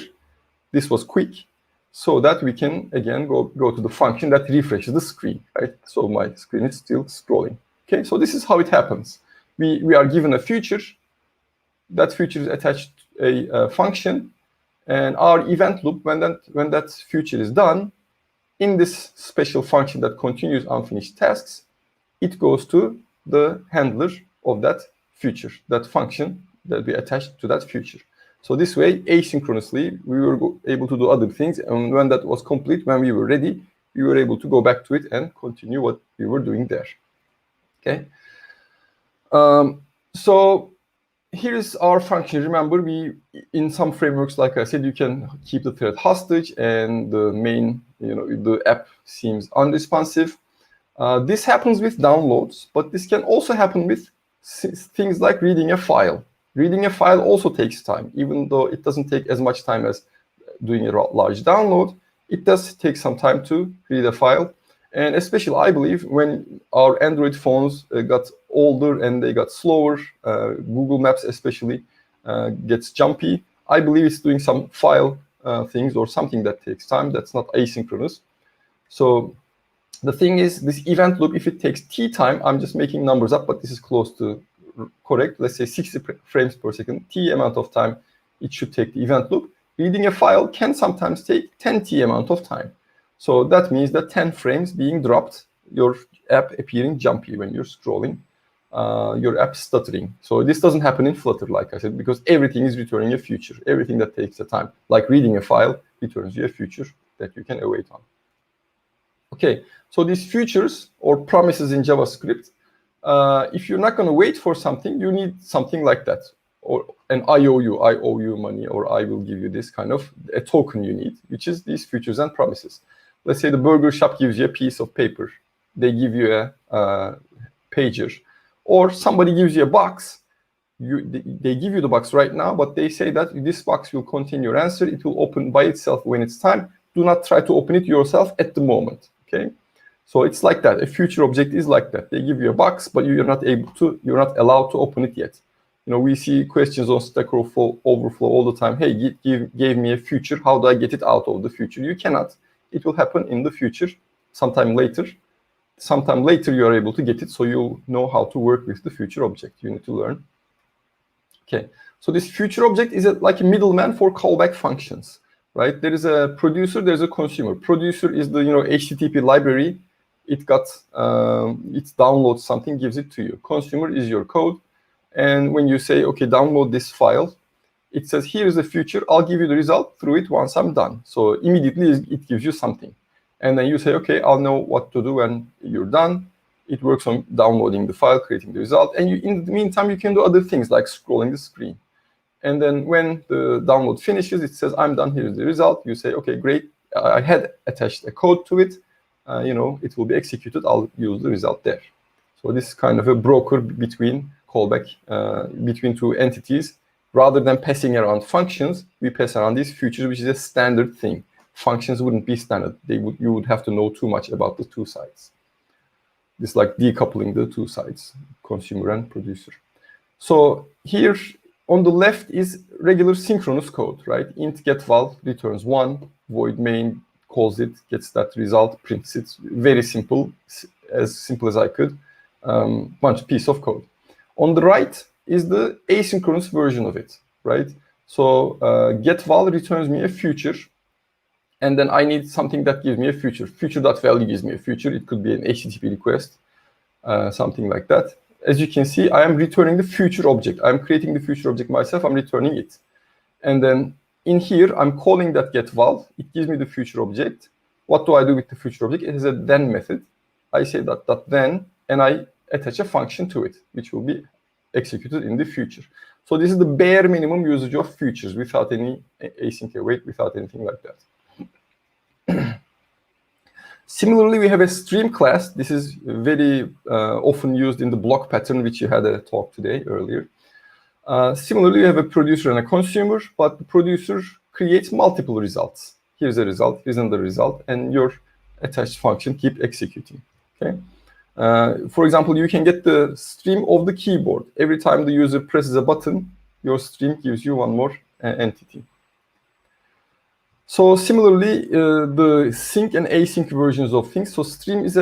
This was quick. So that we can, again, go to the function that refreshes the screen, right? So my screen is still scrolling. Okay, so this is how it happens. We are given a future. That future is attached to a function. And our event loop, when that future is done, in this special function that continues unfinished tasks, it goes to the handler of that future, that function that we attached to that future. So this way, asynchronously, we were able to do other things. And when that was complete, when we were ready, we were able to go back to it and continue what we were doing there. Okay. So here's our function. Remember, in some frameworks, like I said, you can keep the thread hostage, and the main, the app seems unresponsive. This happens with downloads, but this can also happen with things like reading a file. Reading a file also takes time, even though it doesn't take as much time as doing a large download. It does take some time to read a file. And especially, I believe, when our Android phones got older and they got slower, Google Maps especially gets jumpy, I believe it's doing some file things or something that takes time that's not asynchronous. So the thing is, this event loop, if it takes t time, I'm just making numbers up, but this is close to correct. Let's say 60 frames per second, t amount of time it should take the event loop. Reading a file can sometimes take 10t amount of time. So that means that 10 frames being dropped, your app appearing jumpy when you're scrolling, your app stuttering. So this doesn't happen in Flutter, like I said, because everything is returning a future. Everything that takes a time, like reading a file, returns you a future that you can await on. Okay, so these futures or promises in JavaScript, if you're not going to wait for something, you need something like that, or an I owe you money, or I will give you this kind of a token you need, which is these futures and promises. Let's say the burger shop gives you a piece of paper. They give you a pager, or somebody gives you a box. They give you the box right now, but they say that this box will contain your answer. It will open by itself when it's time. Do not try to open it yourself at the moment. Okay. So it's like that. A future object is like that. They give you a box, but you're not allowed to open it yet. We see questions on Stack Overflow all the time. Hey, gave me a future. How do I get it out of the future? You cannot. It will happen in the future, sometime later. Sometime later, you are able to get it, so you'll know how to work with the future object. You need to learn. Okay. So this future object is like a middleman for callback functions, right? There is a producer, there's a consumer. Producer is the HTTP library. It downloads something, gives it to you. Consumer is your code. And when you say, okay, download this file, it says, here is the future. I'll give you the result through it once I'm done. So immediately it gives you something. And then you say, okay, I'll know what to do when you're done. It works on downloading the file, creating the result. And in the meantime, you can do other things like scrolling the screen. And then when the download finishes, it says, I'm done. Here's the result. You say, okay, great. I had attached a code to it. It will be executed. I'll use the result there. So this is kind of a broker between callback, between two entities. Rather than passing around functions, we pass around these futures, which is a standard thing. Functions wouldn't be standard. You would have to know too much about the two sides. This like decoupling the two sides, consumer and producer. So here on the left is regular synchronous code, right? Int get val returns 1, void main calls it, gets that result, prints it. Very simple as simple as I could, piece of code. On the right is the asynchronous version of it, right? So getVal returns me a future, and then I need something that gives me a future. Future.value gives me a future. It could be an HTTP request, something like that. As you can see, I am returning the future object. I'm creating the future object myself. I'm returning it. And then in here, I'm calling that getVal. It gives me the future object. What do I do with the future object? It is a then method. I say that then, and I attach a function to it, which will be executed in the future. So this is the bare minimum usage of futures without any async await, without anything like that. Similarly, we have a stream class. This is very often used in the block pattern, which you had a talk today earlier. Similarly, we have a producer and a consumer, but the producer creates multiple results. Here's a result, here's another result, and your attached function keep executing. Okay. For example, you can get the stream of the keyboard. Every time the user presses a button, your stream gives you one more entity. So similarly, the sync and async versions of things. So stream is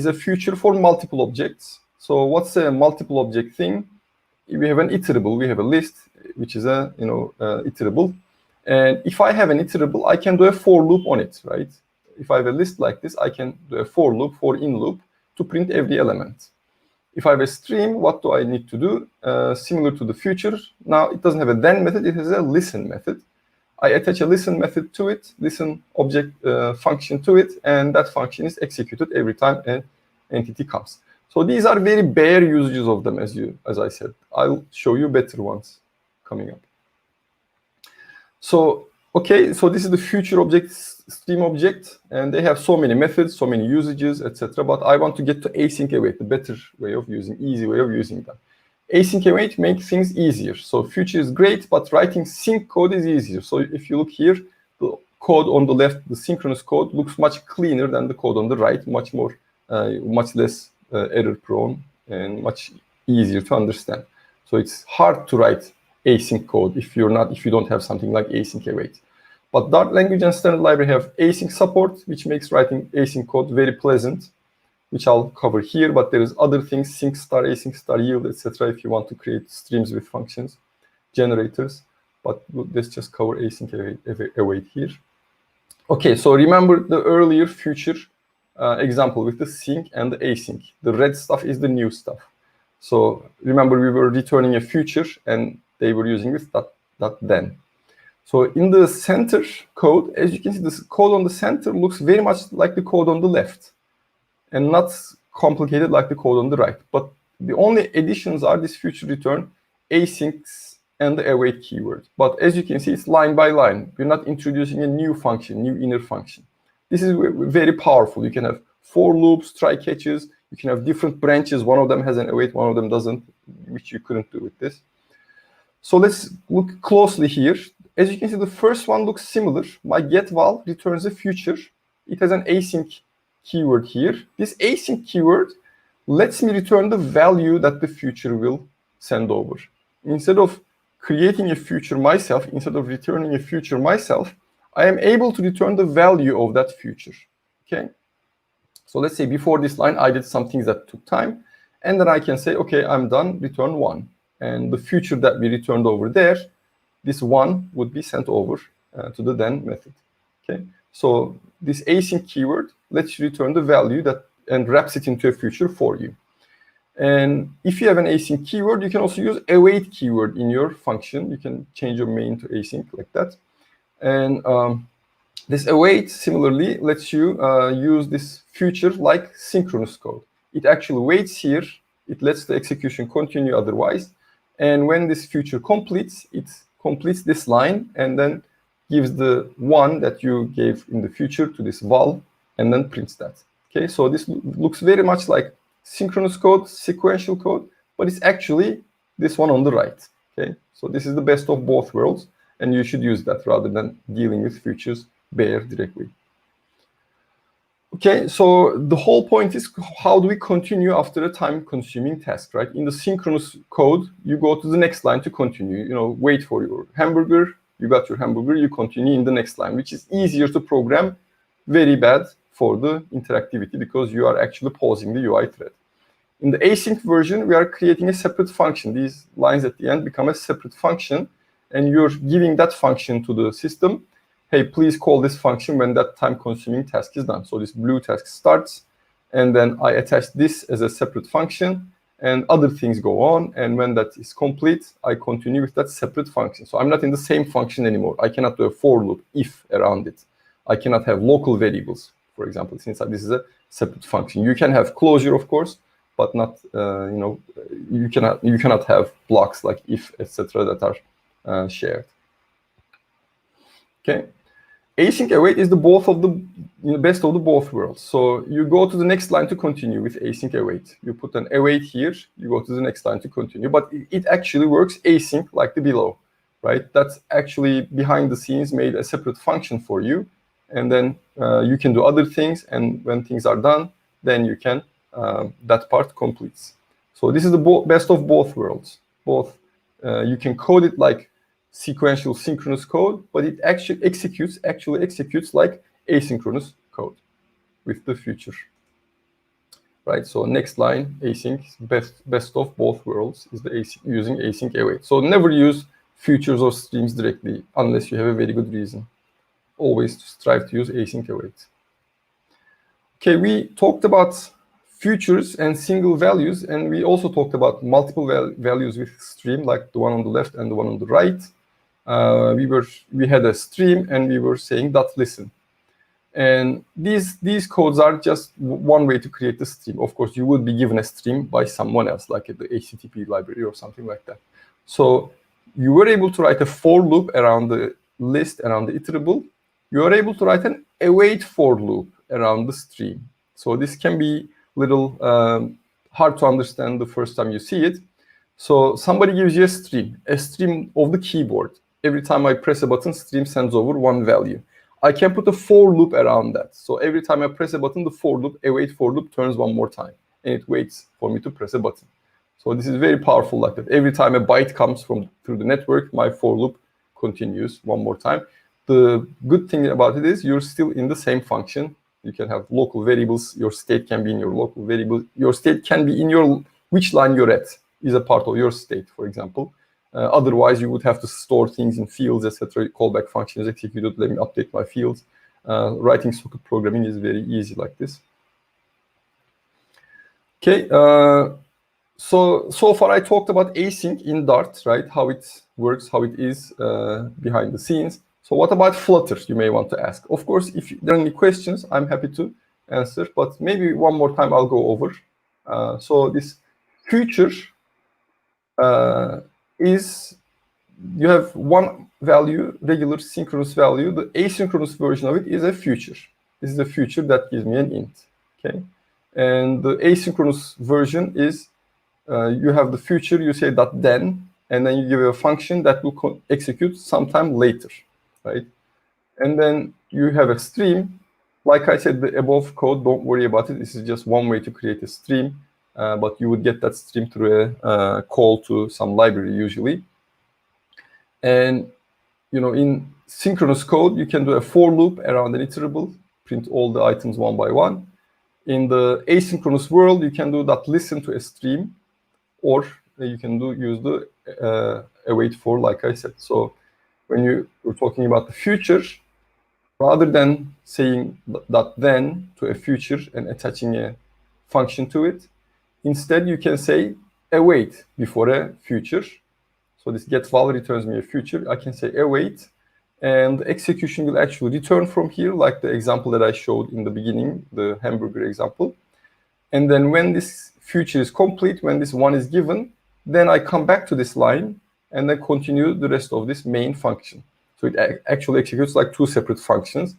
a feature for multiple objects. So what's a multiple object thing? We have an iterable. We have a list, which is a iterable. And if I have an iterable, I can do a for loop on it, right? If I have a list like this, I can do a for loop, for in loop, to print every element. If I have a stream, what do I need to do? Similar to the future. Now it doesn't have a then method. It has a listen method. I attach a listen method to it, listen object function to it, and that function is executed every time an entity comes. So these are very bare usages of them, as I said. I'll show you better ones coming up. So, okay, so this is the future object, stream object, and they have so many methods, so many usages, etc. But I want to get to async await, the better way of using, easy way of using them. Async await makes things easier. So future is great, but writing sync code is easier. So if you look here, the code on the left, the synchronous code, looks much cleaner than the code on the right, much more, much less error prone, and much easier to understand. So it's hard to write async code if you don't have something like async await. But Dart language and standard library have async support, which makes writing async code very pleasant, which I'll cover here, but there is other things, sync star, async star, yield, etc. if you want to create streams with functions, generators. But let's just cover async await here. Okay, so remember the earlier future example with the sync and the async. The red stuff is the new stuff. So remember we were returning a future and they were using with that then. So in the center code, as you can see, this code on the center looks very much like the code on the left, and not complicated like the code on the right. But the only additions are this future return, asyncs, and the await keyword. But as you can see, it's line by line. We're not introducing a new function, new inner function. This is very powerful. You can have for loops, try catches. You can have different branches. One of them has an await, one of them doesn't, which you couldn't do with this. So let's look closely here. As you can see, the first one looks similar. My getVal returns a future. It has an async keyword here. This async keyword lets me return the value that the future will send over. Instead of creating a future myself, instead of returning a future myself, I am able to return the value of that future. Okay. So let's say before this line, I did some things that took time, and then I can say, okay, I'm done, return 1. And the future that we returned over there, this 1 would be sent over to the then method. Okay. So this async keyword lets you return the value that and wraps it into a future for you. And if you have an async keyword, you can also use await keyword in your function. You can change your main to async like that. And this await similarly lets you use this future like synchronous code. It actually waits here. It lets the execution continue otherwise. And when this future completes, it completes this line and then gives the 1 that you gave in the future to this val and then prints that. Okay, so this looks very much like synchronous code, sequential code, but it's actually this one on the right. Okay, so this is the best of both worlds, and you should use that rather than dealing with futures bare directly. Okay, so the whole point is how do we continue after a time-consuming task, right? In the synchronous code, you go to the next line to continue. You know, wait for your hamburger. You got your hamburger. You continue in the next line, which is easier to program, very bad for the interactivity because you are actually pausing the UI thread. In the async version, we are creating a separate function. These lines at the end become a separate function, and you're giving that function to the system. Hey, please call this function when that time-consuming task is done. So this blue task starts, and then I attach this as a separate function, and other things go on. And when that is complete, I continue with that separate function. So I'm not in the same function anymore. I cannot do a for loop, if around it. I cannot have local variables, for example, since this is a separate function. You can have closure, of course, but not, you cannot have blocks like if, etc. that are shared. Okay. Async await is the best of the both worlds. So you go to the next line to continue with async await. You put an await here, you go to the next line to continue, but it actually works async like the below, right? That's actually behind the scenes made a separate function for you. And then you can do other things. And when things are done, then you can, that part completes. So this is the best of both worlds. You can code it like sequential synchronous code, but it actually executes like asynchronous code with the future. Right, so next line, async, best of both worlds is the using async await. So never use futures or streams directly unless you have a very good reason. Always strive to use async await. Okay, we talked about futures and single values, and we also talked about multiple values with stream, like the one on the left and the one on the right. We had a stream, and we were saying .listen. And these codes are just one way to create the stream. Of course, you would be given a stream by someone else, like the HTTP library or something like that. So you were able to write a for loop around the list, around the iterable. You are able to write an await for loop around the stream. So this can be a little hard to understand the first time you see it. So somebody gives you a stream of the keyboard. Every time I press a button, stream sends over one value. I can put a for loop around that. So every time I press a button, the for loop, await for loop turns one more time, and it waits for me to press a button. So this is very powerful like that. Every time a byte comes through the network, my for loop continues one more time. The good thing about it is you're still in the same function. You can have local variables. Your state can be in your local variable. Your state can be in your, which line you're at is a part of your state, for example. Otherwise, you would have to store things in fields, etc. Callback function is executed. Let me update my fields. Writing socket programming is very easy like this. Okay. So far I talked about async in Dart, right? How it works, how it is behind the scenes. So what about Flutter, you may want to ask. Of course, if there are any questions, I'm happy to answer, but maybe one more time I'll go over. So this future is, you have one value, regular synchronous value. The asynchronous version of it is a future. This is a future that gives me an int, okay? And the asynchronous version is, you have the future, you say .then, and then you give a function that will execute sometime later, right? And then you have a stream. Like I said, the above code, don't worry about it. This is just one way to create a stream, but you would get that stream through a call to some library usually. And in synchronous code, you can do a for loop around an iterable, print all the items one by one. In the asynchronous world, you can do .listen to a stream, or you can use the await for, like I said. So when we're talking about the future, rather than saying .then to a future and attaching a function to it, instead you can say await before a future. So this getVal returns me a future. I can say await, and the execution will actually return from here, like the example that I showed in the beginning, the hamburger example. And then when this future is complete, when this one is given, then I come back to this line and then continue the rest of this main function. So it actually executes like two separate functions,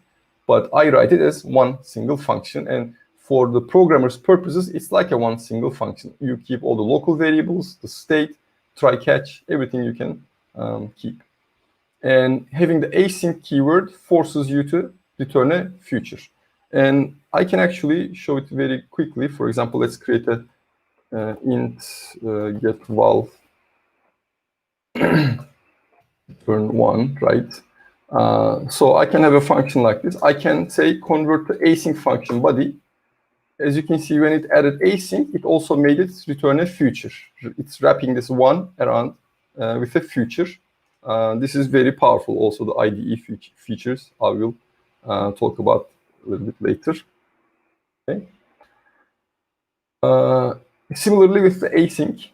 but I write it as one single function. And for the programmer's purposes, it's like a one single function. You keep all the local variables, the state, try catch, everything you can keep. And having the async keyword forces you to return a future. And I can actually show it very quickly. For example, let's create a int getVal return 1, right? So I can have a function like this. I can say convert to async function body. As you can see, when it added async, it also made it return a future. It's wrapping this one around with a future. This is very powerful. Also, the IDE features I will talk about a little bit later. Okay. Similarly with the async,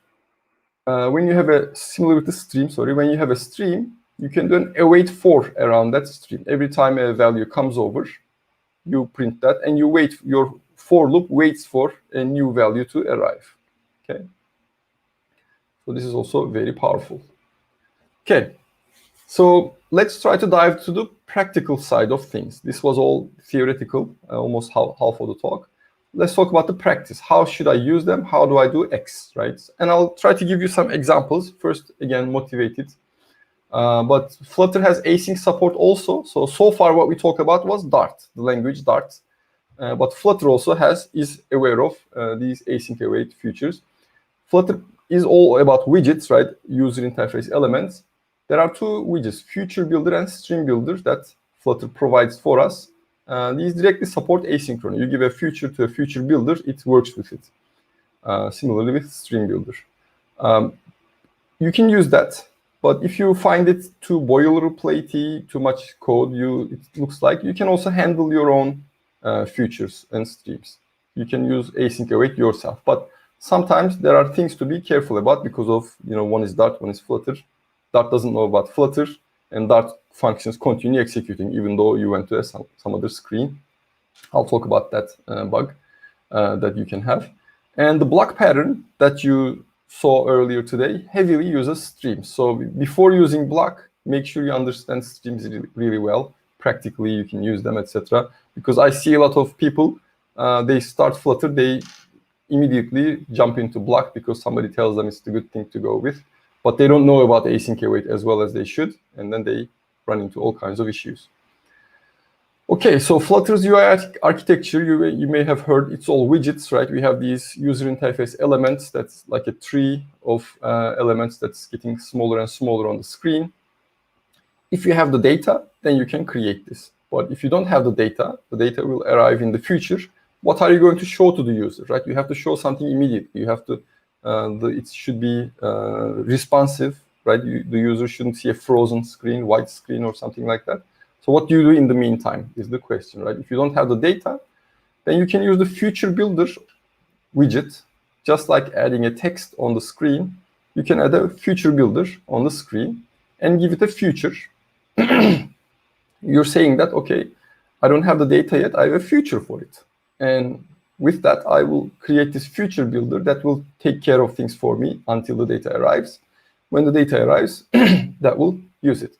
when you have a similar with the stream, when you have a stream, you can do an await for around that stream. Every time a value comes over, you print that, and you wait. Your for loop waits for a new value to arrive. Okay. So this is also very powerful. Okay. So let's try to dive to the practical side of things. This was all theoretical, almost half of the talk. Let's talk about the practice. How should I use them? How do I do X, right? And I'll try to give you some examples. First, again, motivated. But Flutter has async support also. So far what we talked about was Dart, the language Dart. But Flutter also is aware of these async await features. Flutter is all about widgets, right? User interface elements. There are two widgets, Future Builder and Stream Builder, that Flutter provides for us. These directly support asynchronous. You give a future to a future builder, it works with it. Similarly with Stream Builder. You can use that, but if you find it too boilerplatey, too much code, it looks like, you can also handle your own futures and streams. You can use async await yourself, but sometimes there are things to be careful about because of, one is Dart, one is Flutter. Dart doesn't know about Flutter, and Dart functions continue executing even though you went to some other screen. I'll talk about that bug that you can have. And the block pattern that you saw earlier today heavily uses streams. So before using block, make sure you understand streams really well. Practically, you can use them, etc. Because I see a lot of people, they start Flutter, they immediately jump into block because somebody tells them it's the good thing to go with. But they don't know about async await as well as they should, and then they run into all kinds of issues. Okay, so Flutter's UI architecture, you may have heard, it's all widgets, right? We have these user interface elements that's like a tree of elements that's getting smaller and smaller on the screen. If you have the data, then you can create this. But if you don't have the data will arrive in the future. What are you going to show to the user, right? You have to show something immediately. You have to it should be responsive, right? The user shouldn't see a frozen screen, white screen, or something like that. So what do you do in the meantime is the question, right? If you don't have the data, then you can use the Future Builder widget, just like adding a text on the screen. You can add a Future Builder on the screen and give it a future. You're saying that, okay, I don't have the data yet, I have a future for it. And with that, I will create this future builder that will take care of things for me until the data arrives. When the data arrives, that will use it.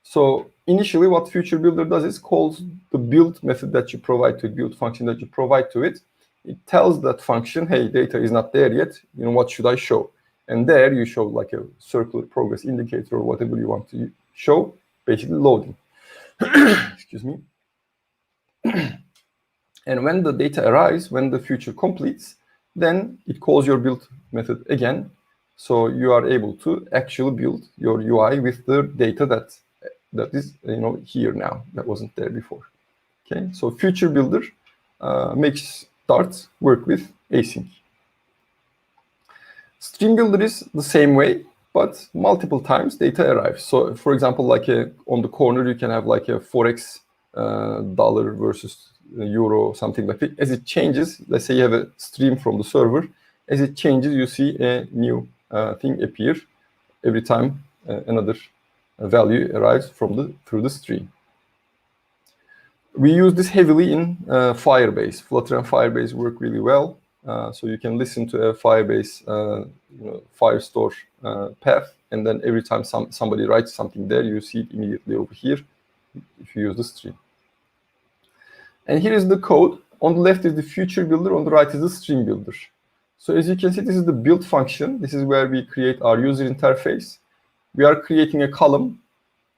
So initially, what future builder does is calls the build method that you provide to it, build function that you provide to it. It tells that function, hey, data is not there yet. What should I show? And there you show like a circular progress indicator or whatever you want to show, basically loading. Excuse me. And when the data arrives, when the future completes, then it calls your build method again. So you are able to actually build your UI with the data that is here now, that wasn't there before. Okay, so future builder makes Dart work with async. Stream builder is the same way, but multiple times data arrives. So for example, like on the corner, you can have like a Forex dollar versus euro, something like that. As it changes, let's say you have a stream from the server, as it changes, you see a new thing appear every time another value arrives through the stream. We use this heavily in Firebase. Flutter and Firebase work really well. So you can listen to a Firebase Firestore path, and then every time somebody writes something there, you see it immediately over here if you use the stream. And here is the code. On the left is the future builder, on the right is the stream builder. So as you can see, this is the build function. This is where we create our user interface. We are creating a column.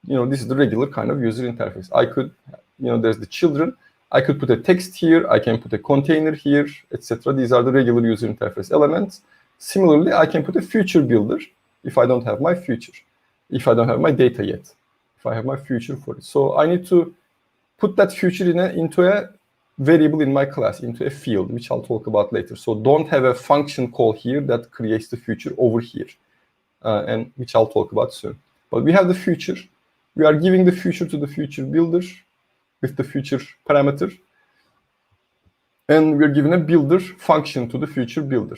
This is the regular kind of user interface. I could, there's the children. I could put a text here. I can put a container here, etc. These are the regular user interface elements. Similarly, I can put a future builder if I don't have my future, if I don't have my data yet. if I have my future for it. So I need to put that future into a variable in my class, into a field, which I'll talk about later. So don't have a function call here that creates the future over here, and which I'll talk about soon. But we have the future. We are giving the future to the future builder with the future parameter. And we're giving a builder function to the future builder.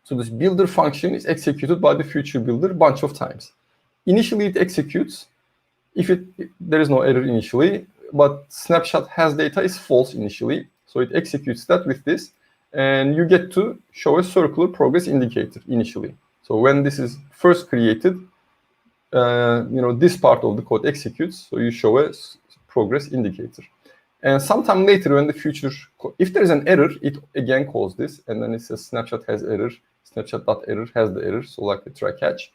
So this builder function is executed by the future builder a bunch of times. Initially, it executes if there is no error initially, but snapshot has data is false initially. So it executes that with this, and you get to show a circular progress indicator initially. So when this is first created, this part of the code executes, so you show a progress indicator. And sometime later, when the future, if there is an error, it again calls this, and then it says snapshot has error, snapshot.error has the error, so like the try catch.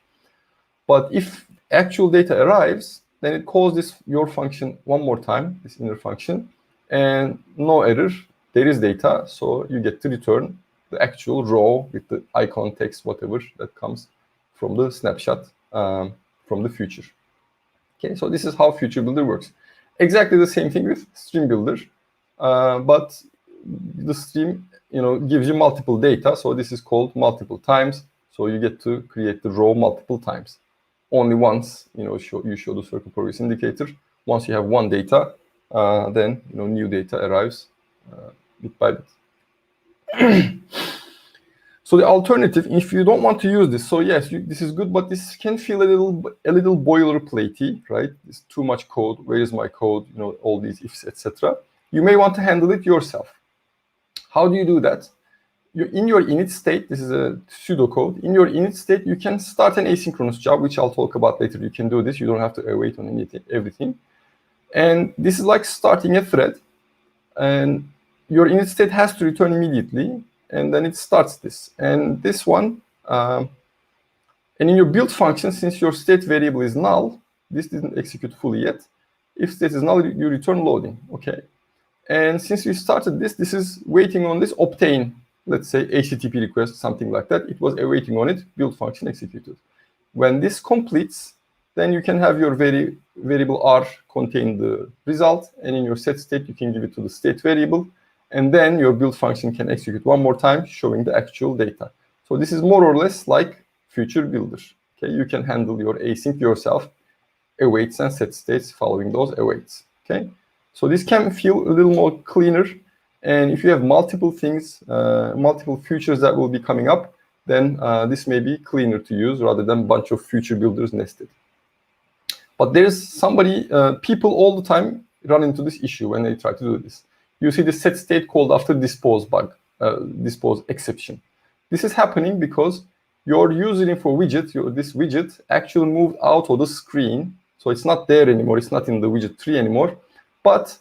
But if actual data arrives, then it calls this your function one more time, this inner function, and no error, there is data, so you get to return the actual row with the icon, text, whatever that comes from the snapshot from the future. Okay, so this is how future builder works. Exactly the same thing with stream builder, but the stream gives you multiple data, so this is called multiple times, so you get to create the row multiple times. Only once you show the circle progress indicator. Once you have one data, then new data arrives bit by bit. So the alternative, if you don't want to use this, so yes, this is good, but this can feel a little boilerplatey, right? It's too much code. Where is my code? All these ifs, etc. You may want to handle it yourself. How do you do that? In your init state, this is a pseudocode. In your init state, you can start an asynchronous job, which I'll talk about later. You can do this. You don't have to await on everything. And this is like starting a thread. And your init state has to return immediately. And then it starts this. And this one, and in your build function, since your state variable is null, this didn't execute fully yet. If state is null, you return loading. Okay. And since we started this is waiting on this obtain, let's say HTTP request, something like that. It was awaiting on it, build function executed. When this completes, then you can have your variable R contain the result, and in your set state, you can give it to the state variable, and then your build function can execute one more time, showing the actual data. So this is more or less like future builder. Okay, you can handle your async yourself, awaits and set states following those awaits. Okay, so this can feel a little more cleaner. And if you have multiple things, multiple futures that will be coming up, then this may be cleaner to use rather than a bunch of future builders nested. But there's people all the time run into this issue when they try to do this. You see the set state called after dispose bug, dispose exception. This is happening because your user info widget, this widget, actually moved out of the screen. So it's not there anymore. It's not in the widget tree anymore. But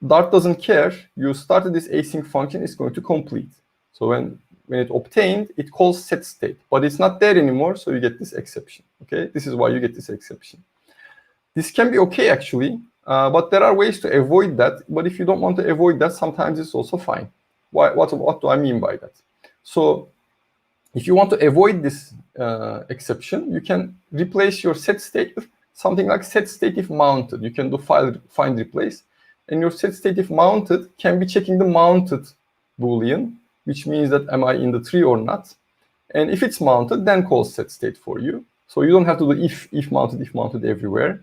Dart doesn't care. You started this async function, it's going to complete. So when it obtained, it calls set state, but it's not there anymore, so you get this exception. Okay, this is why you get this exception. This can be okay actually, but there are ways to avoid that. But if you don't want to avoid that, sometimes it's also fine. What do I mean by that? So if you want to avoid this exception, you can replace your set state with something like set state if mounted. You can do find replace. And your set state if mounted can be checking the mounted Boolean, which means that am I in the tree or not? And if it's mounted, then call set state for you. So you don't have to do if mounted everywhere.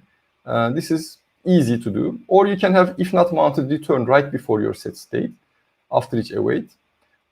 This is easy to do. Or you can have if not mounted return right before your set state after each await.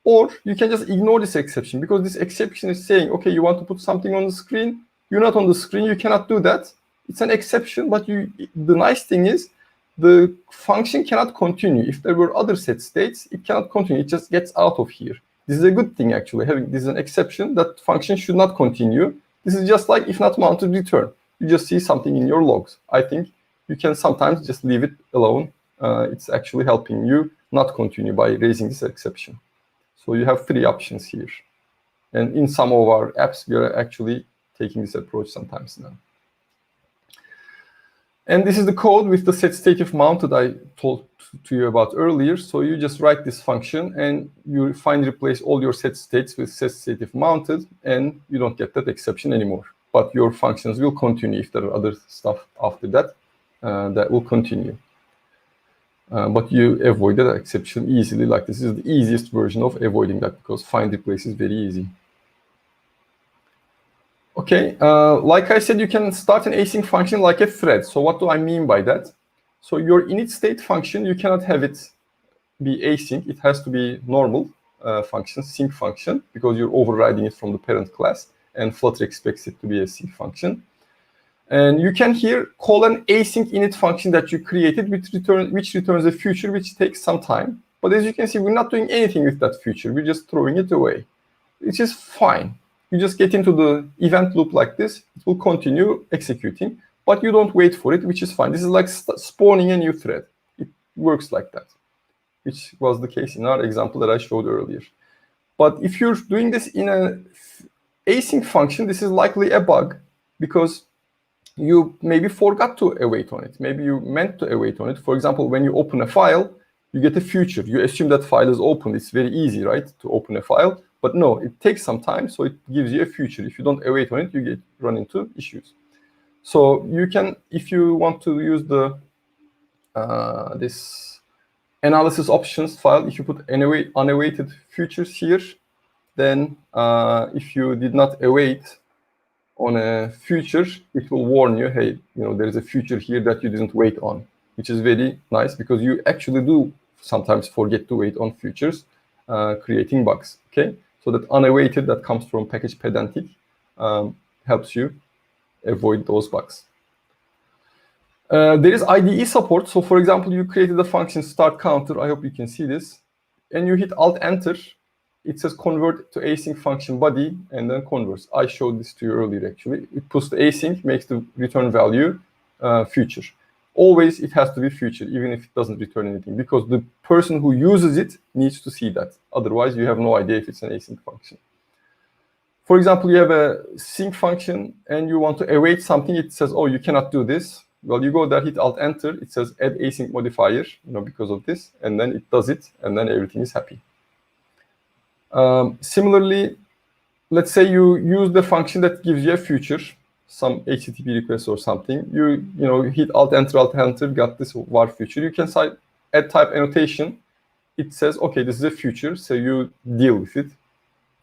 Or you can just ignore this exception because this exception is saying, okay, you want to put something on the screen. You're not on the screen. You cannot do that. It's an exception, but the nice thing is, the function cannot continue. If there were other set states, it cannot continue. It just gets out of here. This is a good thing, actually. This is an exception that function should not continue. This is just like if not mounted return. You just see something in your logs. I think you can sometimes just leave it alone. It's actually helping you not continue by raising this exception. So you have 3 options here. And in some of our apps, we are actually taking this approach sometimes now. And this is the code with the set state if mounted I told to you about earlier. So you just write this function and you replace all your set states with set state if mounted, and you don't get that exception anymore. but your functions will continue if there are other stuff after that that will continue. But you avoid that exception easily. Like this is the easiest version of avoiding that because find replace is very easy. Okay, like I said, you can start an async function like a thread. So what do I mean by that? So your init state function, you cannot have it be async. It has to be normal function, sync function, because you're overriding it from the parent class, and Flutter expects it to be a sync function. And you can here call an async init function that you created, which returns a future which takes some time. But as you can see, we're not doing anything with that future. We're just throwing it away, which is fine. You just get into the event loop like this. It will continue executing, but you don't wait for it, which is fine. This is like spawning a new thread. It works like that, which was the case in our example that I showed earlier. But if you're doing this in an async function, this is likely a bug because you maybe forgot to await on it. Maybe you meant to await on it. For example, when you open a file, you get a future. You assume that file is open. It's very easy, right, to open a file. But no, it takes some time, so it gives you a future. If you don't await on it, you run into issues. So you can, if you want to use the this analysis options file, if you put unawaited futures here, then if you did not await on a future, it will warn you, hey, there is a future here that you didn't wait on, which is very nice because you actually do sometimes forget to wait on futures, creating bugs. Okay, so that unawaited that comes from package pedantic helps you avoid those bugs. There is IDE support. So for example, you created a function start counter. I hope you can see this, and you hit Alt Enter. It says convert to async function body and then converts. I showed this to you earlier, actually. It puts the async, makes the return value future. Always it has to be future, even if it doesn't return anything, because the person who uses it needs to see that. Otherwise, you have no idea if it's an async function. For example, you have a sync function and you want to await something. It says, oh, you cannot do this. Well, you go there, hit Alt Enter. It says add async modifier, because of this, and then it does it, and then everything is happy. Similarly, let's say you use the function that gives you a future, some HTTP request or something. You hit Alt Enter, got this var future. You can add type annotation. It says, okay, this is a future, so you deal with it.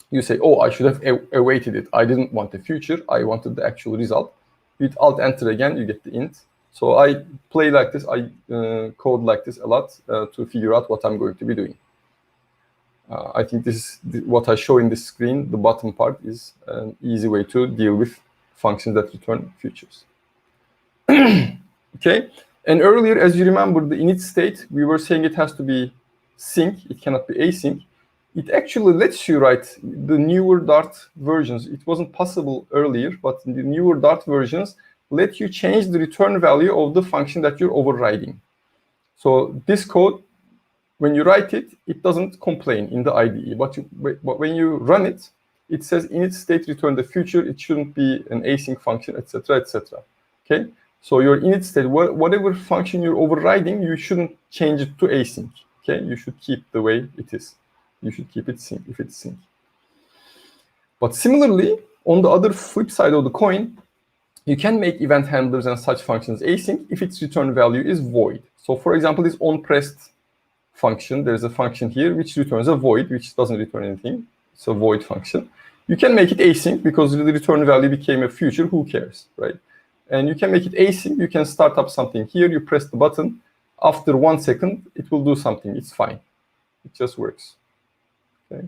You say, oh, I should have awaited it. I didn't want the future. I wanted the actual result. You hit Alt Enter again, you get the int. So I play like this. I code like this a lot to figure out what I'm going to be doing. I think this is what I show in this screen. The bottom part is an easy way to deal with functions that return futures. Okay, and earlier, as you remember, the init state, we were saying it has to be sync. It cannot be async. It actually lets you write the newer Dart versions. It wasn't possible earlier, but the newer Dart versions let you change the return value of the function that you're overriding. So this code, when you write it, it doesn't complain in the IDE. But when you run it, it says init state return the future. It shouldn't be an async function, etc., etc. Okay. So your init state, whatever function you're overriding, you shouldn't change it to async. Okay. You should keep the way it is. You should keep it sync if it's sync. But similarly, on the other flip side of the coin, you can make event handlers and such functions async if its return value is void. So for example, this onPressed function, there's a function here which returns a void, which doesn't return anything. It's a void function. You can make it async because the return value became a future. Who cares, right? And you can make it async. You can start up something here. You press the button. After 1 second, it will do something. It's fine. It just works. Okay.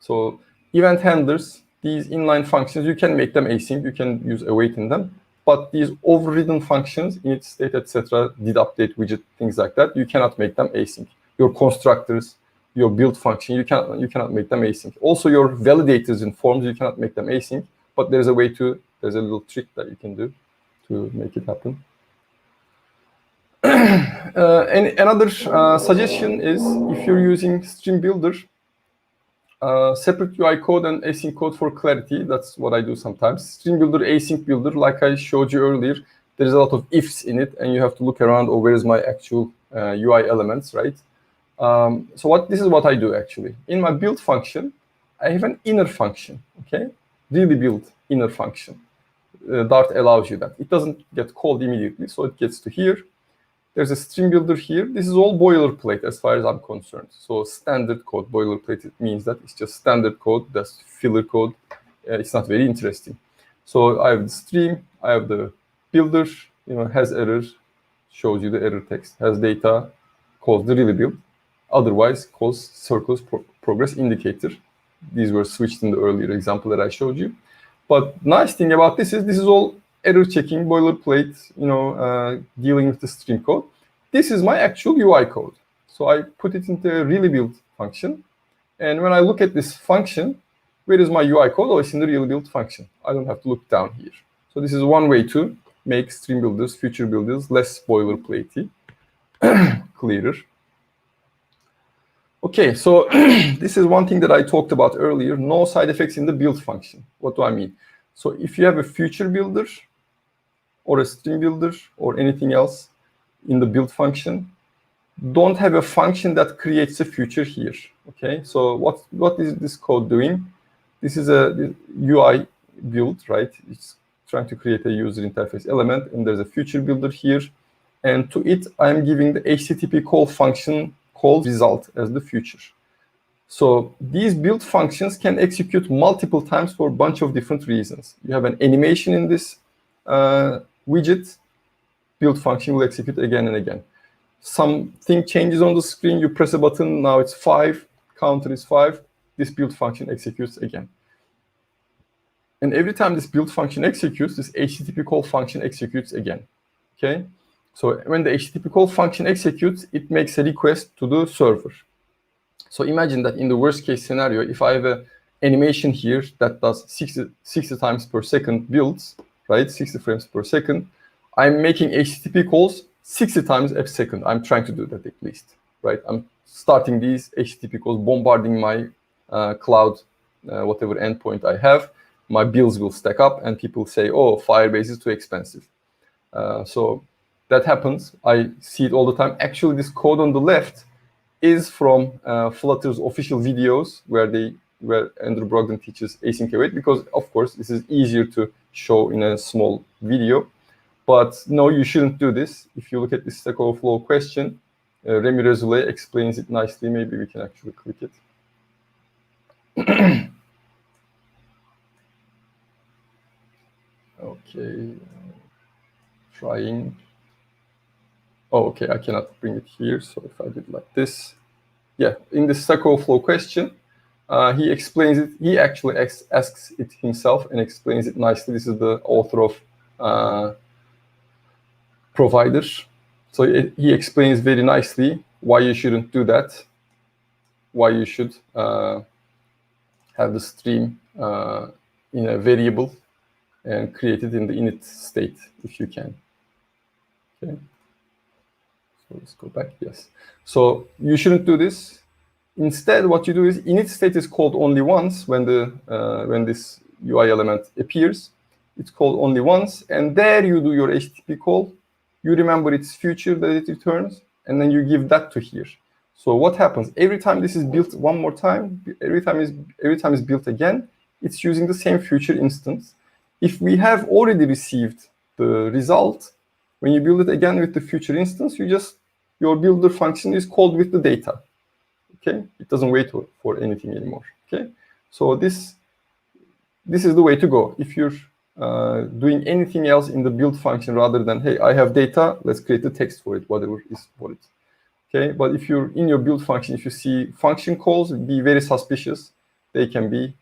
So event handlers, these inline functions, you can make them async. You can use await in them. But these overridden functions, init state, etc., did update widget, things like that, you cannot make them async. Your constructors, your build function, you cannot make them async. Also, your validators in forms, you cannot make them async. But there's a way to, there's a little trick that you can do to make it happen. And another suggestion is if you're using Stream Builder, separate UI code and async code for clarity. That's what I do sometimes. Stream Builder, async builder, like I showed you earlier, there's a lot of ifs in it, and you have to look around, oh, where is my actual UI elements, right? So this is what I do, actually. In my build function, I have an inner function, okay? really built inner function. Dart allows you that. It doesn't get called immediately, so it gets to here. There's a stream builder here. This is all boilerplate as far as I'm concerned. So standard code, boilerplate, it means that it's just standard code, that's filler code. It's not very interesting. So I have the stream, I have the builder, has error, shows you the error text, has data, calls the really build, otherwise calls circles progress indicator. These were switched in the earlier example that I showed you. But nice thing about this is all error checking, boilerplate, dealing with the stream code. This is my actual UI code. So I put it into a really build function. And when I look at this function, where is my UI code? Oh, it's in the really build function. I don't have to look down here. So this is one way to make stream builders, future builders less boilerplatey, clearer. Okay, so this is one thing that I talked about earlier, no side effects in the build function. What do I mean? So if you have a future builder or a stream builder or anything else in the build function, don't have a function that creates a future here, okay? So what is this code doing? This is a UI build, right? It's trying to create a user interface element, and there's a future builder here. And to it, I'm giving the HTTP call function called result as the future. So these build functions can execute multiple times for a bunch of different reasons. You have an animation in this widget, build function will execute again and again. Something changes on the screen, you press a button, now it's 5, counter is 5, this build function executes again. And every time this build function executes, this HTTP call function executes again, okay? So when the HTTP call function executes, it makes a request to the server. So imagine that in the worst case scenario, if I have an animation here that does 60 times per second builds, right, 60 frames per second, I'm making HTTP calls 60 times a second. I'm trying to do that at least, right? I'm starting these HTTP calls, bombarding my cloud, whatever endpoint I have. My bills will stack up and people say, oh, Firebase is too expensive. So that happens. I see it all the time. Actually, this code on the left is from Flutter's official videos where Andrew Brogdon teaches async await, because of course this is easier to show in a small video. But no, you shouldn't do this. If you look at this Stack Overflow question, Remy Rezulé explains it nicely. Maybe we can actually click it. Okay, trying. Oh, okay, I cannot bring it here. So if I did like this, yeah, in the Stack Overflow question, he explains it. He actually asks it himself and explains it nicely. This is the author of provider. So he explains very nicely why you shouldn't do that, why you should have the stream in a variable and create it in the init state if you can. Okay. So let's go back. Yes. So you shouldn't do this. Instead, what you do is init state is called only once when this UI element appears. It's called only once, and there you do your HTTP call. You remember its future that it returns, and then you give that to here. So what happens every time this is built one more time? Every time it's built again, it's using the same future instance. If we have already received the result, when you build it again with the future instance, your builder function is called with the data. Okay, it doesn't wait for anything anymore. Okay, so this is the way to go. If you're doing anything else in the build function rather than, hey, I have data, let's create the text for it, whatever is for it. Okay, but if you're in your build function, if you see function calls, be very suspicious. They can be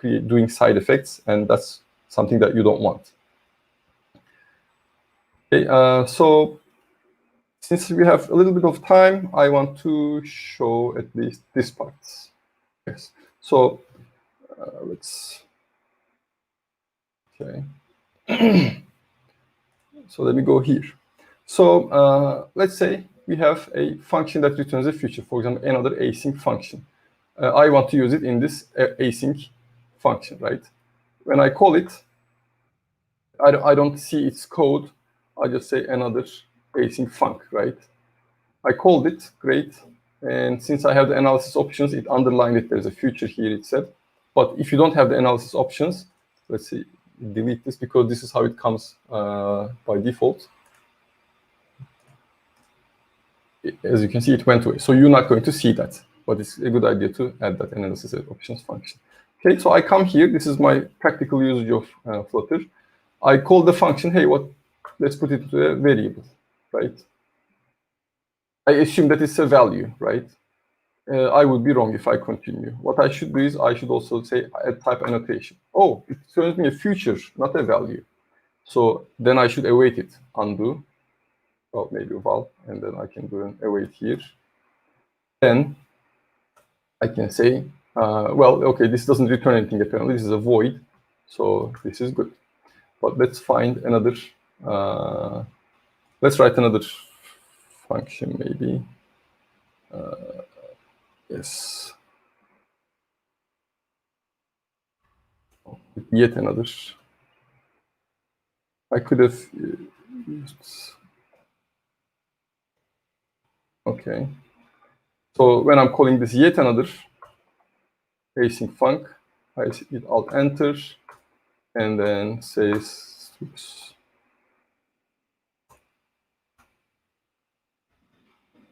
doing side effects, and that's something that you don't want. Okay, so since we have a little bit of time, I want to show at least this part. Yes, so let's. Okay. So let me go here. So let's say we have a function that returns a future, for example, another async function. I want to use it in this async function, right? When I call it, I don't see its code. I just say another async func, right? I called it, great. And since I have the analysis options, it underlined it. There's a future here, it said. But if you don't have the analysis options, let's see, delete this because this is how it comes by default. As you can see, it went away. So you're not going to see that, but it's a good idea to add that analysis options function. Okay, so I come here. This is my practical usage of Flutter. I call the function, hey, let's put it to a variable, right? I assume that it's a value, right? I would be wrong if I continue. What I should do is I should also say add type annotation. Oh, it turns me a future, not a value. So then I should await it, undo. Well, maybe val, and then I can do an await here. Then I can say, well, okay, this doesn't return anything apparently. This is a void, so this is good. But let's find another. Let's write another function, maybe. Yes. Yet another. I could have used. Okay. So when I'm calling this yet another async func, I hit alt enter and then says, oops.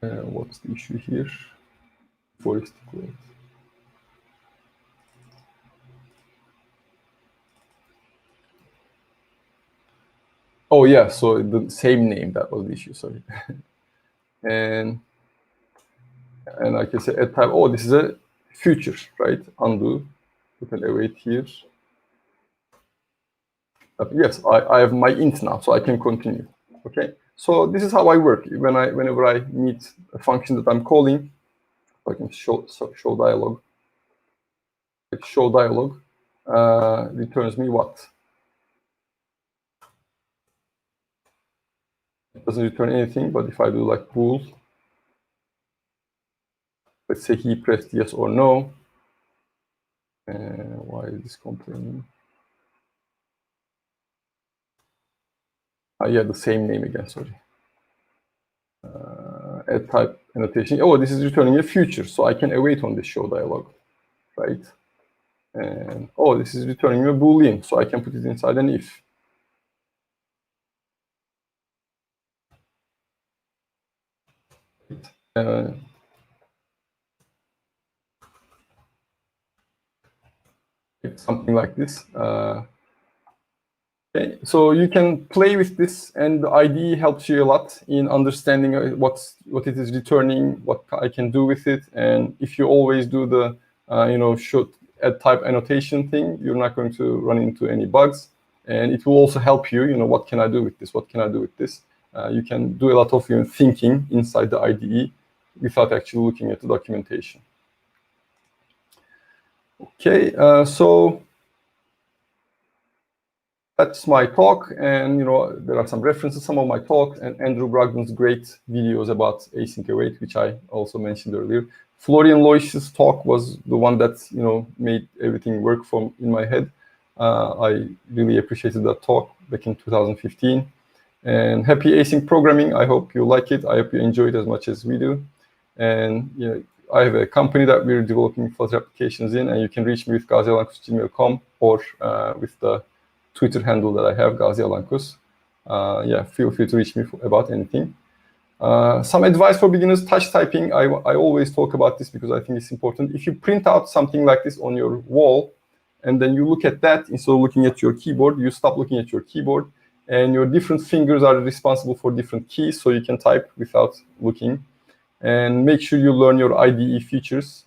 What's the issue here? Forest close. Oh yeah, so the same name, that was the issue, sorry. and I can say add type, oh, this is a future, right? Undo, put an await here. Yes, I have my int now, so I can continue, okay? So this is how I work. Whenever I meet a function that I'm calling, I can show dialog. Like show dialog returns me what? It doesn't return anything, but if I do like bool, let's say he pressed yes or no. Why is this complaining? Yeah, the same name again, sorry. Add type annotation. Oh, this is returning a future, so I can await on this show dialog, right? And oh, this is returning a boolean, so I can put it inside an if. Something like this. Okay, so you can play with this, and the IDE helps you a lot in understanding what it is returning, what I can do with it, and if you always do the should add type annotation thing, you're not going to run into any bugs, and it will also help you. What can I do with this? What can I do with this? You can do a lot of thinking inside the IDE without actually looking at the documentation. Okay, so that's my talk, and there are some references, some of my talks, and Andrew Brogdon's great videos about async await, which I also mentioned earlier. Florian Loisch's talk was the one that made everything work in my head. I really appreciated that talk back in 2015. And happy async programming. I hope you like it. I hope you enjoy it as much as we do. And I have a company that we're developing Flutter applications in, and you can reach me with gazialankus@gmail.com or with the Twitter handle that I have, gazialankus. Yeah, feel free to reach me about anything. Some advice for beginners: touch typing. I always talk about this because I think it's important. If you print out something like this on your wall, and then you look at that instead of looking at your keyboard, you stop looking at your keyboard, and your different fingers are responsible for different keys, so you can type without looking. And make sure you learn your IDE features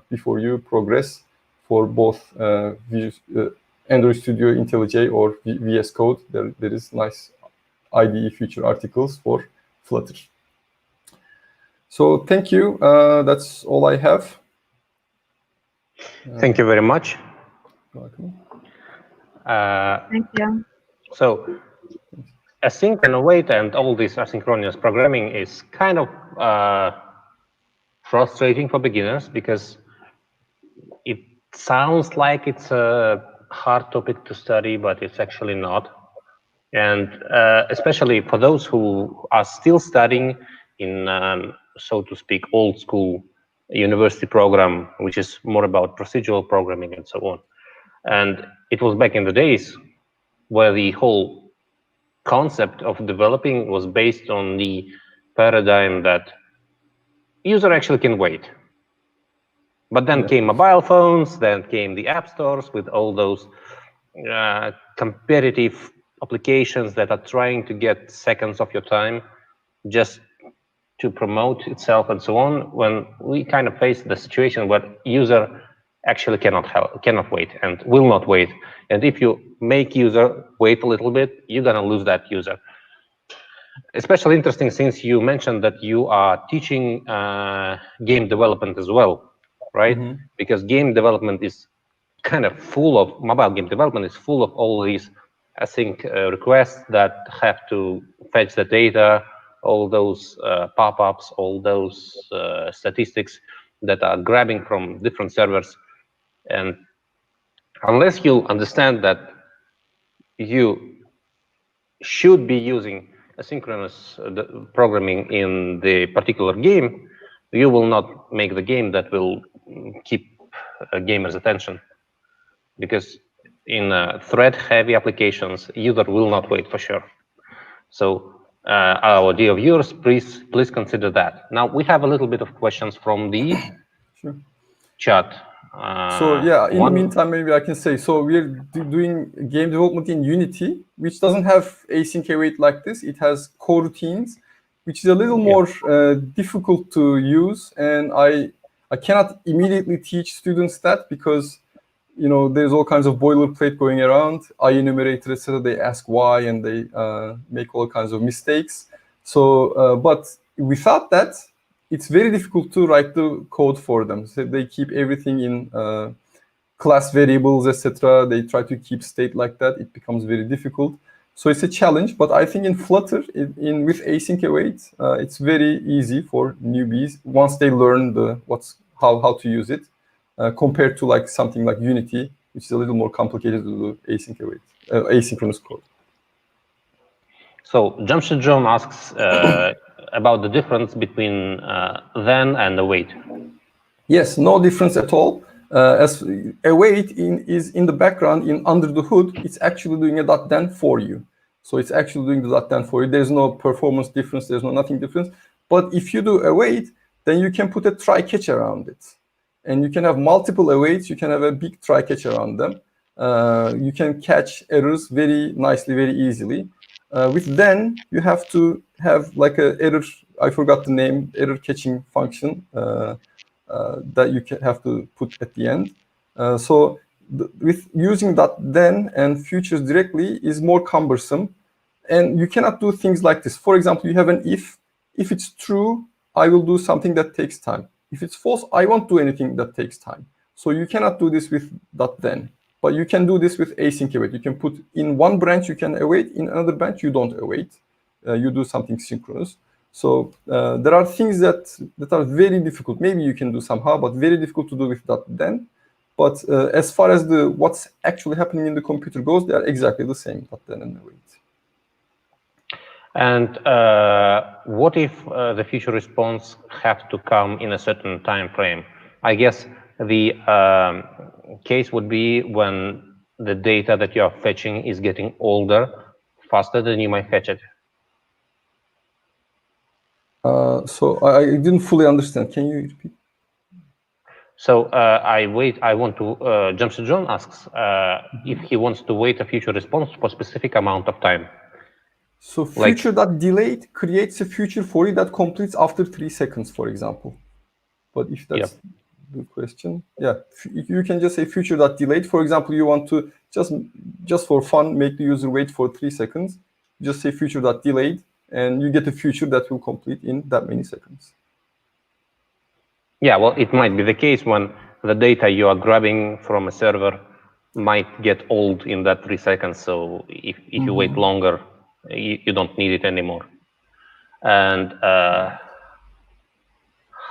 before you progress for both Android Studio, IntelliJ, or VS Code. There is nice IDE feature articles for Flutter. So thank you. That's all I have. Thank you very much. Welcome. Thank you. So async and await and all this asynchronous programming is kind of frustrating for beginners because it sounds like it's a hard topic to study, but it's actually not. And especially for those who are still studying in, so to speak, old school university program, which is more about procedural programming and so on. And it was back in the days where the whole concept of developing was based on the paradigm that user actually can wait. But then came mobile phones, then came the app stores with all those competitive applications that are trying to get seconds of your time just to promote itself and so on, when we kind of face the situation where user actually cannot wait and will not wait. And if you make user wait a little bit, you're gonna lose that user. Especially interesting since you mentioned that you are teaching game development as well, right? Because game development is kind of full of, mobile game development is full of all these async requests that have to fetch the data, all those pop-ups, all those statistics that are grabbing from different servers. And unless you understand that you should be using asynchronous programming in the particular game, you will not make the game that will keep a gamer's attention. Because in thread-heavy applications, user will not wait for sure. So our dear viewers, please consider that. Now we have a little bit of questions from the chat. So yeah, in the meantime, maybe I can say, so we're doing game development in Unity, which doesn't have async await like this. It has coroutines, which is a little more difficult to use. And I cannot immediately teach students that because, you know, there's all kinds of boilerplate going around. IEnumerator, etc. They ask why, and they make all kinds of mistakes. So, but without that, it's very difficult to write the code for them. So they keep everything in class variables, etc. They try to keep state like that. It becomes very difficult. So it's a challenge. But I think in Flutter, with async await, it's very easy for newbies once they learn how to use it, compared to like something like Unity, which is a little more complicated to do async await, asynchronous code. So Jamshid John asks about the difference between then and await. Yes, no difference at all. As await is in the background, under the hood, it's actually doing a .then for you. So it's actually doing the .then for you. There's no performance difference. There's nothing different. But if you do await, then you can put a try catch around it. And you can have multiple awaits. You can have a big try catch around them. You can catch errors very nicely, very easily. With then, you have to have like a error, I forgot the name, error catching function that you have to put at the end. So with using .then and futures directly is more cumbersome. And you cannot do things like this. For example, you have an if. If it's true, I will do something that takes time. If it's false, I won't do anything that takes time. So you cannot do this with .then. But you can do this with async await. You can put in one branch, you can await. In another branch, you don't await. You do something synchronous. So there are things that are very difficult. Maybe you can do somehow, but very difficult to do with .then. But as far as what's actually happening in the computer goes, they are exactly the same, .then and await. And what if the future response have to come in a certain time frame? I guess the case would be when the data that you are fetching is getting older, faster than you might fetch it. So I didn't fully understand. Can you repeat? So I want to, Jamshid John asks if he wants to wait a future response for a specific amount of time. So future.delayed creates a future for you that completes after 3 seconds, for example. But if that's the question, yeah, you can just say future.delayed. For example, you want to just for fun make the user wait for 3 seconds. Just say future.delayed, and you get a future that will complete in that many seconds. Yeah, well, it might be the case when the data you are grabbing from a server might get old in that 3 seconds. So if you wait longer, you don't need it anymore. And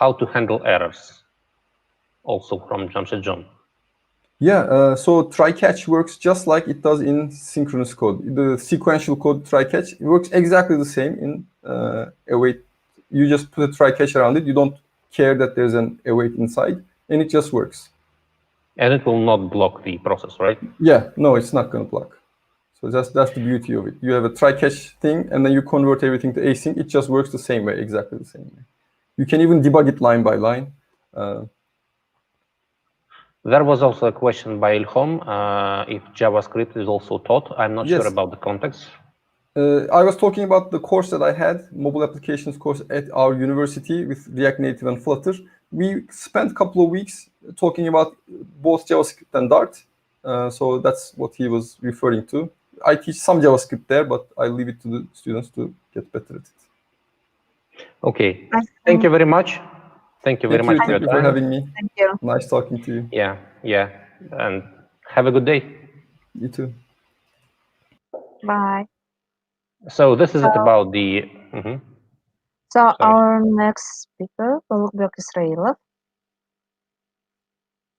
how to handle errors, also from Jamshid John. Yeah, so try-catch works just like it does in synchronous code. The sequential code try-catch works exactly the same in await. You just put a try-catch around it. You don't care that there's an await inside, and it just works. And it will not block the process, right? Yeah, no, it's not going to block. So that's the beauty of it. You have a try-catch thing, and then you convert everything to async. It just works the same way, exactly the same way. You can even debug it line by line. There was also a question by Ilhom, if JavaScript is also taught. I'm not sure about the context. I was talking about the course that I had, mobile applications course at our university with React Native and Flutter. We spent a couple of weeks talking about both JavaScript and Dart. So that's what he was referring to. I teach some JavaScript there, but I leave it to the students to get better at it. Okay. Thank you very much. Thank you very much Thank you for having me. Thank you. Nice talking to you. Yeah. And have a good day. You too. Bye. So this is it about the... So our next speaker, Ulukbek Israilov.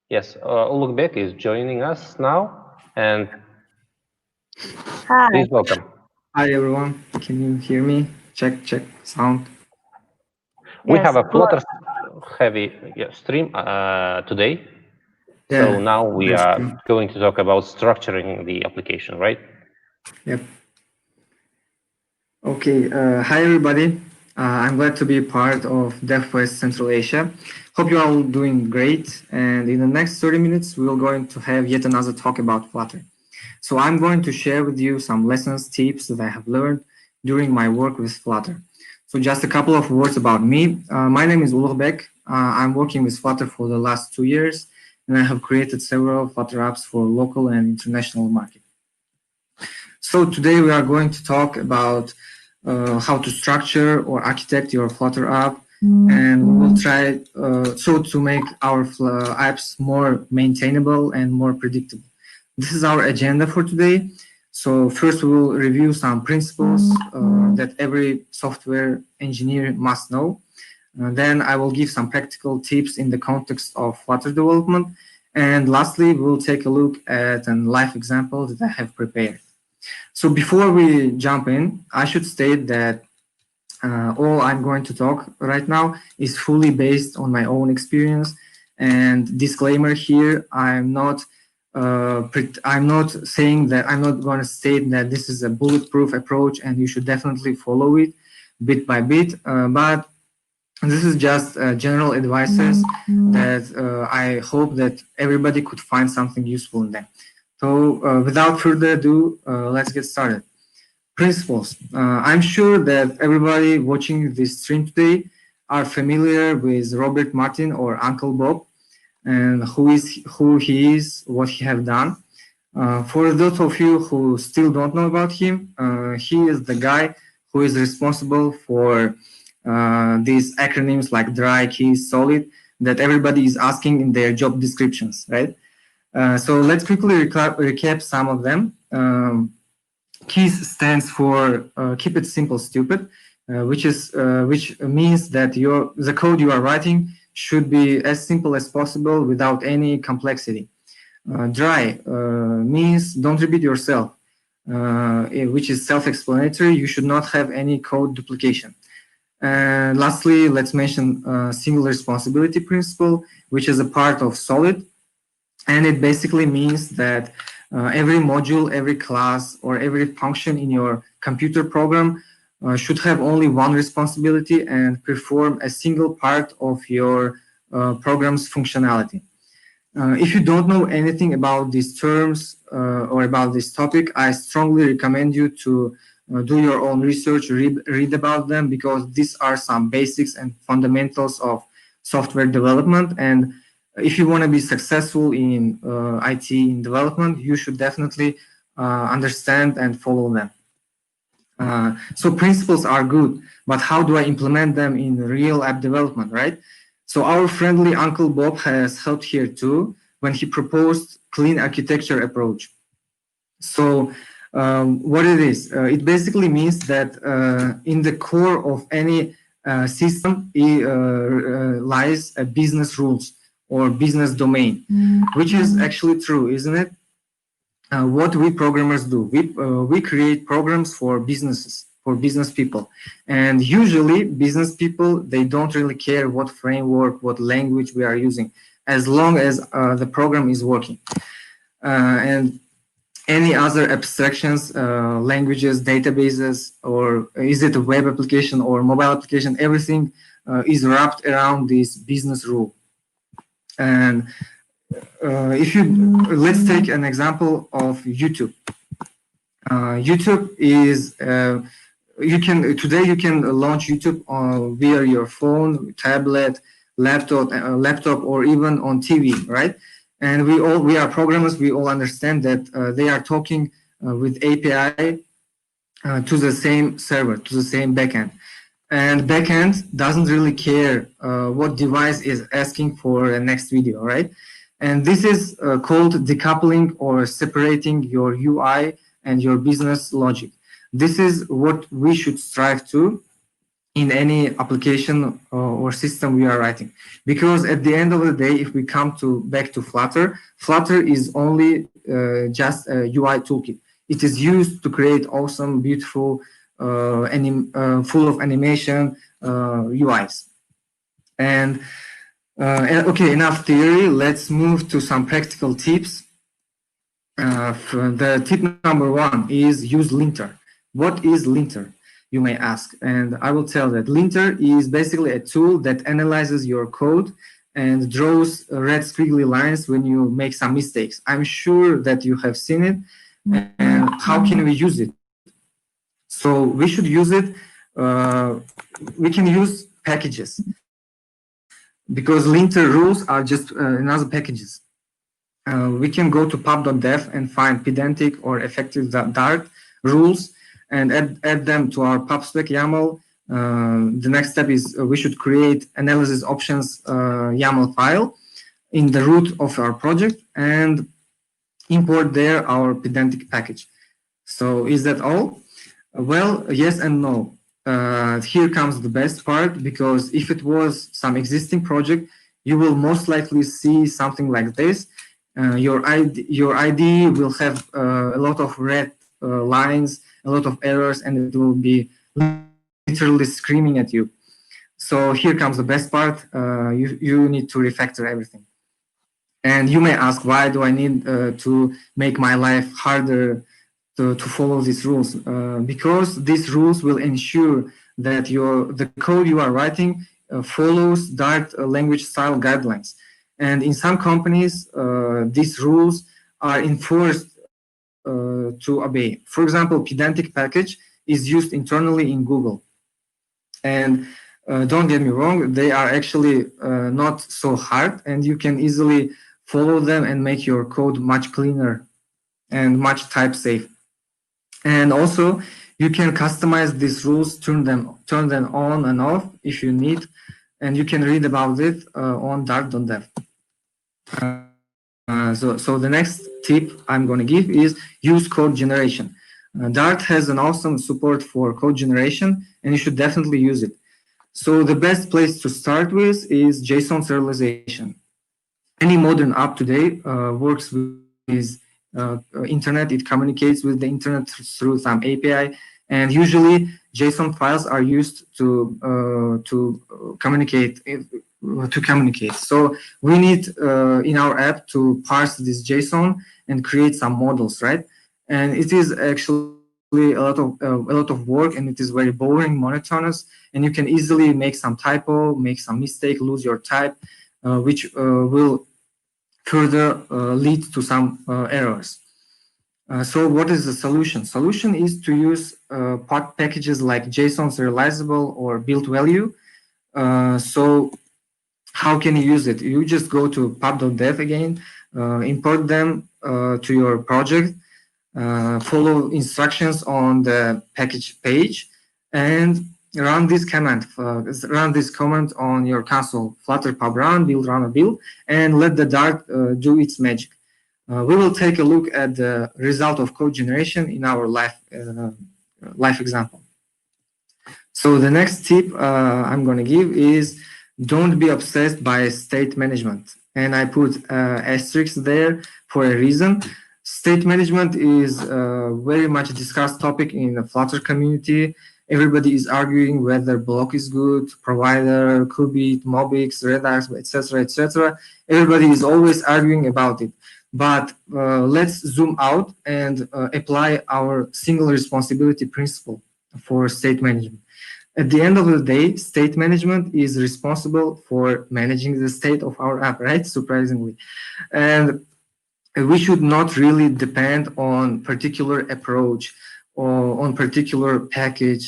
Yes, Ulukbek is joining us now. And Hi. please welcome. Hi everyone, can you hear me? Check sound. We have a Flutter heavy stream today. Yeah, so now we are going to talk about structuring the application, right? Yep. Okay, hi everybody. I'm glad to be part of DevFest Central Asia. Hope you're all doing great. And in the next 30 minutes, we're going to have yet another talk about Flutter. So I'm going to share with you some lessons, tips that I have learned during my work with Flutter. So just a couple of words about me. My name is Ulukbek. I'm working with Flutter for the last 2 years, and I have created several Flutter apps for local and international market. So today we are going to talk about how to structure or architect your Flutter app, and we'll try to make our apps more maintainable and more predictable. This is our agenda for today. So first we will review some principles that every software engineer must know. Then I will give some practical tips in the context of Flutter development. And lastly, we'll take a look at a live example that I have prepared. So before we jump in, I should state that all I'm going to talk right now is fully based on my own experience. And disclaimer here, I'm not saying that, I'm not going to state that this is a bulletproof approach and you should definitely follow it bit by bit, but this is just general advices that I hope that everybody could find something useful in them. So without further ado, let's get started. Principles. I'm sure that everybody watching this stream today are familiar with Robert Martin or Uncle Bob, and who he is, what he have done. For those of you who still don't know about him, he is the guy who is responsible for these acronyms like dry, keys, solid, that everybody is asking in their job descriptions, right? So let's quickly recap some of them. Keys stands for keep it simple, stupid, which means that the code you are writing should be as simple as possible without any complexity. Dry means don't repeat yourself, which is self-explanatory. You should not have any code duplication. And lastly, let's mention single responsibility principle, which is a part of solid. And it basically means that every module, every class, or every function in your computer program should have only one responsibility and perform a single part of your program's functionality. If you don't know anything about these terms or about this topic, I strongly recommend you to do your own research, read about them, because these are some basics and fundamentals of software development. And if you want to be successful in IT in development, you should definitely understand and follow them. So principles are good, but how do I implement them in real app development, right? So our friendly Uncle Bob has helped here too when he proposed clean architecture approach. So what it is, it basically means that in the core of any system lies a business rules or business domain, which is actually true, isn't it? What we programmers do, we create programs for businesses, for business people, and usually business people, they don't really care what framework, what language we are using. as long as the program is working. And any other abstractions, languages, databases, or is it a web application or mobile application, everything is wrapped around this business rule. And if you, let's take an example of YouTube. YouTube is, today you can launch YouTube via your phone, tablet, laptop, or even on TV, right? And we are programmers, we all understand that they are talking with API to the same server, to the same backend. And backend doesn't really care what device is asking for a next video, right? And this is called decoupling or separating your UI and your business logic. This is what we should strive to in any application or system we are writing. Because at the end of the day, if we come back to Flutter, Flutter is only just a UI toolkit. It is used to create awesome, beautiful, full of animation UIs. And okay, enough theory. Let's move to some practical tips. The tip number 1 is use linter. What is linter, you may ask? And I will tell that linter is basically a tool that analyzes your code and draws red squiggly lines when you make some mistakes. I'm sure that you have seen it. And how can we use it? So we should use it. We can use packages, because linter rules are just another packages. We can go to pub.dev and find pedantic or effective Dart rules and add them to our pub-spec YAML. The next step is we should create analysis options YAML file in the root of our project and import there our pedantic package. So is that all? Well, yes and no. Here comes the best part, because if it was some existing project, you will most likely see something like this. Your IDE will have a lot of red lines, a lot of errors, and it will be literally screaming at you. So here comes the best part. You need to refactor everything. And you may ask, why do I need to make my life harder to follow these rules? Because these rules will ensure that the code you are writing follows Dart language style guidelines. And in some companies, these rules are enforced to obey. For example, pedantic package is used internally in Google. And don't get me wrong, they are actually not so hard, and you can easily follow them and make your code much cleaner and much type safe. And also, you can customize these rules, turn them on and off if you need, and you can read about it on dart.dev. So the next tip I'm going to give is use code generation. Dart has an awesome support for code generation, and you should definitely use it. So the best place to start with is JSON serialization. Any modern app today works with internet. It communicates with the internet through some API, and usually JSON files are used to communicate. So we need in our app to parse this JSON and create some models, right? And it is actually a lot of work, and it is very boring, monotonous, and you can easily make some typo, make some mistake, lose your type, which will further lead to some errors. So what is the solution? Solution is to use packages like JSON serializable or build value. So how can you use it? You just go to pub.dev again, import them to your project, follow instructions on the package page, and run this command. Run this command on your console: flutter pub run, build run or build, and let the Dart do its magic. We will take a look at the result of code generation in our live example. So the next tip I'm going to give is don't be obsessed by state management. And I put asterisks there for a reason. State management is a very much discussed topic in the Flutter community. everybody is arguing whether block is good, provider, Qubit, Mobix, Redux, etc., etc. Everybody is always arguing about it. But let's zoom out and apply our single responsibility principle for state management. At the end of the day, state management is responsible for managing the state of our app, right? Surprisingly. And we should not really depend on particular approach or on particular package,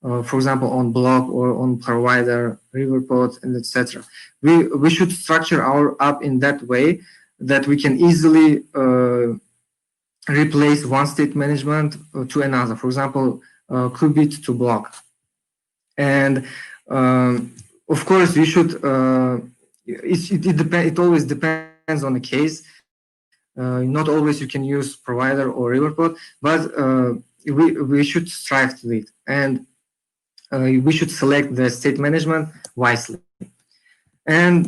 for example, on block or on provider, riverpod, and etc. We should structure our app in that way that we can easily replace one state management to another. For example, Qubit to block. And of course, you should. It always depends on the case. Not always you can use provider or riverpod, but we should strive to it, and we should select the state management wisely. And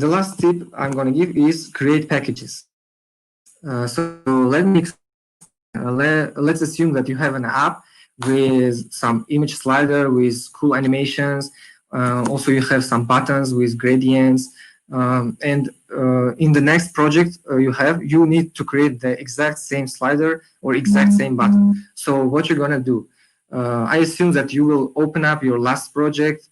the last tip I'm going to give is create packages. So let's assume that you have an app with some image slider with cool animations. Also, you have some buttons with gradients. And in the next project you need to create the exact same slider or exact same button. So what you're going to do, I assume that you will open up your last project,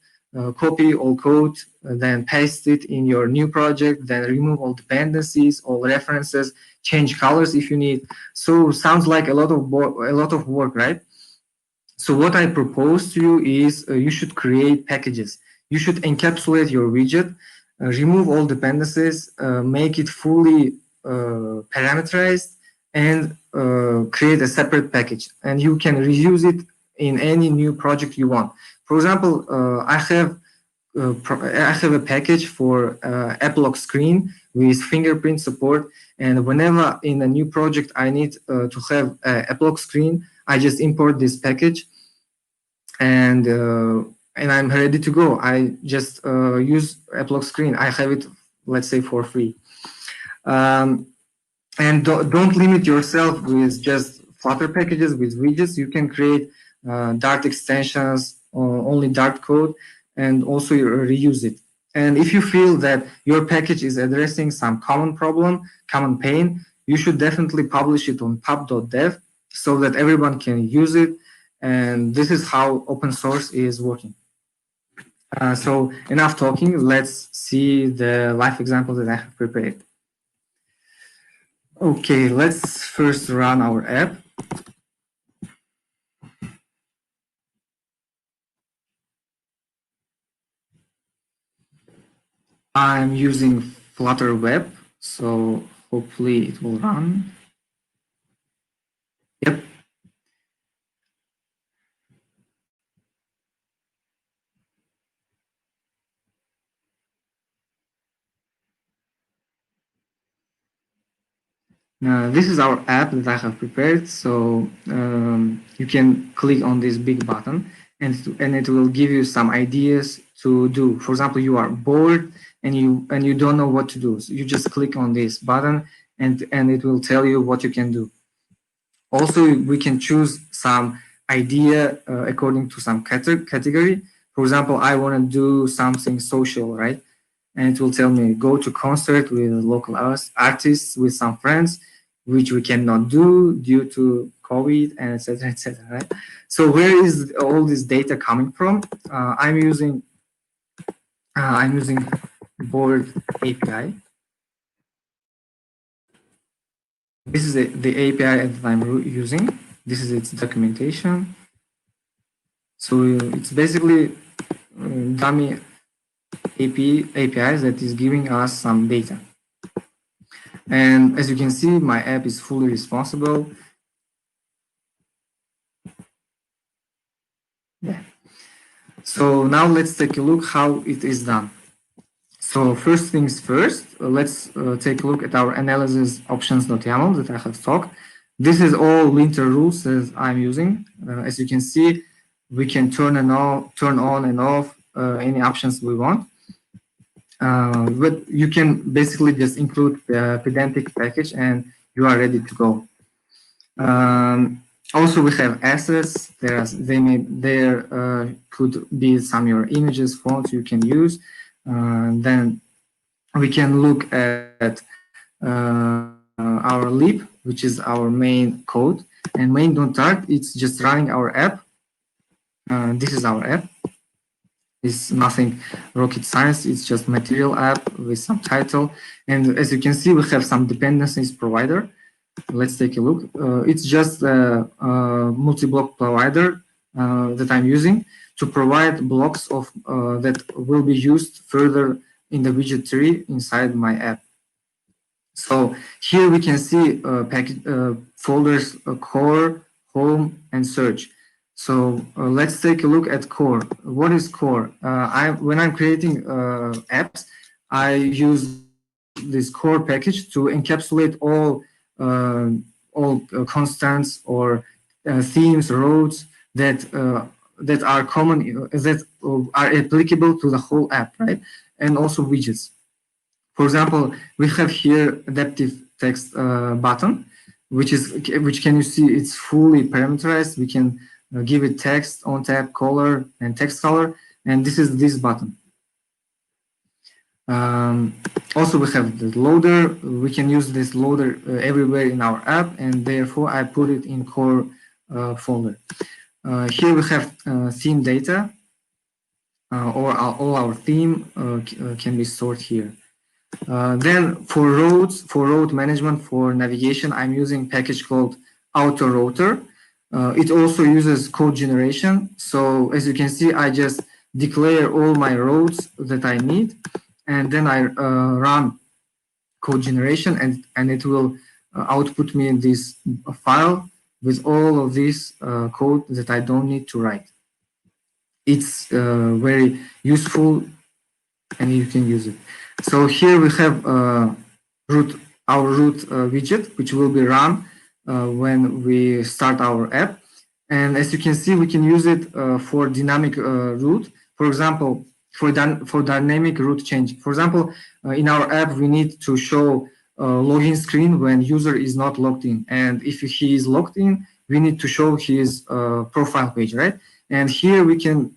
copy all code, then paste it in your new project, then remove all dependencies, all references, change colors if you need. So sounds like a lot of work, right? So what I propose to you is you should create packages. You should encapsulate your widget, remove all dependencies, make it fully parameterized, and create a separate package. And you can reuse it in any new project you want. For example, I have a package for app lock screen with fingerprint support, and whenever in a new project I need to have app lock screen, I just import this package, and I'm ready to go. I just use app lock screen. I have it, let's say, for free. And don't limit yourself with just Flutter packages with widgets. You can create Dart extensions, only Dart code, and also reuse it. And if you feel that your package is addressing some common problem, common pain, you should definitely publish it on pub.dev so that everyone can use it. And this is how open source is working. So enough talking. Let's see the live example that I have prepared. Okay, let's first run our app. I'm using Flutter Web, so hopefully it will run. Yep. Now, this is our app that I have prepared. So you can click on this big button, and it will give you some ideas to do. For example, you are bored and you don't know what to do. So you just click on this button, and it will tell you what you can do. Also, we can choose some idea according to some category. For example, I want to do something social, right? And it will tell me go to concert with local artists with some friends, which we cannot do due to COVID, and etc. etc. Right? So where is all this data coming from? I'm using Board API. This is the API that I'm using. This is its documentation. So it's basically dummy APIs that is giving us some data. And as you can see, my app is fully responsible. Yeah. So now let's take a look how it is done. So first things first, let's take a look at our analysis options.yaml that I have talked. This is all linter rules that I'm using. As you can see, we can turn on and off any options we want. But you can basically just include the pedantic package and you are ready to go. Also, we have assets. There could be some your images, fonts you can use. Then we can look at our lib, which is our main code, and main.dart. It's just running our app. This is our app. It's nothing rocket science. It's just material app with some title. And as you can see, we have some dependencies provider. Let's take a look. It's just a multi-block provider that I'm using to provide blocks of that will be used further in the widget tree inside my app. So here we can see folders core, home, and search. So let's take a look at core. What is core? When I'm creating apps, I use this core package to encapsulate all constants or themes, roads that are common, that are applicable to the whole app, right? And also widgets. For example, we have here adaptive text button, which can you see it's fully parameterized. We can give it text, on tab, color, and text color, and this is this button. Also, we have the loader. We can use this loader everywhere in our app, and therefore I put it in core folder. Here we have theme data, or all our theme can be stored here. Then for road management, for navigation, I'm using a package called AutoRouter. It also uses code generation. So as you can see, I just declare all my roads that I need, and then I run code generation, and it will output me this file with all of this code that I don't need to write. It's very useful, and you can use it. So here we have our root widget, which will be run when we start our app. And as you can see, we can use it for dynamic route. For example, for dynamic route change. For example, in our app, we need to show login screen when user is not logged in. And if he is logged in, we need to show his profile page, right? And here we can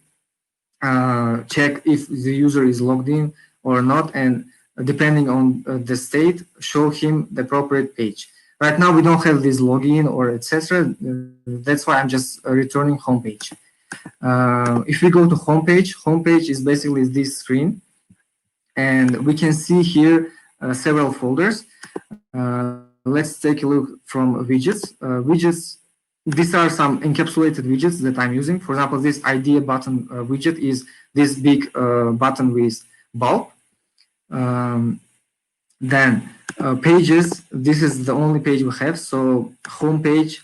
check if the user is logged in or not, and depending on the state, show him the appropriate page. Right now, we don't have this login or etc. That's why I'm just returning homepage. If we go to homepage is basically this screen, and we can see here several folders. Let's take a look from widgets. Widgets. These are some encapsulated widgets that I'm using. For example, this idea button widget is this big button with bulb. Then pages, this is the only page we have. So home page,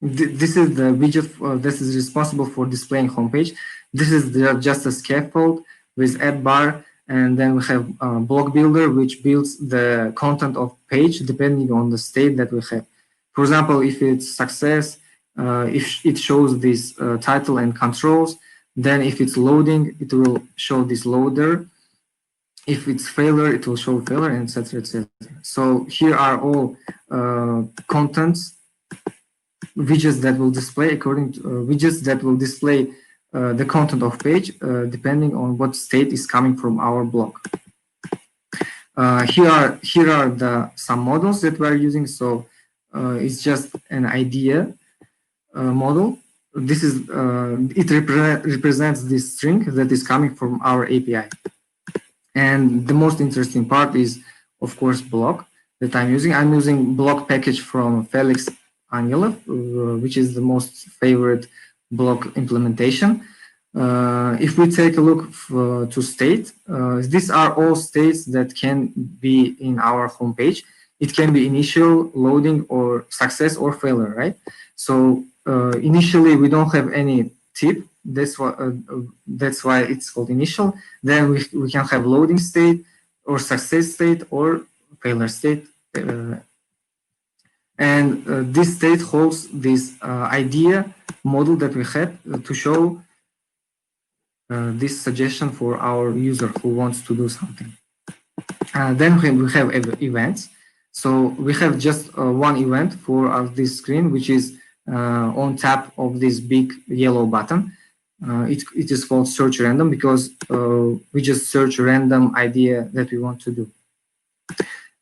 this is the widget this is responsible for displaying homepage. This is just a scaffold with add bar, and then we have block builder, which builds the content of page depending on the state that we have. For example, if it's success, if it shows this title and controls, then if it's loading, it will show this loader. If it's failure, it will show failure, and etc. etc. So here are all contents, widgets that will display according to widgets that will display the content of page depending on what state is coming from our block. Here are some models that we are using. So it's just an idea model. This is it represents this string that is coming from our API. And the most interesting part is, of course, block that I'm using. I'm using block package from Felix Angelov, which is the most favorite block implementation. If we take a look to state, these are all states that can be in our homepage. It can be initial, loading, or success or failure, right? So initially, we don't have any tip. That's why it's called initial. Then we can have loading state or success state or failure state. And this state holds this idea model that we have to show this suggestion for our user who wants to do something. Then we have events. So we have just one event for this screen, which is on top of this big yellow button. It is called search random because we just search a random idea that we want to do.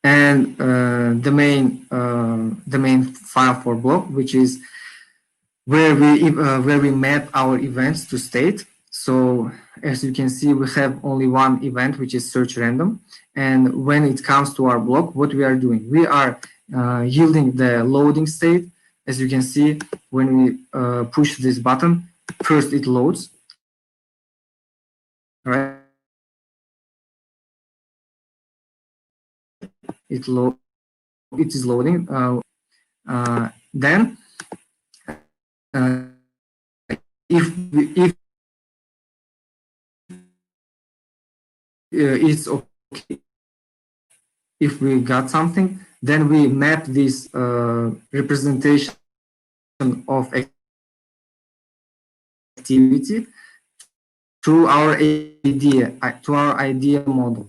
And the main file for block, which is where we map our events to state. So as you can see, we have only one event, which is search random. And when it comes to our block, what we are doing, we are yielding the loading state. As you can see, when we push this button, first it loads, right? It is loading. Then, if it's okay, if we got something, then we map this representation of activity to our idea model,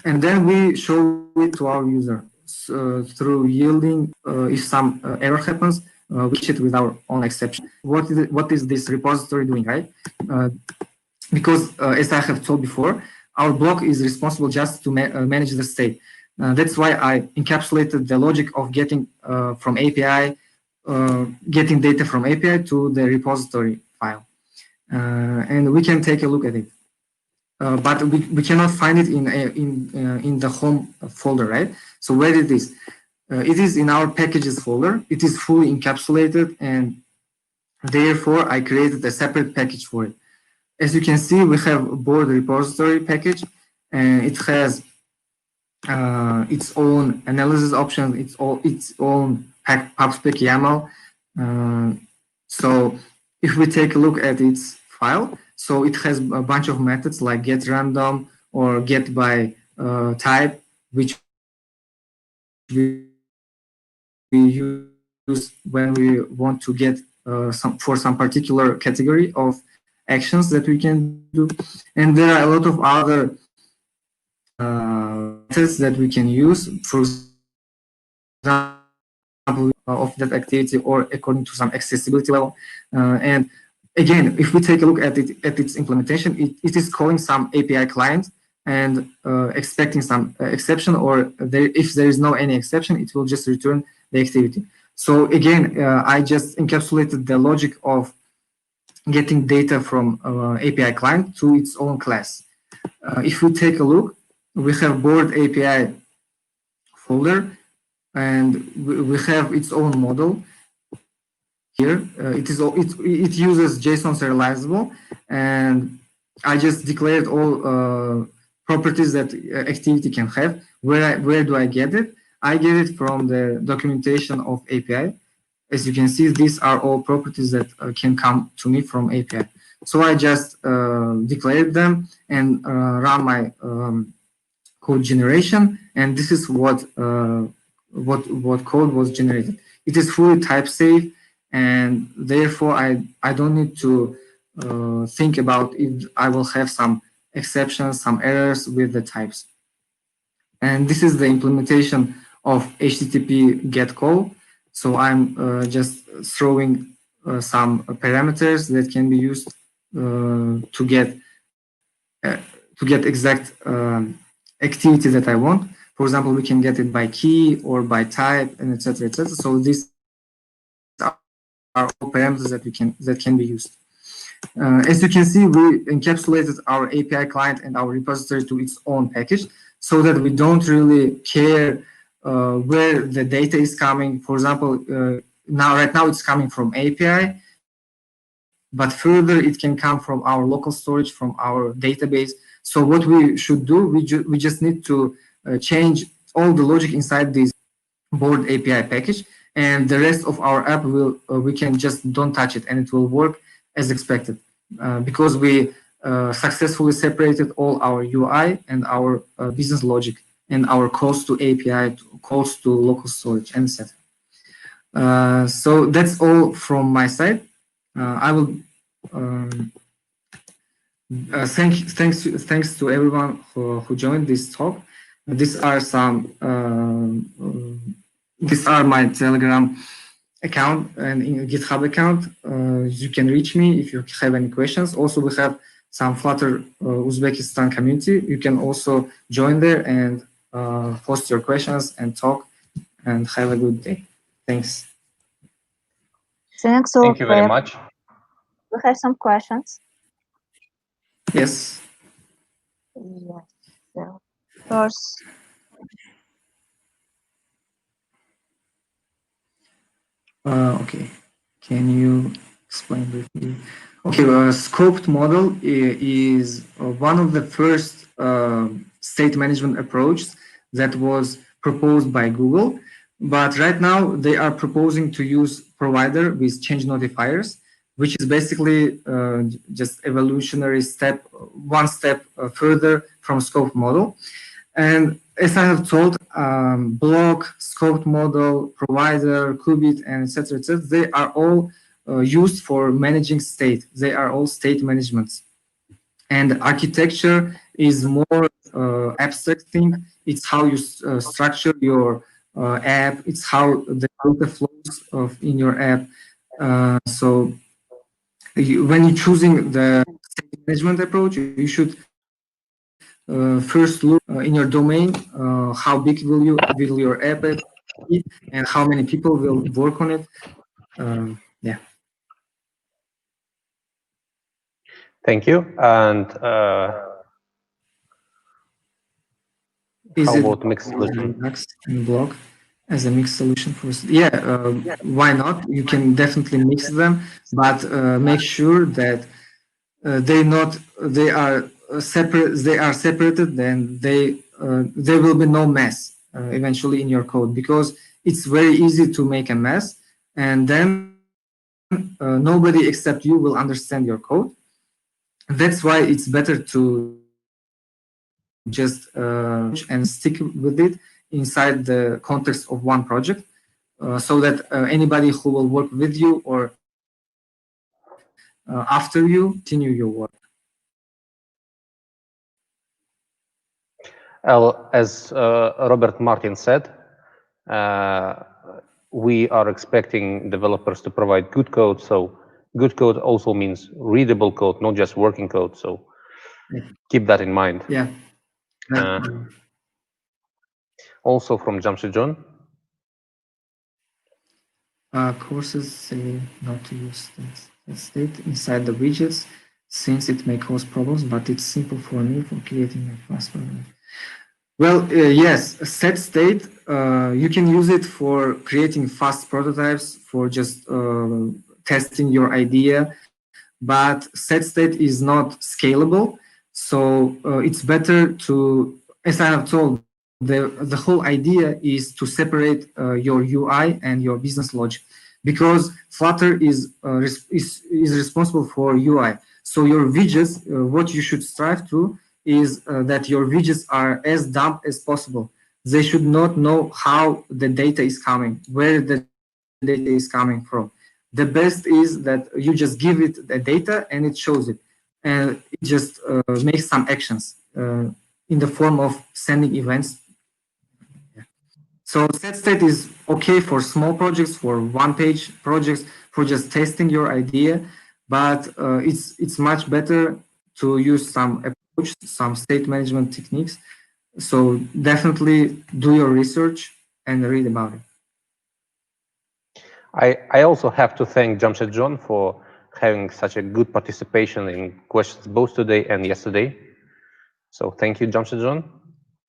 and then we show it to our user through yielding. If some error happens, we catch it with our own exception. What is this repository doing, right? Because as I have told before, our block is responsible just to manage the state. That's why I encapsulated the logic of getting from API, getting data from API to the repository file. And we can take a look at it. But we cannot find it in the home folder, right? So where it is? It is in our packages folder. It is fully encapsulated, and therefore I created a separate package for it. As you can see, we have a board repository package, and it has its own analysis options, its own pubspec YAML. So if we take a look at its file, so it has a bunch of methods like get random or get by type, which we use when we want to get for some particular category of actions that we can do. And there are a lot of other methods that we can use, for example, of that activity or according to some accessibility level. And again, if we take a look at its implementation, it is calling some API client and expecting some exception, or if there is no any exception, it will just return the activity. So again, I just encapsulated the logic of getting data from API client to its own class. If we take a look, we have board API folder, and we have its own model here. It uses JSON serializable, and I just declared all properties that activity can have. Where do I get it? I get it from the documentation of API. As you can see, these are all properties that can come to me from API. So I just declared them and run my code generation, and this is what code was generated. It is fully type safe, and therefore I don't need to think about if I will have some exceptions, some errors with the types. And this is the implementation of HTTP GET call. So I'm just throwing some parameters that can be used to get exact activity that I want. For example, we can get it by key or by type, and etc. etc. So these are all parameters that can be used. As you can see, we encapsulated our API client and our repository to its own package, so that we don't really care where the data is coming. For example, right now it's coming from API, but further it can come from our local storage, from our database. So what we should do, we just need to change all the logic inside this board API package, and the rest of our app we can just don't touch it, and it will work as expected, because we successfully separated all our UI and our business logic and our calls to API, calls to local storage, and etc. So that's all from my side. I will thanks to everyone who joined this talk. these are some. These are my Telegram account and GitHub account. You can reach me if you have any questions. Also, we have some Flutter Uzbekistan community. You can also join there and post your questions and talk, and have a good day. Thanks. Thanks. Thank you very much. We have some questions. Yes. Yes. So first, Okay. Can you explain briefly? Okay, scoped model is one of the first state management approaches that was proposed by Google, but right now they are proposing to use provider with change notifiers, which is basically just evolutionary step, one step further from scoped model. And as I have told, block, scoped model, provider, qubit, and etc., they are all used for managing state. They are all state managements. And architecture is more abstract thing. It's how you structure your app. It's how the data flows in your app. So when you're choosing the state management approach, you should first look in your domain, how big will your app be, and how many people will work on it. Yeah. Thank you. And Is how it about mixed solution? And block as a mixed solution for? Yeah, why not? You can definitely mix them, but make sure that they are separate. They are separated. Then there will be no mess eventually in your code, because it's very easy to make a mess, and then nobody except you will understand your code. That's why it's better to just and stick with it inside the context of one project, so that anybody who will work with you or after you continue your work. As Robert Martin said, we are expecting developers to provide good code. So good code also means readable code, not just working code. So keep that in mind. Yeah. Also from Jamshedjon. Courses say not to use the state inside the widgets, since it may cause problems, but it's simple for me for creating a fast prototype. Well, yes, set state, you can use it for creating fast prototypes, for just testing your idea, but set state is not scalable. So it's better to, as I have told, the whole idea is to separate your UI and your business logic, because Flutter is responsible for UI. So your widgets, what you should strive to is that your widgets are as dumb as possible. They should not know how the data is coming, where the data is coming from. The best is that you just give it the data and it shows it, and it just makes some actions in the form of sending events. So set state is okay for small projects, for one-page projects, for just testing your idea, but it's much better to use some approach, some state management techniques. So definitely do your research and read about it. I also have to thank Jamshedjon for having such a good participation in questions both today and yesterday. So thank you, Jamshedjon.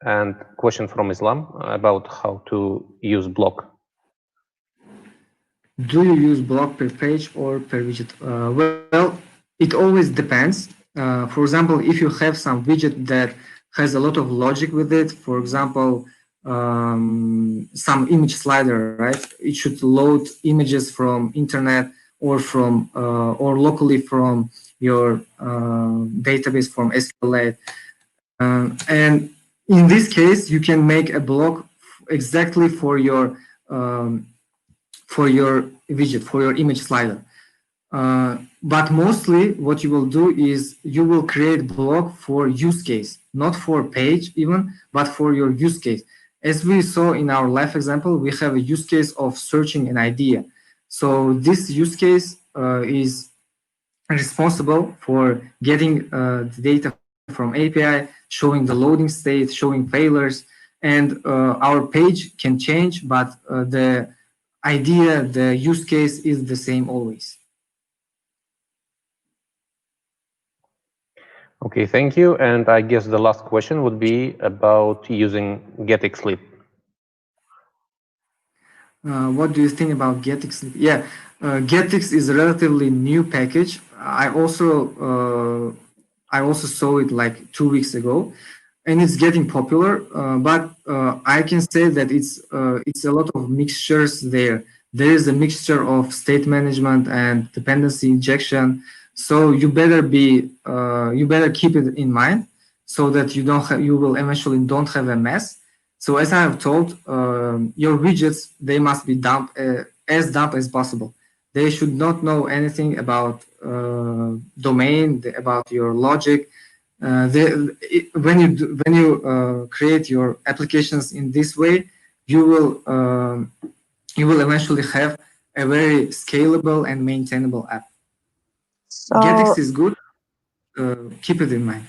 And question from Islam about how to use block. Do you use block per page or per widget? Well, it always depends. For example, if you have some widget that has a lot of logic with it, for example, some image slider, right? It should load images from internet or from or locally from your database from SQLite. And in this case, you can make a block exactly for your widget, for your image slider. But mostly what you will do is you will create blog for use case, not for page even, but for your use case. As we saw in our live example, we have a use case of searching an idea. So this use case is responsible for getting the data from API, showing the loading state, showing failures, and our page can change, but the idea, the use case is the same always. Okay, thank you. And I guess the last question would be about using getXlib. What do you think about getX? Yeah, getX is a relatively new package. I also saw it like 2 weeks ago, and it's getting popular. But I can say that it's a lot of mixtures there. There is a mixture of state management and dependency injection. So you better keep it in mind so that you will eventually don't have a mess. So as I have told, your widgets, they must be dumb as possible. They should not know anything about domain, about your logic. When you create your applications in this way, you will eventually have a very scalable and maintainable app. So, getX is good. Keep it in mind.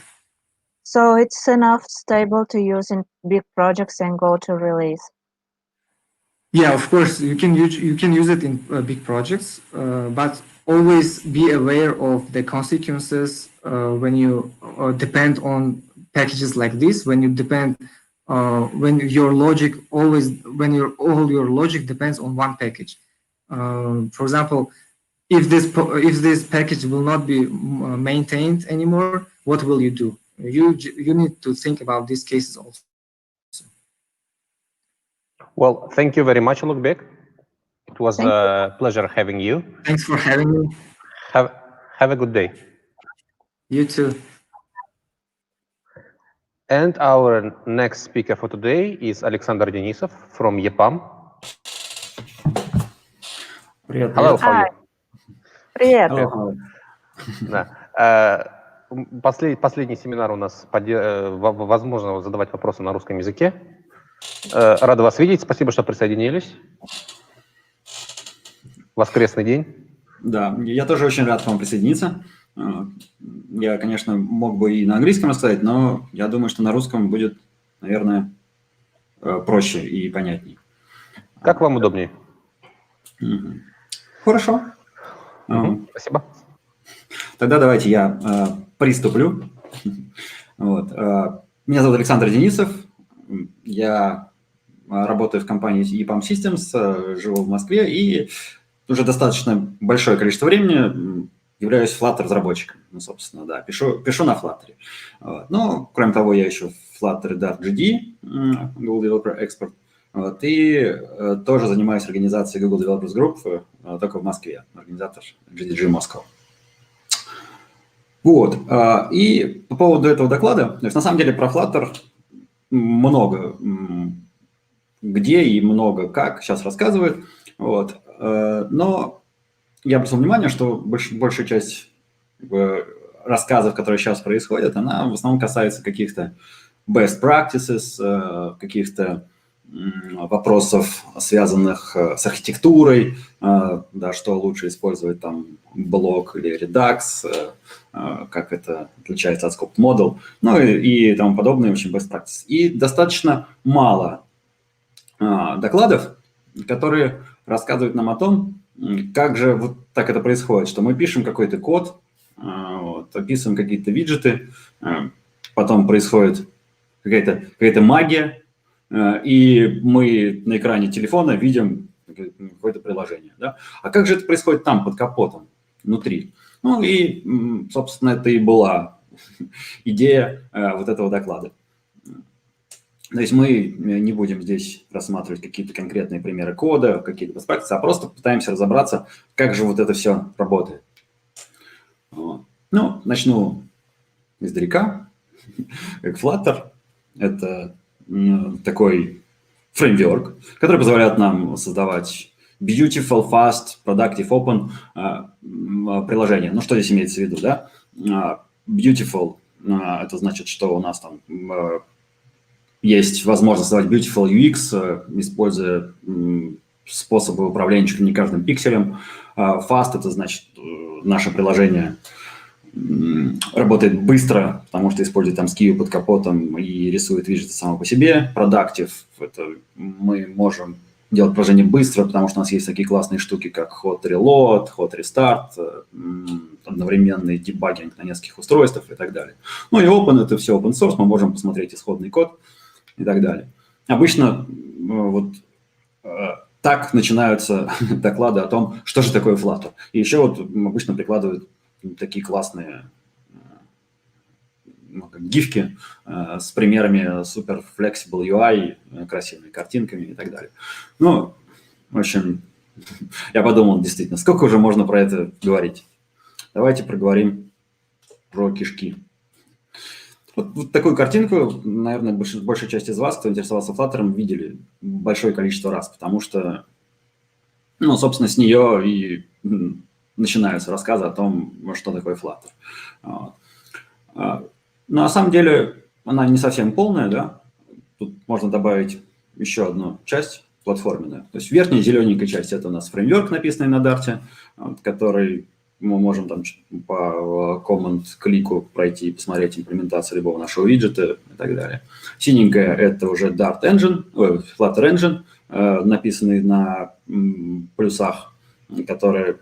So it's enough stable to use in big projects and go to release. Yeah, of course, you can use it in big projects, but always be aware of the consequences when you depend on packages like this. When you depend, when your logic all your logic depends on one package. For example, if this package will not be maintained anymore, what will you do? You need to think about these cases also. Well, thank you very much, Lukbek. It was a pleasure having you. Thanks for having me. Have a good day. You too. And our next speaker for today is Alexander Denisov from EPAM. Привет, Hello, привет. how are you? Привет. Hello, hello. Да. Последний семинар у нас возможно задавать вопросы на русском языке. Рада вас видеть. Спасибо, что присоединились. Воскресный день. Да, я тоже очень рад к вам присоединиться. Я, конечно, мог бы и на английском рассказать, но я думаю, что на русском будет, наверное, проще и понятнее. Как вам удобнее? Хорошо. Спасибо. Тогда давайте я приступлю. Вот. Меня зовут Александр Денисов. Я работаю в компании EPAM Systems, живу в Москве и уже достаточно большое количество времени являюсь Flutter-разработчиком. Ну, собственно, да, пишу на Flutter. Вот. Но, кроме того, я еще Flutter GD, Google Developer Expert. Вот. И тоже занимаюсь организацией Google Developers Group, только в Москве, организатор GDG Moscow. Вот. И по поводу этого доклада, то есть на самом деле про Flutter много где и много как сейчас рассказывают. Вот. Но я обратил внимание, что большая часть рассказов, которые сейчас происходят, она в основном касается каких-то best practices, каких-то вопросов, связанных с архитектурой, да, что лучше использовать, там, блок или Redux, как это отличается от Scoped Model, ну и тому подобное, в общем, best practices. И достаточно мало докладов, которые рассказывают нам о том, как же вот так это происходит, что мы пишем какой-то код, вот, описываем какие-то виджеты, потом происходит какая-то магия, и мы на экране телефона видим какое-то приложение. Да? А как же это происходит там, под капотом, внутри? Ну и, собственно, это и была идея вот этого доклада. То есть мы не будем здесь рассматривать какие-то конкретные примеры кода, какие-то best practices, а просто пытаемся разобраться, как же вот это все работает. Вот. Ну, начну издалека. Как Flutter – это такой фреймворк, который позволяет нам создавать beautiful, fast, productive, open приложение. Ну, что здесь имеется в виду, да? Beautiful – это значит, что у нас там есть возможность создавать beautiful UX, используя способы управления чуть ли не каждым пикселем. Fast – это значит, наше приложение работает быстро, потому что использует там скию под капотом и рисует виджеты само по себе. Productive – это мы можем делать приложение быстро, потому что у нас есть такие классные штуки, как hot reload, hot restart, одновременный дебагинг на нескольких устройствах и так далее. Ну и open – это все open source, мы можем посмотреть исходный код и так далее. Обычно вот так начинаются доклады о том, что же такое Flutter. И еще вот обычно прикладывают такие классные гифки с примерами super flexible UI, красивыми картинками и так далее. Ну, в общем, я подумал, действительно, сколько уже можно про это говорить. Давайте проговорим про кишки. Вот такую картинку, наверное, большая часть из вас, кто интересовался Flutter, видели большое количество раз, потому что, ну, собственно, с нее и начинаются рассказы о том, что такое Flutter. Вот. Но на самом деле она не совсем полная, да. Тут можно добавить еще одну часть платформенную. То есть верхняя зелененькая часть – это у нас фреймворк, написанный на Dart, который мы можем там по команд-клику пройти и посмотреть имплементацию любого нашего виджета и так далее. Синенькая – это уже Dart Engine, Flutter Engine, написанный на плюсах, который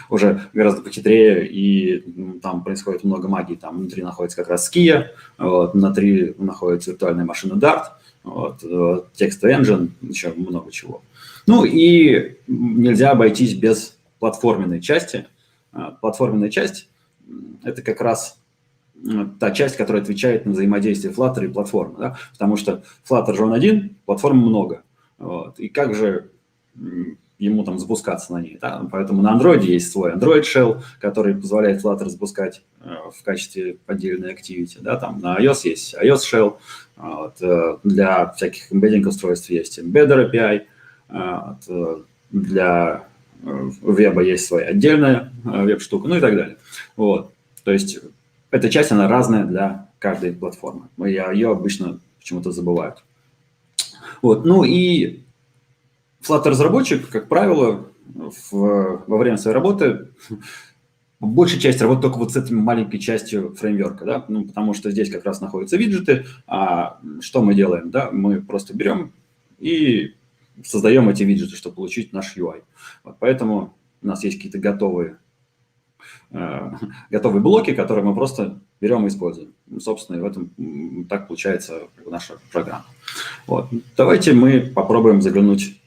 уже гораздо похитрее, и там происходит много магии. Там внутри находится как раз Skia, вот, внутри находится виртуальная машина Dart, вот, текстовый engine, еще много чего. Ну и нельзя обойтись без платформенной части. Платформенная часть – это как раз та часть, которая отвечает на взаимодействие Flutter и платформы. Да? Потому что Flutter же он один, платформ много. Вот. И как же ему там запускаться на ней. Да? Поэтому на Android есть свой Android Shell, который позволяет Flutter запускать в качестве отдельной activity. Да? Там на iOS есть iOS Shell, вот. Для всяких embedding устройств есть Embedder API, вот. Для веба есть своя отдельная веб-штука, ну и так далее. Вот. То есть эта часть, она разная для каждой платформы. Ее обычно почему-то забывают. Вот. Ну и Flutter-разработчик, как правило, во время своей работы большая часть работает только вот с этой маленькой частью фреймворка, да? Ну, потому что здесь как раз находятся виджеты, а что мы делаем? Да? Мы просто берем и создаем эти виджеты, чтобы получить наш UI. Вот, поэтому у нас есть какие-то готовые блоки, которые мы просто берем и используем. Собственно, и в этом так получается наша программа. Вот. Давайте мы попробуем заглянуть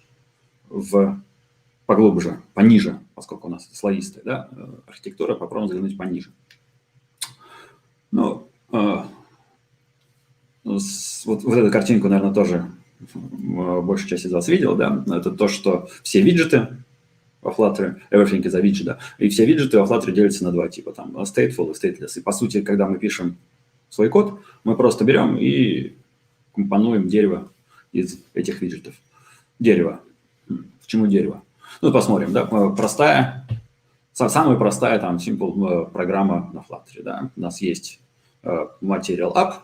поглубже, пониже, поскольку у нас слоистая, да, архитектура, попробуем заглянуть пониже. Ну, вот эту картинку, наверное, тоже большая часть из вас видела, да, это то, что все виджеты во Flutter, everything is a widget, да, и все виджеты во Flutter делятся на два типа, там, stateful и stateless. И, по сути, когда мы пишем свой код, мы просто берем и компонуем дерево из этих виджетов. Дерево. Почему дерево? Ну, посмотрим, да, самая простая, там, simple программа на Flutter, да. У нас есть material app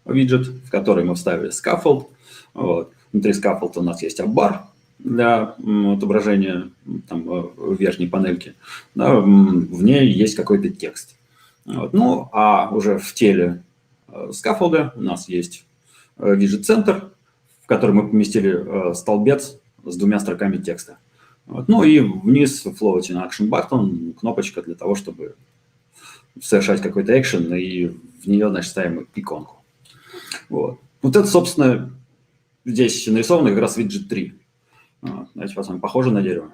виджет, в который мы вставили scaffold. Вот. Внутри scaffold у нас есть app-бар для отображения там, в верхней панельке. Да, в ней есть какой-то текст. Вот. Ну, а уже в теле scaffold у нас есть виджет-центр, в который мы поместили столбец с двумя строками текста. Вот. Ну и вниз floating action button, кнопочка для того, чтобы совершать какой-то экшен, и в нее, значит, ставим иконку. Вот. Вот это, собственно, здесь нарисовано как раз виджет 3. Вот. Давайте посмотрим, похоже на дерево?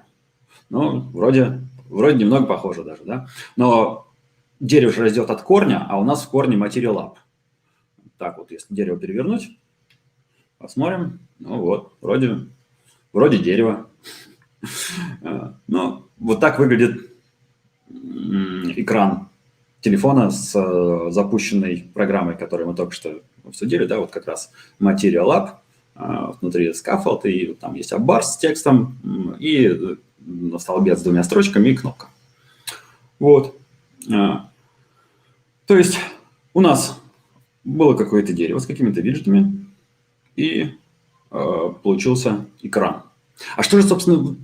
Ну, вроде немного похоже даже, да? Но дерево же растет от корня, а у нас в корне material app. Так вот, если дерево перевернуть, посмотрим. Ну вот, вроде дерево. Ну, вот так выглядит экран телефона с запущенной программой, которую мы только что обсудили, да, вот как раз Material App. внутри scaffold, и там есть abbar с текстом, и столбец с 2 строчками и кнопка. Вот. То есть у нас было какое-то дерево с какими-то виджетами, и получился экран. А что же, собственно,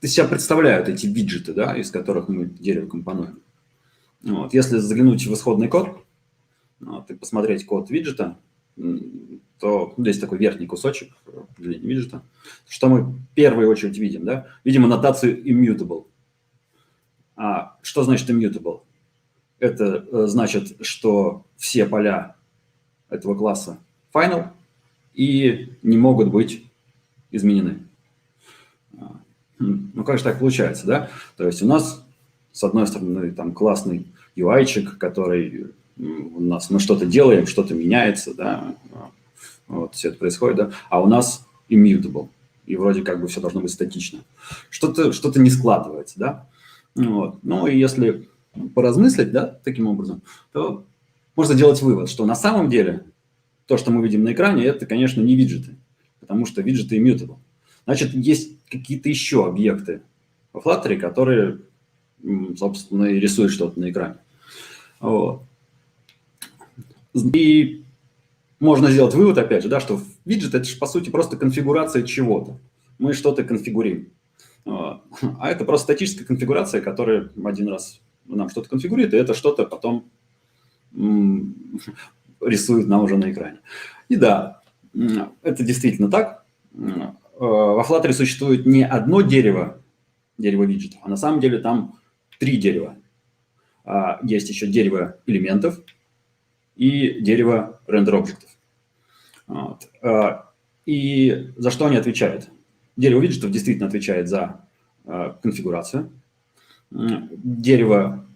из себя представляют эти виджеты, да, из которых мы дерево компонуем? Вот. Если заглянуть в исходный код, вот, и посмотреть код виджета, то здесь такой верхний кусочек определения виджета. Что мы в первую очередь видим? Да? Видим аннотацию immutable. А что значит immutable? Это значит, что все поля этого класса final и не могут быть изменены. Ну, как же так получается, да? То есть у нас, с одной стороны, там классный UI-чик, который у нас мы что-то делаем, что-то меняется, да, вот все это происходит, да, а у нас immutable, и вроде как бы все должно быть статично. Что-то не складывается, да. Вот. Ну, и если поразмыслить, да, таким образом, то можно сделать вывод, что на самом деле то, что мы видим на экране, это, конечно, не виджеты, потому что виджеты immutable. Значит, есть какие-то еще объекты во Flutter, которые, собственно, рисуют что-то на экране. Вот. И можно сделать вывод, опять же, да, что виджет – это же, по сути, просто конфигурация чего-то. Мы что-то конфигурируем. А это просто статическая конфигурация, которая один раз нам что-то конфигурирует, и это что-то потом рисует нам уже на экране. И да, это действительно так. Во Flutter существует не одно дерево виджетов, а на самом деле там 3 дерева. Есть еще дерево элементов и дерево рендер-объектов. Вот. И за что они отвечают? Дерево виджетов действительно отвечает за конфигурацию. Дерево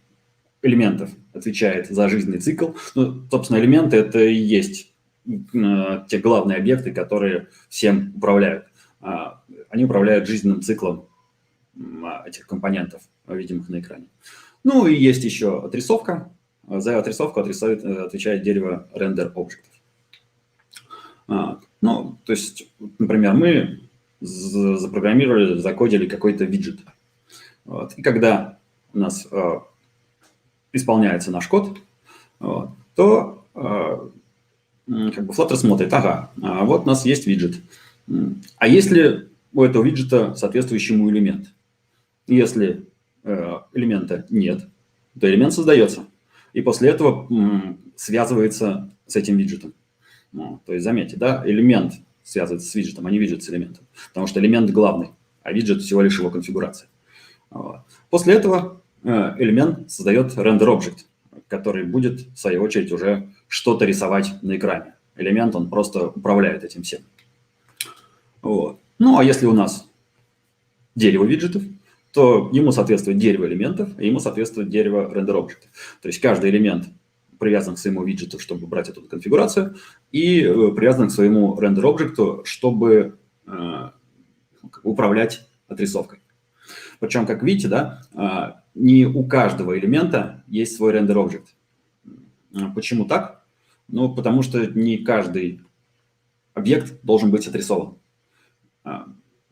элементов отвечает за жизненный цикл. Ну, собственно, элементы – это и есть те главные объекты, которые всем управляют. Они управляют жизненным циклом этих компонентов, видимых на экране. Ну и есть еще отрисовка. За отрисовку отвечает дерево рендер-объектов. Ну, то есть, например, мы запрограммировали, закодили какой-то виджет. Вот. И когда у нас исполняется наш код, вот, то как бы Flutter смотрит, ага, вот у нас есть виджет. А есть ли у этого виджета соответствующий ему элемент? Если элемента нет, то элемент создается. И после этого связывается с этим виджетом. Ну, то есть, заметьте, да, элемент связывается с виджетом, а не виджет с элементом. Потому что элемент главный, а виджет всего лишь его конфигурация. Вот. После этого элемент создает рендер-объект, который будет, в свою очередь, уже что-то рисовать на экране. Элемент, он просто управляет этим всем. Вот. Ну, а если у нас дерево виджетов, то ему соответствует дерево элементов, и ему соответствует дерево рендер-объектов. То есть каждый элемент привязан к своему виджету, чтобы брать эту конфигурацию, и привязан к своему рендер-объекту, чтобы управлять отрисовкой. Причем, как видите, да, не у каждого элемента есть свой рендер-объект. Почему так? Ну, потому что не каждый объект должен быть отрисован.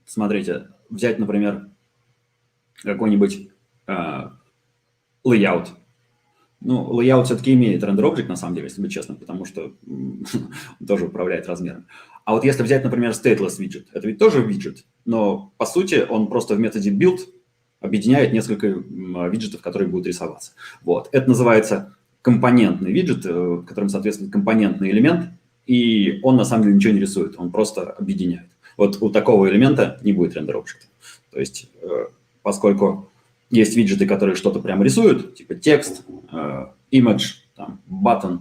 Смотрите, взять, например, какой-нибудь layout. Ну, layout все-таки имеет рендер-объект, на самом деле, если быть честным, потому что он тоже управляет размером. А вот если взять, например, stateless widget, это ведь тоже виджет, но, по сути, он просто в методе build объединяет несколько виджетов, которые будут рисоваться. Вот. Это называется компонентный виджет, которому соответствует компонентный элемент, и он, на самом деле, ничего не рисует, он просто объединяет. Вот у такого элемента не будет рендер-объекта. То есть, поскольку есть виджеты, которые что-то прямо рисуют, типа текст, image, там, button.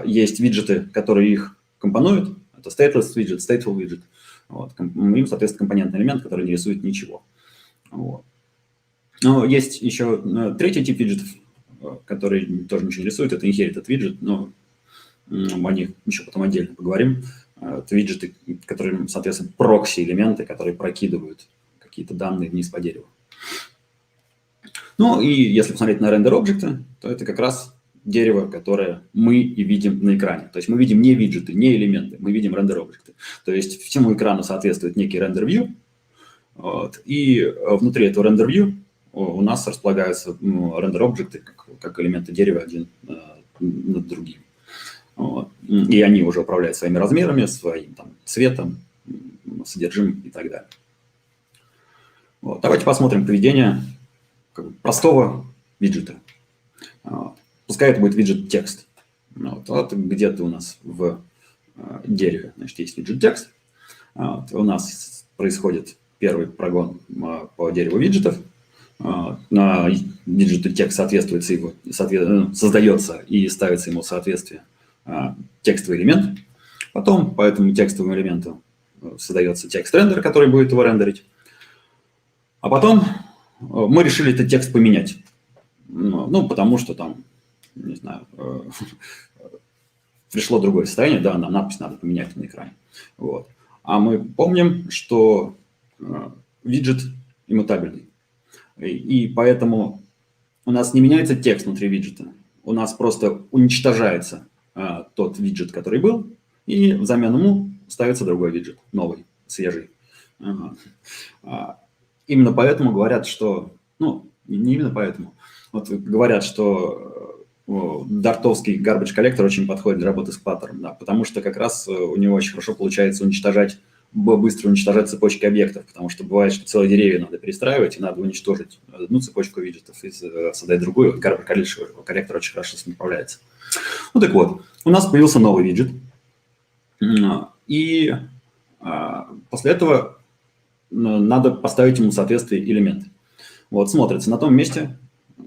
Есть виджеты, которые их компонуют. Это stateless widget, stateful widget. Вот. Им, соответственно, компонентный элемент, который не рисует ничего. Вот. Но есть еще третий тип виджетов, который тоже ничего не рисует. Это inherited widget, но о них еще потом отдельно поговорим. Это виджеты, которые, соответственно, прокси-элементы, которые прокидывают какие-то данные вниз по дереву. Ну и если посмотреть на рендер-объекты, то это как раз дерево, которое мы и видим на экране. То есть мы видим не виджеты, не элементы, мы видим рендер-объекты. То есть всему экрану соответствует некий рендер-вью, вот, и внутри этого рендер-вью у нас располагаются рендер-объекты как элементы дерева один над другим. Вот. И они уже управляют своими размерами, своим там, цветом, содержимым и так далее. Вот. Давайте посмотрим поведение простого виджета. Вот. Пускай это будет виджет текст. Вот где-то у нас в дереве, значит, есть виджет текст. Вот. У нас происходит первый прогон по дереву виджетов. На виджету текст создается и ставится ему в соответствие текстовый элемент. Потом по этому текстовому элементу создается текст-рендер, который будет его рендерить. А потом мы решили этот текст поменять. Ну, потому что там, не знаю, пришло другое состояние, да, нам надпись надо поменять на экране. Вот. А мы помним, что виджет иммутабельный. И поэтому у нас не меняется текст внутри виджета. У нас просто уничтожается тот виджет, который был, и взамен ему ставится другой виджет, новый, свежий. Именно поэтому говорят, что... Ну, не именно поэтому. Вот говорят, что дартовский garbage коллектор очень подходит для работы с Flutter, да, потому что как раз у него очень хорошо получается быстро уничтожать цепочки объектов, потому что бывает, что целые деревья надо перестраивать, и надо уничтожить одну цепочку виджетов и создать другую. Garbage коллектор очень хорошо с ним справляется. Ну так вот, у нас появился новый виджет, и после этого надо поставить ему в соответствие элемент. Вот смотрится на том месте,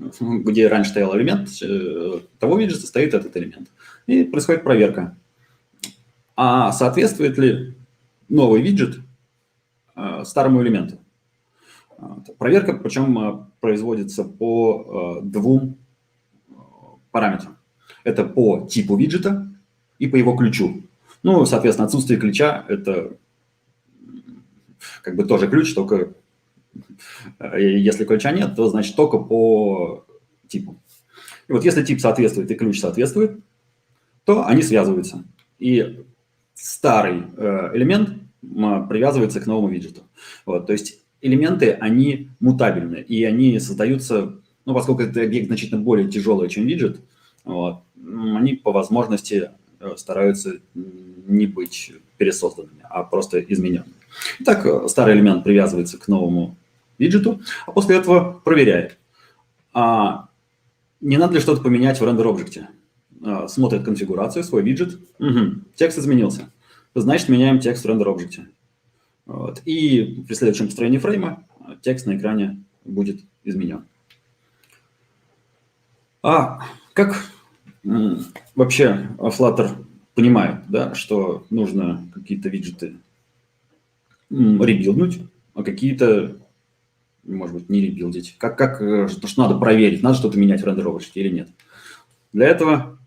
где раньше стоял элемент, того виджета стоит этот элемент. И происходит проверка. А соответствует ли новый виджет старому элементу? Проверка, причем производится по двум параметрам. Это по типу виджета и по его ключу. Ну, соответственно, отсутствие ключа – это как бы тоже ключ, только если ключа нет, то значит только по типу. И вот если тип соответствует и ключ соответствует, то они связываются. И старый элемент привязывается к новому виджету. Вот, то есть элементы, они мутабельны, и они создаются, ну, поскольку это объект значительно более тяжелый, чем виджет, вот, они по возможности стараются не быть пересозданными, а просто измененными. Итак, старый элемент привязывается к новому виджету, а после этого проверяет, не надо ли что-то поменять в рендер-объекте. Смотрит конфигурацию, свой виджет. Текст изменился. Значит, меняем текст в рендер-объекте. Вот. И при следующем построении фрейма текст на экране будет изменен. Как вообще Flutter понимает, да, что нужно какие-то виджеты ребилднуть, а какие-то, может быть, не ребилдить? Что надо проверить, надо что-то менять в рендер-объекте или нет? Для этого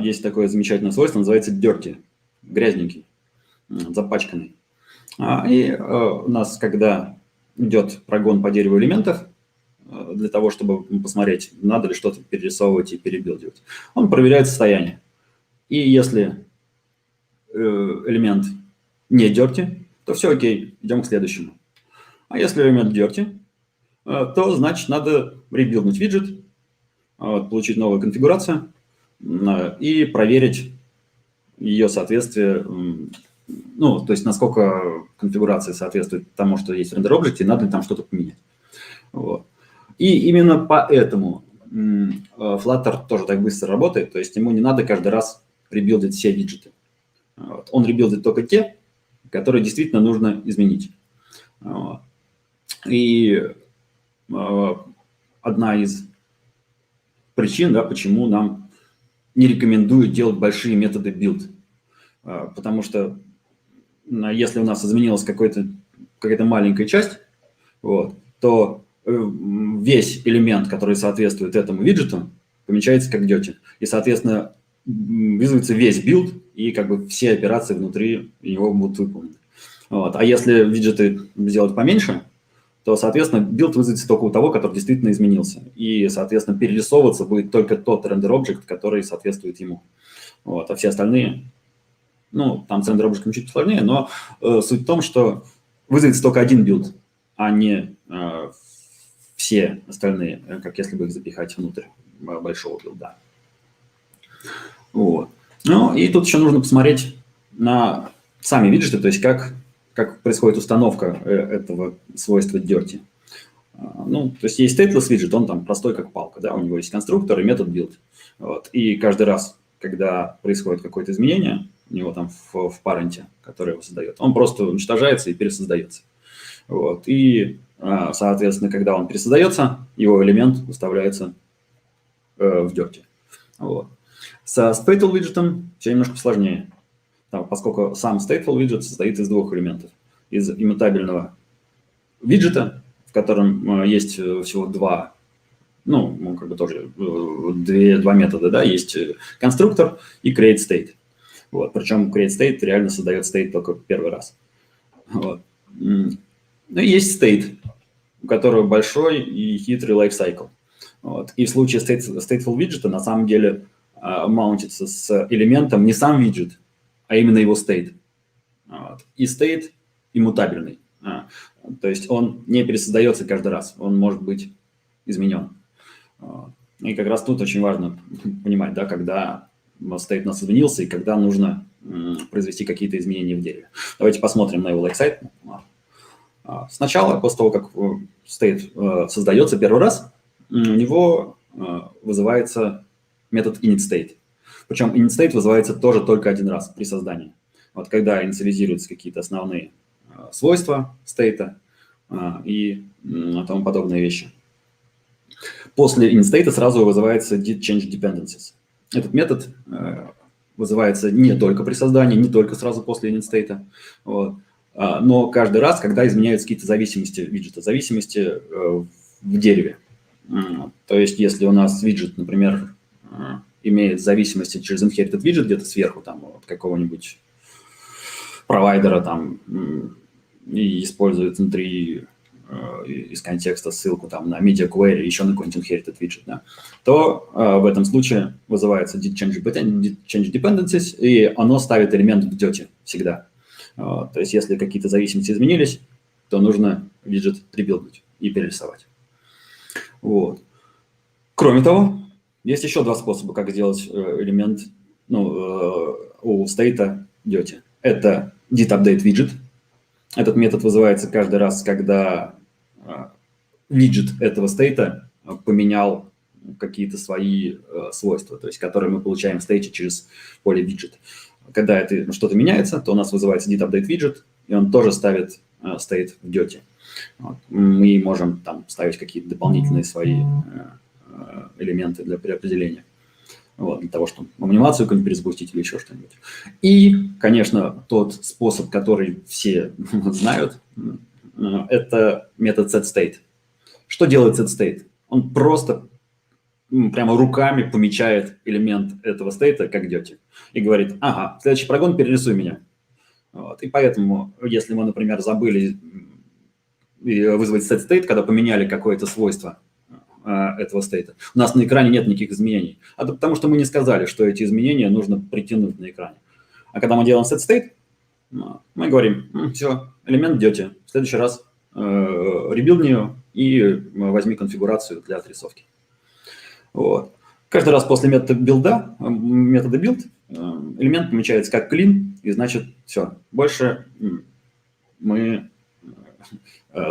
есть такое замечательное свойство, называется dirty, грязненький, запачканный. И у нас, когда идет прогон по дереву элементов, для того, чтобы посмотреть, надо ли что-то перерисовывать и перебилдивать, он проверяет состояние. И если элемент не dirty, то все окей, идем к следующему. А если элемент dirty, то значит надо ребилднуть виджет, получить новую конфигурацию и проверить ее соответствие, ну, то есть насколько конфигурация соответствует тому, что есть в рендер-объекте, надо ли там что-то поменять. Вот. И именно поэтому Flutter тоже так быстро работает, то есть ему не надо каждый раз ребилдить все виджеты. Вот. Он ребилдит только те, которые действительно нужно изменить. Вот. И одна из причин, да, почему нам не рекомендуют делать большие методы build. Потому что если у нас изменилась какая-то маленькая часть, вот, то весь элемент, который соответствует этому виджету, помечается как dirty. И, соответственно, вызовется весь билд, и как бы все операции внутри него будут выполнены. Вот. А если виджеты сделать поменьше, то, соответственно, билд вызовется только у того, который действительно изменился. И, соответственно, перерисовываться будет только тот рендер-объект, который соответствует ему. Вот. А все остальные, ну, там с рендер-объектом чуть сложнее, но суть в том, что вызовется только один билд, а не все остальные, как если бы их запихать внутрь большого билда. Вот. Ну, и тут еще нужно посмотреть на сами виджеты, то есть как происходит установка этого свойства dirty. Ну, то есть есть stateless виджет, он там простой как палка, да, у него есть конструктор и метод build. Вот. И каждый раз, когда происходит какое-то изменение, у него там в паренте, который его создает, он просто уничтожается и пересоздается. Вот. И, соответственно, когда он пересоздается, его элемент выставляется в dirty. Вот. Со stateful виджетом все немножко сложнее, поскольку сам stateful виджет состоит из двух элементов. Из иммутабельного виджета, в котором есть всего два, ну, как бы тоже два метода, да, есть конструктор и create state. Вот. Причем create state реально создает state только первый раз. Вот. Ну, и есть state, у которого большой и хитрый lifecycle. Вот. И в случае stateful виджета на самом деле маунтится с элементом не сам виджет, а именно его state. Вот. И state иммутабельный. То есть он не пересоздается каждый раз, он может быть изменен. И как раз тут очень важно понимать, да, когда state у нас изменился и когда нужно произвести какие-то изменения в дереве. Давайте посмотрим на его lifecycle. Сначала, после того, как state создается первый раз, у него вызывается метод initState. Причем initState вызывается тоже только один раз при создании. Вот когда инициализируются какие-то основные свойства стейта и тому подобные вещи. После initState сразу вызывается didChangeDependencies. Этот метод вызывается не только при создании, не только сразу после initState, вот, но каждый раз, когда изменяются какие-то зависимости виджета, зависимости в дереве. То есть если у нас виджет, например, имеет зависимости через inherited виджет где-то сверху, там, от какого-нибудь провайдера, там, и использует внутри из контекста ссылку там, на media query, еще на какой-нибудь inherited виджет, да, то в этом случае вызывается didChangeDependencies, и оно ставит элемент в dirty всегда. То есть если какие-то зависимости изменились, то нужно виджет ребилднуть и перерисовать. Вот. Кроме того, есть еще два способа, как сделать элемент у стейта dirty. Это didUpdate виджет. Этот метод вызывается каждый раз, когда виджет этого стейта поменял какие-то свои свойства, то есть которые мы получаем в стейте через поле виджет. Когда это что-то меняется, то у нас вызывается didUpdate виджет, и он тоже ставит state в dirty. Вот. Мы можем там ставить какие-то дополнительные свои элементы для переопределения. Вот, для того, чтобы анимацию какую-нибудь перезапустить или еще что-нибудь. И, конечно, тот способ, который все знают, это метод setState. Что делает setState? Он просто прямо руками помечает элемент этого стейта как dirty и говорит: ага, следующий прогон перерисуй меня. Вот. И поэтому, если мы, например, забыли вызвать setState, когда поменяли какое-то свойство этого стейта, у нас на экране нет никаких изменений. Потому что мы не сказали, что эти изменения нужно притянуть на экране. А когда мы делаем setState, мы говорим: все, элемент dirty, в следующий раз ребилдни ее и возьми конфигурацию для отрисовки. Вот. Каждый раз после метода build элемент помечается как clean, и значит все, больше в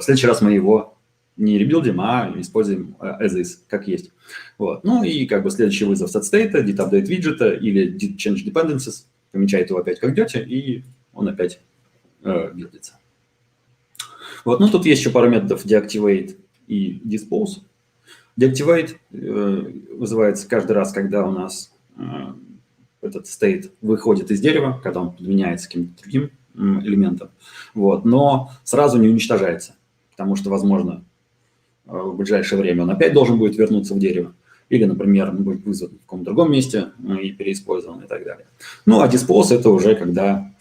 следующий раз мы его не ребилдим, а используем as is, как есть. Вот. Ну и как бы следующий вызов setState, didUpdate виджета или didChangeDependencies помечает его опять как dirty, и он опять билдится. Вот. Ну тут есть еще пару методов deactivate и dispose. Deactivate вызывается каждый раз, когда у нас этот state выходит из дерева, когда он подменяется каким-то другим элементом, вот, но сразу не уничтожается, потому что, возможно, в ближайшее время он опять должен будет вернуться в дерево, или, например, он будет вызван в каком-то другом месте и переиспользован и так далее. Ну, а dispose – это уже когда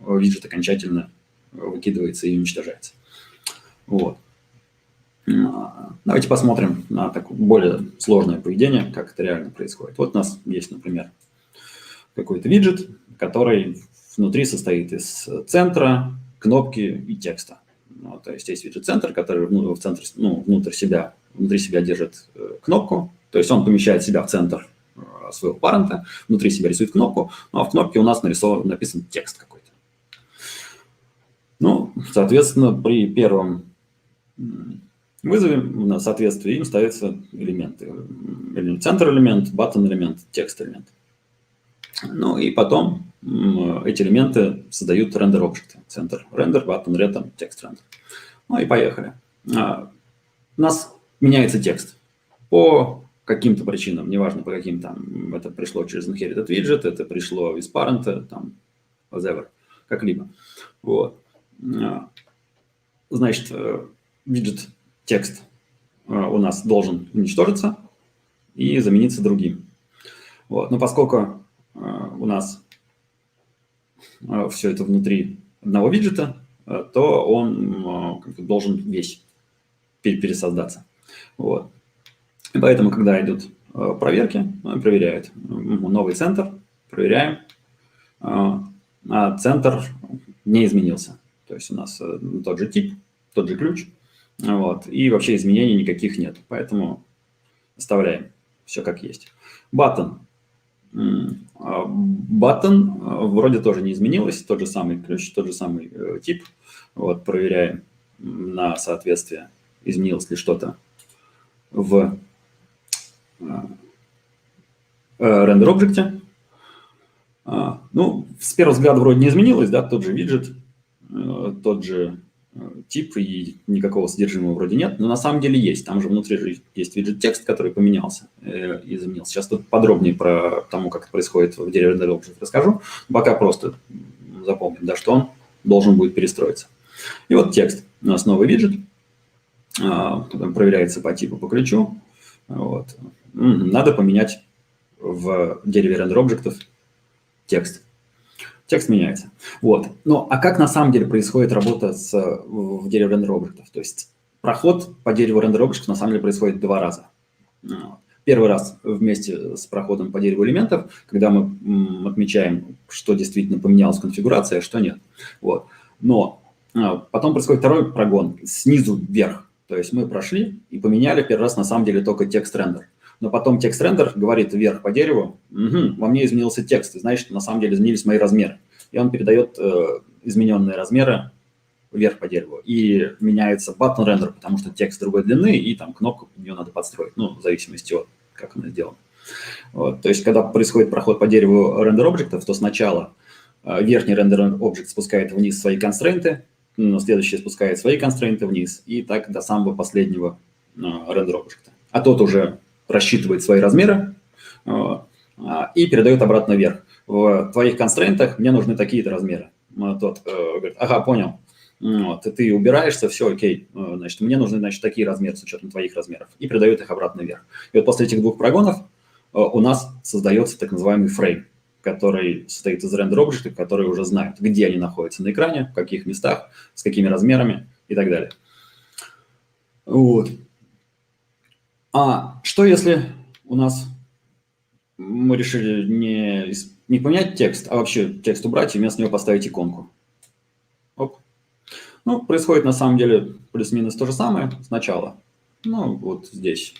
виджет окончательно выкидывается и уничтожается. Вот. Давайте посмотрим на такое более сложное поведение, как это реально происходит. Вот у нас есть, например, какой-то виджет, который внутри состоит из центра, кнопки и текста. Ну, то есть виджет-центр, который внутри себя держит кнопку, то есть он помещает себя в центр своего парента, внутри себя рисует кнопку, ну, а в кнопке у нас написан текст какой-то. Ну, соответственно, при первом вызове на соответствие им ставятся элементы. Центр элемент, button элемент, текст элемент. Ну и потом эти элементы создают рендер-объекты. Центр рендер, button render, текст рендер. Ну и поехали. У нас меняется текст по каким-то причинам, неважно по каким там. Это пришло через inherited widget, это пришло из парента, там, whatever, как-либо. Вот. Значит, виджет текст у нас должен уничтожиться и замениться другим. Вот. Но поскольку у нас все это внутри одного виджета, то он должен весь пересоздаться. Вот. И поэтому, когда идут проверки, проверяют новый центр, проверяем, а центр не изменился. То есть у нас тот же тип, тот же ключ, вот, и вообще изменений никаких нет. Поэтому оставляем все как есть. Button вроде тоже не изменилось, тот же самый ключ, тот же самый тип. Вот, проверяем на соответствие, изменилось ли что-то в рендер-объекте. Ну, с первого взгляда вроде не изменилось, да, тот же виджет, тот же тип и никакого содержимого вроде нет, но на самом деле есть. Там же внутри же есть виджет-текст, который поменялся и изменился. Сейчас тут подробнее про тому, как это происходит в дереве render-объект расскажу. Пока просто запомним, да, что он должен будет перестроиться. И вот текст. У нас новый виджет, проверяется по типу, по ключу. Вот. Надо поменять в дереве рендер-объектов текст. Текст меняется. Вот. Ну, а как на самом деле происходит работа в дереве рендер-объектов? То есть проход по дереву рендер-объектов на самом деле происходит 2 раза. Первый раз вместе с проходом по дереву элементов, когда мы отмечаем, что действительно поменялась конфигурация, а что нет. Вот. Но потом происходит второй прогон снизу вверх. То есть мы прошли и поменяли первый раз на самом деле только текст-рендер. Но потом текст-рендер говорит вверх по дереву, во мне изменился текст, и значит, на самом деле изменились мои размеры. И он передает измененные размеры вверх по дереву. И меняется button рендер, потому что текст другой длины, и там кнопку под нее надо подстроить, ну, в зависимости от, как она сделана. Вот. То есть, когда происходит проход по дереву рендер-объектов, то сначала верхний рендер-объект спускает вниз свои констрейнты, следующий спускает свои констрейнты вниз, и так до самого последнего рендер-объекта. А тот уже рассчитывает свои размеры и передает обратно вверх. В твоих констрейнтах мне нужны такие-то размеры. Тот говорит, ага, понял. Вот, и ты убираешься, все, окей. Значит, мне нужны, значит, такие размеры с учетом твоих размеров. И передает их обратно вверх. И вот после этих 2 прогонов у нас создается так называемый фрейм, который состоит из рендер-объектов, которые уже знают, где они находятся на экране, в каких местах, с какими размерами и так далее. Вот. А что если у нас мы решили не поменять текст, а вообще текст убрать и вместо него поставить иконку? Оп. Ну, происходит на самом деле плюс-минус то же самое сначала. Ну, вот здесь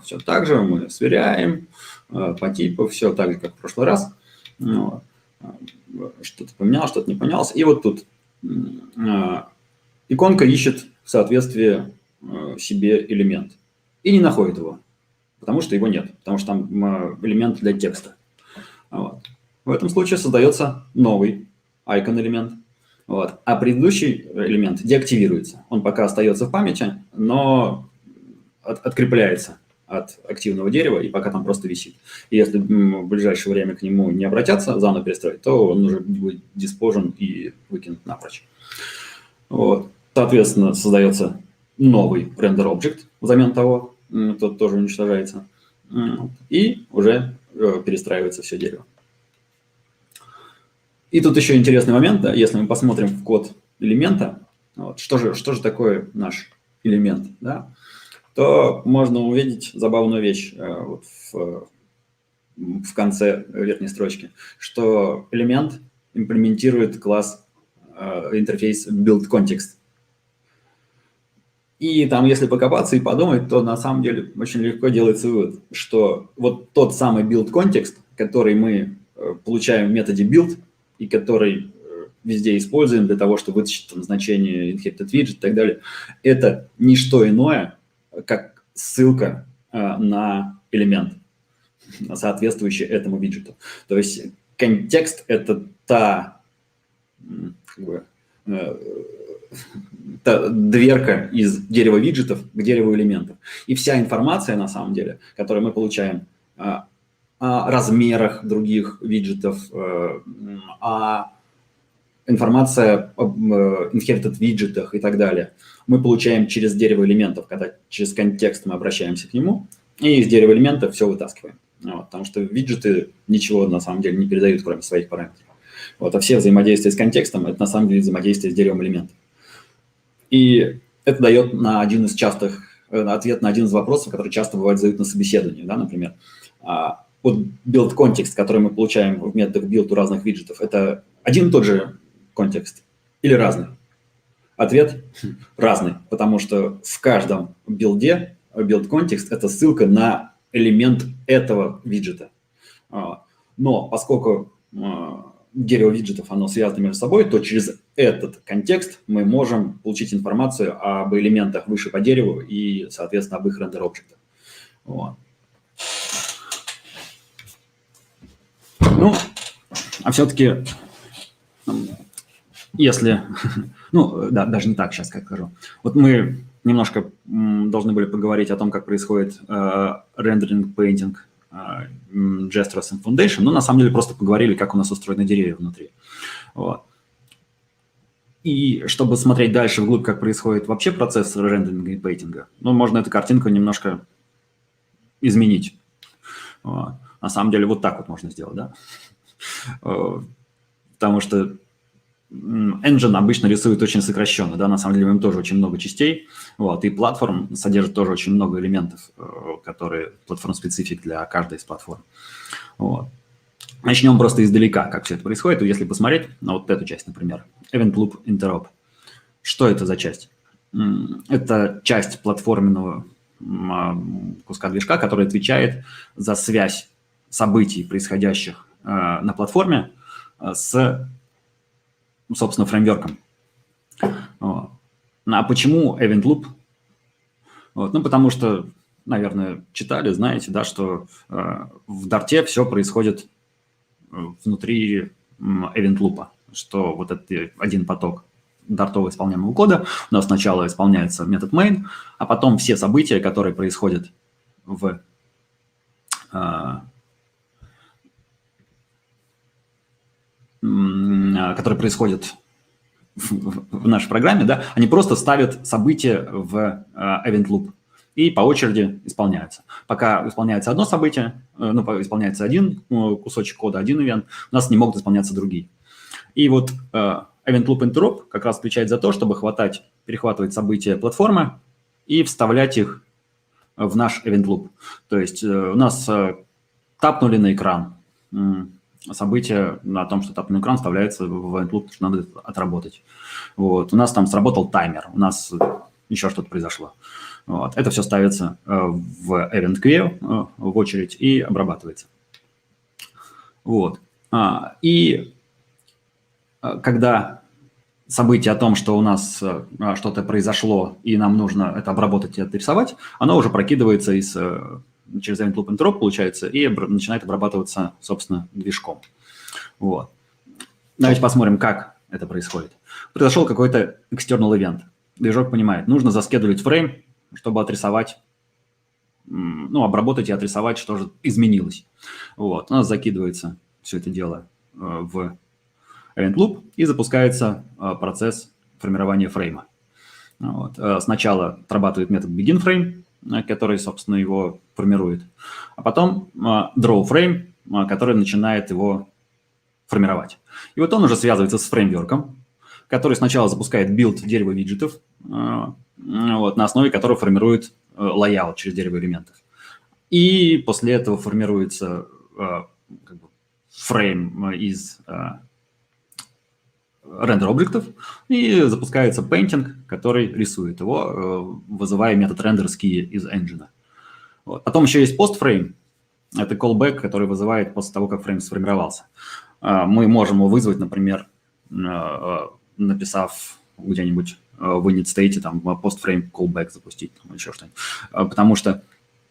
все так же, мы сверяем по типу, все так же, как в прошлый раз. Ну, что-то поменялось, что-то не поменялось. И вот тут иконка ищет в соответствии себе элемент. И не находит его, потому что его нет, потому что там элемент для текста. Вот. В этом случае создается новый icon-элемент, вот. А предыдущий элемент деактивируется. Он пока остается в памяти, но открепляется от активного дерева и пока там просто висит. И если в ближайшее время к нему не обратятся, заново перестроить, то он уже будет диспожен и выкинут напрочь. Вот. Соответственно, создается новый рендер-объект взамен того, тот тоже уничтожается, и уже перестраивается все дерево. И тут еще интересный момент, да, если мы посмотрим в код элемента, Вот. Что же такое наш элемент? Да? То можно увидеть забавную вещь вот в конце верхней строчки, что элемент имплементирует класс интерфейс buildContext. И там, если покопаться и подумать, то на самом деле очень легко делается вывод, что вот тот самый buildContext, который мы получаем в методе build и который везде используем для того, чтобы вытащить там значение inherited widget и так далее, это не что иное, как ссылка на элемент, соответствующий этому виджету. То есть контекст – это та дверка из дерева виджетов к дереву элементов. И вся информация, на самом деле, которую мы получаем о размерах других виджетов, информация об inherited виджетах и так далее, мы получаем через дерево элементов, когда через контекст мы обращаемся к нему, и из дерева элементов все вытаскиваем. Вот, потому что виджеты ничего на самом деле не передают, кроме своих параметров. Вот, а все взаимодействия с контекстом – это на самом деле взаимодействие с деревом элементов. И это дает ответ на один из вопросов, который часто бывает задают на собеседовании. Да, например, вот build-контекст, который мы получаем в методах build у разных виджетов, это один и тот же контекст или разный? Ответ – разный, потому что в каждом билде build-контекст – это ссылка на элемент этого виджета. Но поскольку дерево виджетов, оно связано между собой, то через этот контекст мы можем получить информацию об элементах выше по дереву и, соответственно, об их рендер-объектах. Вот. Ну, а все-таки, если... Ну, да, даже не так сейчас, как скажу. Вот мы немножко должны были поговорить о том, как происходит рендеринг, пейнтинг, gestures and foundation, но на самом деле просто поговорили, как у нас устроены деревья внутри. Вот. И чтобы смотреть дальше вглубь, как происходит вообще процесс рендеринга и пейнтинга, ну, можно эту картинку немножко изменить. Вот. На самом деле вот так вот можно сделать, да? Потому что engine обычно рисует очень сокращенно, да, на самом деле в нем тоже очень много частей, вот, и платформ содержит тоже очень много элементов, которые платформ-специфик для каждой из платформ. Вот. Начнем просто издалека, как все это происходит. Если посмотреть на вот эту часть, например, Event Loop Interop. Что это за часть? Это часть платформенного куска движка, который отвечает за связь событий, происходящих на платформе, с, собственно, фреймворком. Вот. А почему Event Loop? Вот. Ну, потому что, наверное, читали, знаете, да, что в Dart все происходит внутри Event Loop, что вот этот один поток дартово исполняемого кода у нас сначала исполняется метод main, а потом все события, которые происходят в нашей программе, да, они просто ставят события в Event Loop и по очереди исполняются. Пока исполняется одно событие, ну, исполняется один кусочек кода, один ивент, у нас не могут исполняться другие. И вот Event Loop Interop как раз отвечает за то, чтобы перехватывать события платформы и вставлять их в наш Event Loop. То есть у нас тапнули на экран, событие о том, что тапнул экран, вставляется в Event Loop, что надо это отработать. Вот. У нас там сработал таймер, у нас еще что-то произошло. Вот. Это все ставится в Event Queue в очередь и обрабатывается. Вот. И когда событие о том, что у нас что-то произошло и нам нужно это обработать и отрисовать, оно уже прокидывается через Event Loop Interop, получается, и начинает обрабатываться, собственно, движком. Вот. Давайте посмотрим, как это происходит. Произошел какой-то external event. Движок понимает, нужно заскедулить фрейм, чтобы отрисовать, ну, обработать и отрисовать, что же изменилось. Вот. У нас закидывается все это дело в Event Loop и запускается процесс формирования фрейма. Вот. Сначала отрабатывает метод BeginFrame, который, собственно, его формирует, а потом drawFrame, который начинает его формировать. И вот он уже связывается с фреймворком, который сначала запускает билд дерева виджетов, вот, на основе которого формирует layout через дерево элементов. И после этого формируется как бы фрейм из рендер-объектов, и запускается painting, который рисует его, вызывая метод renderSki из engine. Вот. Потом еще есть postframe. Это callback, который вызывает после того, как фрейм сформировался. Мы можем его вызвать, например, написав где-нибудь в init state, там, postframe callback запустить, там, еще что-нибудь. Потому что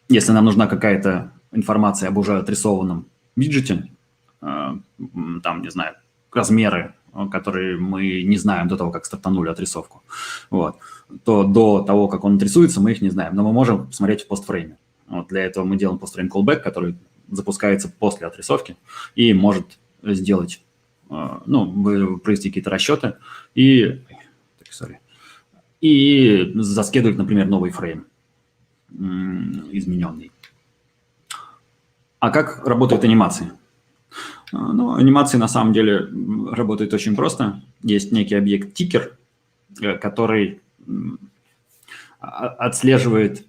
если нам нужна какая-то информация об уже отрисованном виджете, там, не знаю, размеры, которые мы не знаем до того, как стартанули отрисовку, вот, то до того, как он отрисуется, мы их не знаем. Но мы можем посмотреть в постфрейме. Вот для этого мы делаем postframe callback, который запускается после отрисовки и может сделать, ну, провести какие-то расчеты и заскедывать, например, новый фрейм измененный. А как работают анимации? Ну, анимации на самом деле работают очень просто. Есть некий объект тикер, который отслеживает,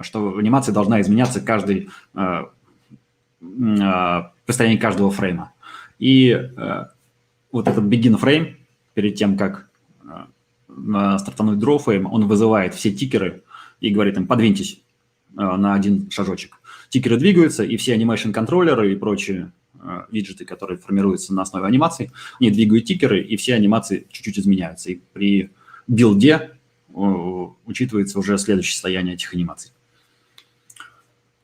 что анимация должна изменяться каждый состоянии каждого фрейма. И вот этот begin фрейм, перед тем, как стартануть draw фрейм, он вызывает все тикеры и говорит им: подвиньтесь на один шажочек. Тикеры двигаются, и все animation контроллеры и прочие виджеты, которые формируются на основе анимаций, они двигают тикеры, и все анимации чуть-чуть изменяются. И при билде учитывается уже следующее состояние этих анимаций.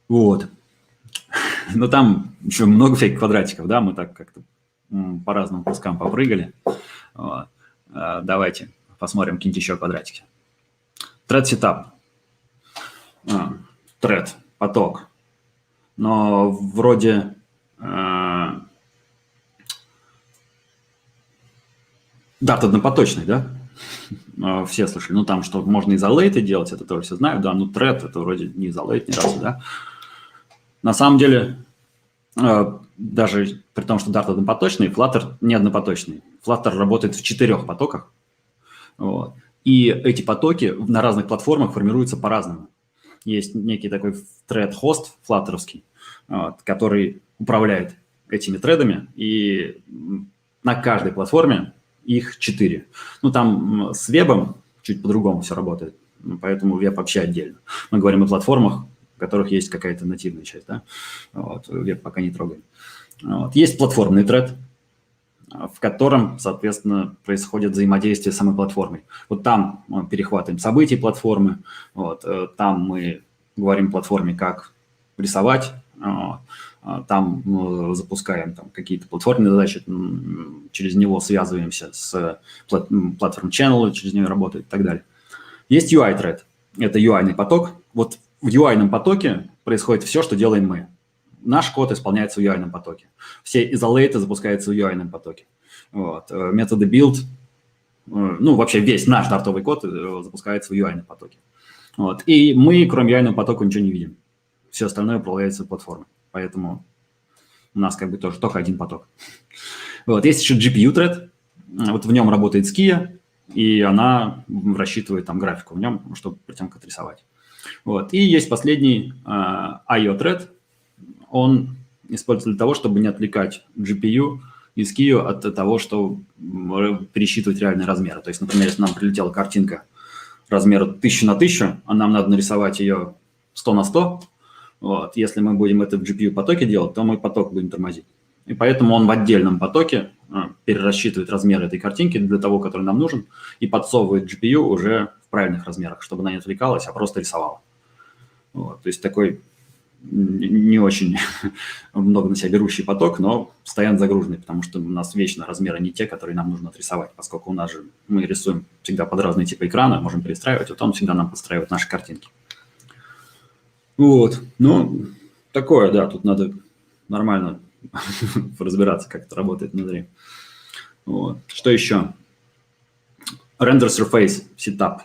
Вот. Но там еще много всяких квадратиков, да, мы так как-то по разным кускам попрыгали. Вот. Давайте посмотрим какие-нибудь еще квадратики. Thread setup. Thread, поток. Но вроде Dart однопоточный, да? Все слышали. Ну, там, что можно изолейты делать, это тоже все знают, да, но thread это вроде не изолейт ни разу, да. На самом деле, даже при том, что Dart однопоточный, Flutter не однопоточный. Flutter работает в 4 потоках, вот. И эти потоки на разных платформах формируются по-разному. Есть некий такой thread-хост флаттеровский, вот, который управляет этими тредами, и на каждой платформе их 4. Ну, там с вебом чуть по-другому все работает, поэтому веб вообще отдельно. Мы говорим о платформах, в которых есть какая-то нативная часть, да? Вот, веб пока не трогаем. Вот. Есть платформный тред, в котором, соответственно, происходит взаимодействие с самой платформой. Вот там мы перехватываем события платформы, вот, там мы говорим платформе, как рисовать, вот, там мы запускаем там какие-то платформенные задачи, через него связываемся с платформ channel, через него работает и так далее. Есть UI-thread, это UI-ный поток. Вот в UI-ном потоке происходит все, что делаем мы. Наш код исполняется в UI-ном потоке. Все изолейты запускаются в UI-ном потоке. Вот. Методы build, ну, вообще весь наш дартовый код запускается в UI-ном потоке. Вот. И мы, кроме UI-ного потока, ничего не видим. Все остальное управляется платформой. Поэтому у нас как бы тоже только один поток. Вот. Есть еще GPU-thread. Вот в нем работает Skia, и она рассчитывает там графику в нем, чтобы перед тем, как рисовать. Вот. И есть последний IO-thread. Он используется для того, чтобы не отвлекать GPU и Skia от того, что пересчитывать реальные размеры. То есть, например, если нам прилетела картинка размера 1000 на 1000, а нам надо нарисовать ее 100 на 100, вот. Если мы будем это в GPU-потоке делать, то мы поток будем тормозить. И поэтому он в отдельном потоке перерасчитывает размеры этой картинки для того, который нам нужен, и подсовывает GPU уже в правильных размерах, чтобы она не отвлекалась, а просто рисовала. Вот. То есть такой не очень много на себя берущий поток, но постоянно загруженный, потому что у нас вечно размеры не те, которые нам нужно отрисовать, поскольку у нас же мы рисуем всегда под разные типы экрана, можем перестраивать, вот он всегда нам подстраивает наши картинки. Вот, ну, такое, да, тут надо нормально разбираться, как это работает внутри. Вот. Что еще? Render Surface Setup.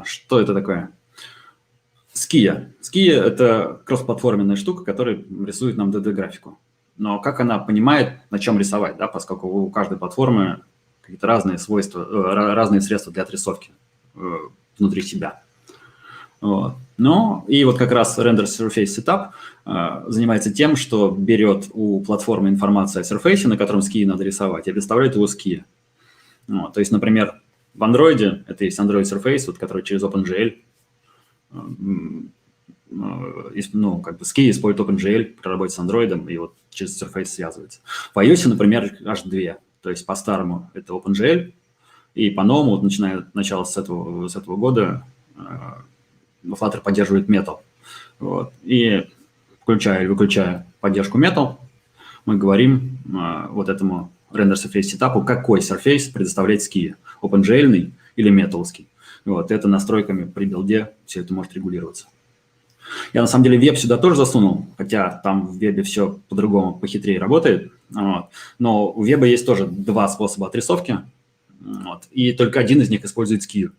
Что это такое? Skia. Skia – это кроссплатформенная штука, которая рисует нам 2D-графику. Но как она понимает, на чем рисовать, да, поскольку у каждой платформы какие-то разные свойства, разные средства для отрисовки внутри себя. Вот. Ну, и вот как раз Render Surface Setup занимается тем, что берет у платформы информацию о серфейсе, на котором ски надо рисовать, и представляет его ски. Вот. То есть, например, в Android это есть Android Surface, вот, который через OpenGL, ну, как бы ски использует OpenGL при работе с Android, и вот через Surface связывается. В iOS, например, аж две. То есть, по-старому это OpenGL, и по-новому, вот, начиная от начала с этого года, Flutter поддерживает Metal. Вот. И включая или выключая поддержку Metal, мы говорим вот этому Render Surface Setup, какой Surface предоставляет ски, OpenGL или Metal-ский. Вот. Это настройками при билде все это может регулироваться. Я на самом деле веб сюда тоже засунул, хотя там в вебе все по-другому, похитрее работает. Вот. Но у веба есть тоже два способа отрисовки, вот. И только один из них использует ски.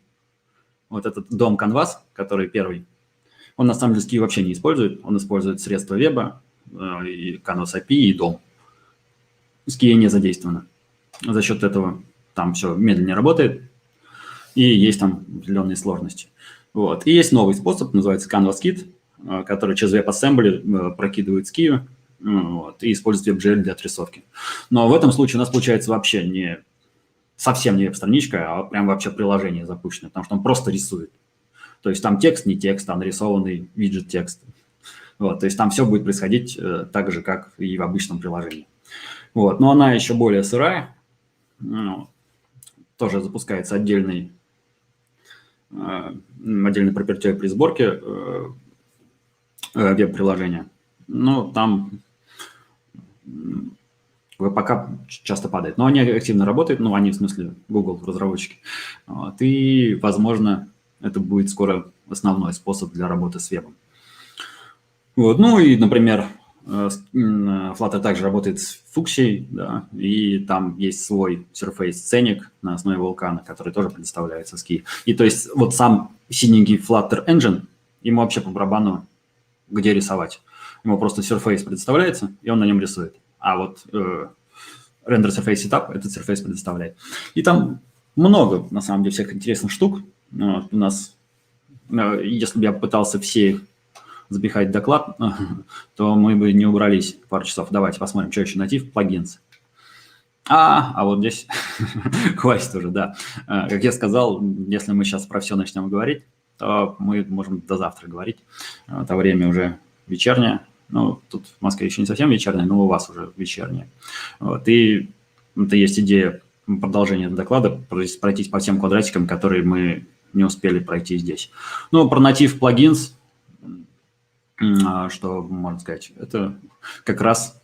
Вот этот дом Canvas, который первый, он на самом деле ски вообще не использует. Он использует средства веба, и Canvas API, и дом. Ски не задействовано. За счет этого там все медленнее работает, и есть там определенные сложности. Вот. И есть новый способ, называется Canvas Kit, который через WebAssembly прокидывает ски, вот, и использует WebGL для отрисовки. Но в этом случае у нас получается вообще совсем не веб-страничка, а прям вообще приложение запущено, потому что он просто рисует. То есть там текст, не текст, там нарисованный виджет текст. Вот, то есть там все будет происходить так же, как и в обычном приложении. Вот, но она еще более сырая. Ну, тоже запускается отдельный property при сборке веб-приложения. Но там пока часто падает. Но они активно работают, ну, они, в смысле, Google, разработчики. Вот, и, возможно, это будет скоро основной способ для работы с вебом. Вот, ну, и, например, Flutter также работает с фуксией, да, и там есть свой Surface-сценик на основе вулкана, который тоже предоставляется ски. И то есть вот сам синенький Flutter Engine, ему вообще по барабану, где рисовать. Ему просто Surface предоставляется, и он на нем рисует. А вот Render Surface Setup этот Surface предоставляет. И там много, на самом деле, всех интересных штук. Вот, у нас, если бы я пытался все их запихать в доклад, то мы бы не убрались пару часов. Давайте посмотрим, что еще найти в плагинс. А вот здесь хватит уже, да. Как я сказал, если мы сейчас про все начнем говорить, то мы можем до завтра говорить. Это время уже вечернее. Ну, тут в Москве еще не совсем вечернее, но у вас уже вечернее. Вот. И это есть идея продолжения доклада, пройтись по всем квадратикам, которые мы не успели пройти здесь. Ну, про натив плагинс, что можно сказать, это как раз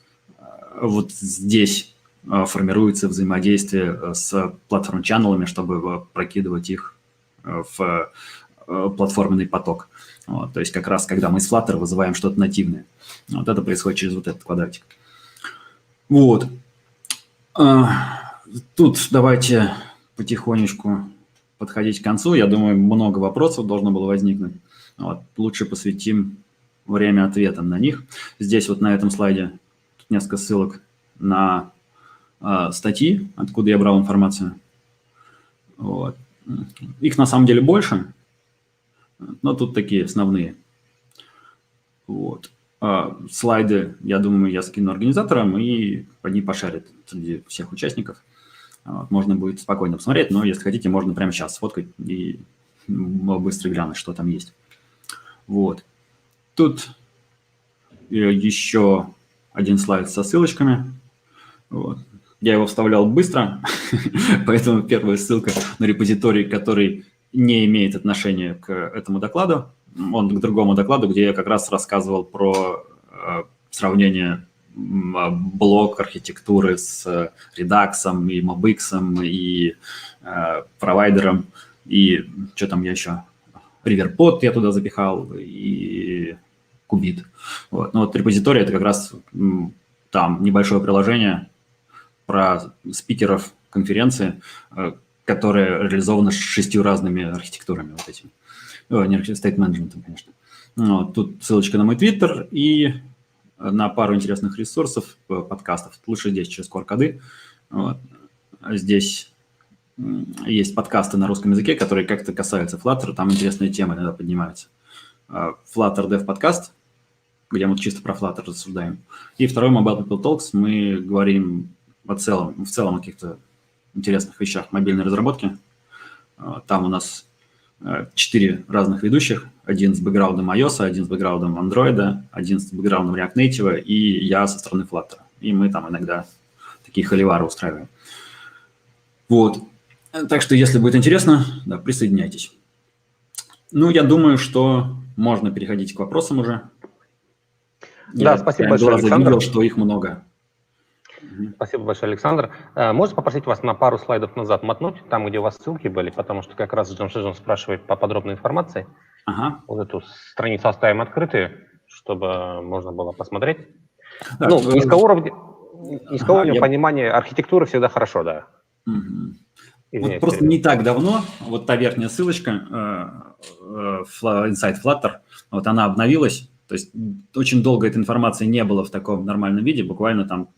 вот здесь формируется взаимодействие с платформ-чаннелами, чтобы прокидывать их в платформенный поток. Вот, то есть как раз когда мы с Flutter вызываем что-то нативное. Вот это происходит через вот этот квадратик. Вот. Тут давайте потихонечку подходить к концу. Я думаю, много вопросов должно было возникнуть. Вот. Лучше посвятим время ответам на них. Здесь вот на этом слайде тут несколько ссылок на статьи, откуда я брал информацию. Вот. Их на самом деле больше, но тут такие основные. Вот. Слайды, я думаю, я скину организаторам, и они пошарят среди всех участников. Вот. Можно будет спокойно посмотреть, но если хотите, можно прямо сейчас сфоткать и быстро глянуть, что там есть. Вот. Тут еще один слайд со ссылочками. Вот. Я его вставлял быстро, поэтому первая ссылка на репозиторий, который не имеет отношения к этому докладу. Он к другому докладу, где я как раз рассказывал про сравнение блок архитектуры с редаксом и MobX и провайдером, и что там я еще, Riverpod я туда запихал, и Qubit. Вот. Ну вот репозиторий — это как раз там небольшое приложение про спикеров конференции, которая реализована 6 разными архитектурами вот этими. Не state management, конечно. Вот, тут ссылочка на мой твиттер и на пару интересных ресурсов, подкастов. Лучше здесь через QR-коды. Вот. Здесь есть подкасты на русском языке, которые как-то касаются Flutter, там интересные темы иногда поднимаются. Flutter Dev подкаст, где мы чисто про Flutter рассуждаем. И второй Mobile People Talks, мы говорим в целом о каких-то интересных вещах мобильной разработки. Там у нас 4 разных ведущих. Один с бэкграундом iOS, один с бэкграундом Android, один с бэкграундом React Native и я со стороны Flutter. И мы там иногда такие холивары устраиваем. Вот. Так что, если будет интересно, да, присоединяйтесь. Ну, я думаю, что можно переходить к вопросам уже. Да, я спасибо большое, Александр. Видел, что их много. Спасибо большое, Александр. Можно попросить вас на пару слайдов назад мотнуть, там, где у вас ссылки были, потому что как раз Джамшиджан спрашивает по подробной информации. Ага. Вот эту страницу оставим открытой, чтобы можно было посмотреть. Да, ну, низкоуровневое понимание архитектуры всегда хорошо, да. Угу. Вот просто не так давно, вот та верхняя ссылочка, Inside Flutter, вот она обновилась, то есть очень долго этой информации не было в таком нормальном виде, буквально там,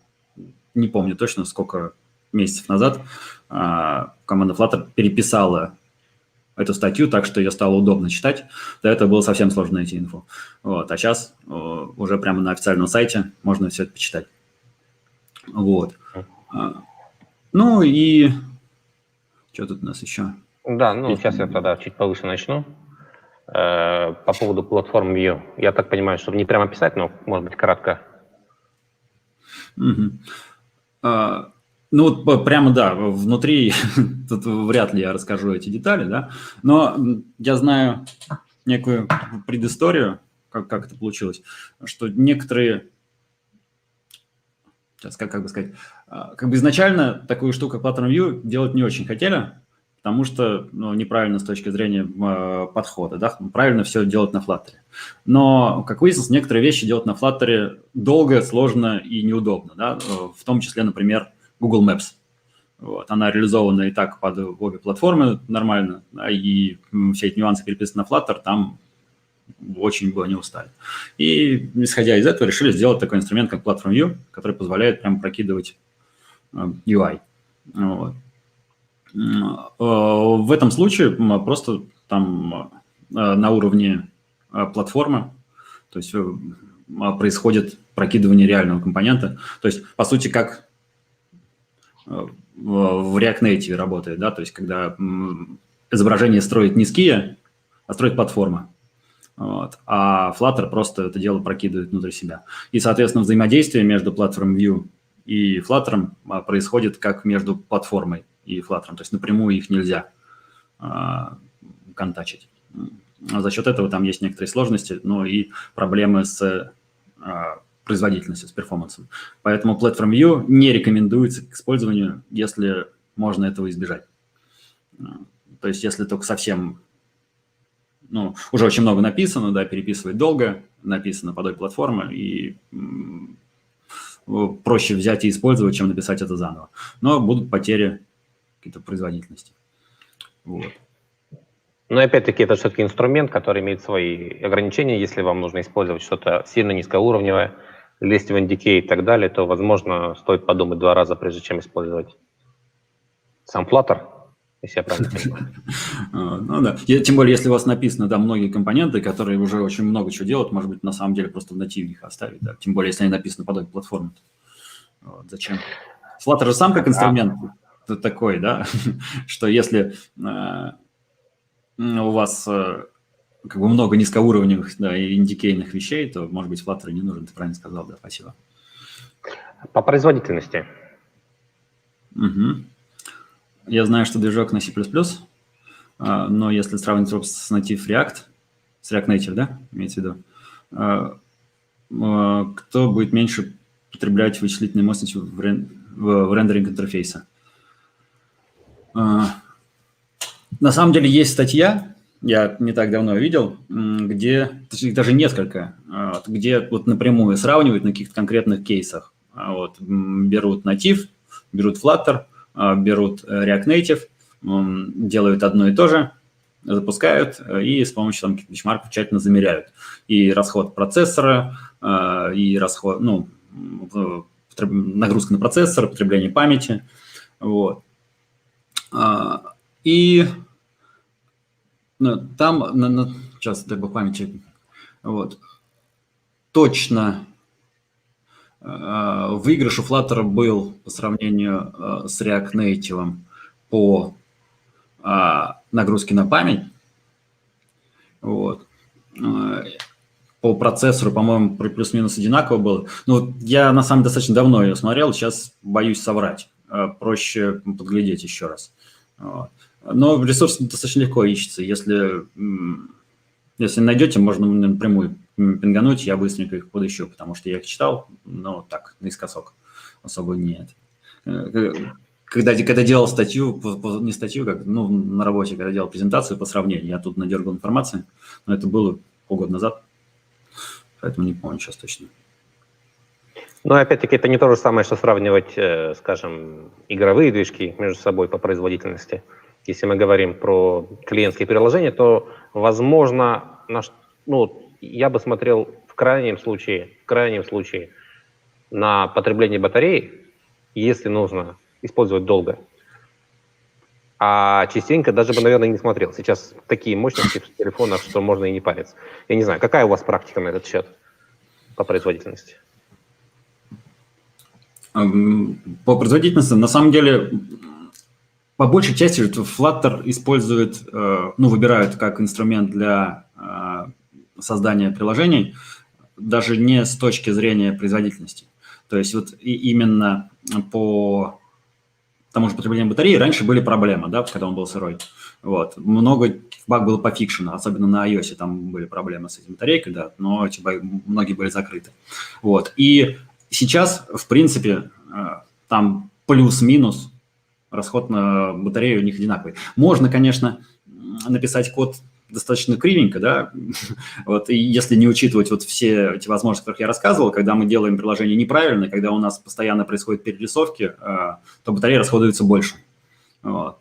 не помню точно, сколько месяцев назад команда Flutter переписала эту статью так, что ее стало удобно читать. До этого было совсем сложно найти инфу. Вот. А сейчас уже прямо на официальном сайте можно все это почитать. Вот. Ну и что тут у нас еще? Да, ну сейчас я тогда чуть повыше начну. По поводу платформ View. Я так понимаю, чтобы не прямо писать, но, может быть, кратко. Ну, вот прямо, да, внутри, тут вряд ли я расскажу эти детали, да, но я знаю некую предысторию, как это получилось, что некоторые, сейчас, как бы сказать, как бы изначально такую штуку, как Platform View, делать не очень хотели, потому что неправильно с точки зрения подхода, да, правильно все делать на Flutter. Но, как выяснилось, некоторые вещи делать на Flutter долго, сложно и неудобно, да, в том числе, например, Google Maps. Вот, она реализована и так под обе платформы нормально, да, и все эти нюансы переписаны на Flutter, там очень бы они устали. И, исходя из этого, решили сделать такой инструмент, как Platform View, который позволяет прямо прокидывать UI. Вот. В этом случае просто там на уровне платформы, то есть происходит прокидывание реального компонента. То есть, по сути, как в React Native работает, да, то есть когда изображение строит не Ski, а строит платформа. Вот. А Flutter просто это дело прокидывает внутрь себя. И, соответственно, взаимодействие между Platform View и Flutter происходит как между платформой и Flutter. То есть напрямую их нельзя контачить. За счет этого там есть некоторые сложности, но и проблемы с производительностью, с перформансом. Поэтому Platform View не рекомендуется к использованию, если можно этого избежать. То есть если только совсем, уже очень много написано, да, переписывать долго, написано под обе платформы, и проще взять и использовать, чем написать это заново. Но будут потери какие-то производительности. Вот. Но опять-таки это все-таки инструмент, который имеет свои ограничения. Если вам нужно использовать что-то сильно низкоуровневое, лезть в NDK и так далее, то, возможно, стоит подумать 2 раза, прежде чем использовать сам Flutter, если я правильно понимаю. Ну да. Тем более, если у вас написано там многие компоненты, которые уже очень много чего делают, может быть, на самом деле просто в нативе их оставить. Да? Тем более, если они написаны под обе платформы. Вот, зачем? Flutter же сам как инструмент такой, да, что если у вас как бы много низкоуровневых, да, и индикейных вещей, то, может быть, Flutter не нужен. Ты правильно сказал, да, спасибо. По производительности. Угу. Я знаю, что движок на C++, но если сравнить его с Native React, с React Native, да, имеется в виду, кто будет меньше потреблять вычислительной мощности в рендеринг интерфейса? На самом деле есть статья, я не так давно видел, где, даже несколько, где вот напрямую сравнивают на каких-то конкретных кейсах. Вот, берут Native, берут Flutter, берут React Native, делают одно и то же, запускают и с помощью там бенчмарков тщательно замеряют. И расход процессора, и расход, нагрузка на процессор, потребление памяти. Вот. И там, сейчас дай бог памяти, вот, точно выигрыш у Flutter был по сравнению с React Native по нагрузке на память. Вот. По процессору, по-моему, плюс-минус одинаково было. Ну, я, на самом деле, достаточно давно ее смотрел, сейчас боюсь соврать. Проще подглядеть еще раз. Вот. Но ресурс достаточно легко ищется. Если найдете, можно напрямую пингануть, я быстренько их подыщу, потому что я их читал, но так, наискосок. Особо нет. Когда делал статью, не статью, как на работе, когда делал презентацию по сравнению, я тут надергал информации, но это было полгода назад, поэтому не помню сейчас точно. Но опять-таки это не то же самое, что сравнивать, скажем, игровые движки между собой по производительности. Если мы говорим про клиентские приложения, то, возможно, я бы смотрел в крайнем случае на потребление батареи, если нужно использовать долго. А частенько даже бы, наверное, не смотрел. Сейчас такие мощности в телефонах, что можно и не париться. Я не знаю, какая у вас практика на этот счет по производительности? По производительности, на самом деле, по большей части Flutter использует, выбирают как инструмент для создания приложений, даже не с точки зрения производительности. То есть вот именно по тому же потреблению батареи раньше были проблемы, да, когда он был сырой. Вот. Много баг было по фикшену, особенно на iOS там были проблемы с этими батарейкой, да, но эти баги, многие были закрыты. Вот. И сейчас, в принципе, там плюс-минус расход на батарею у них одинаковый. Можно, конечно, написать код достаточно кривенько, да, вот, и если не учитывать вот все эти возможности, о которых я рассказывал, когда мы делаем приложение неправильно, когда у нас постоянно происходят перерисовки, то батарея расходуется больше. Вот.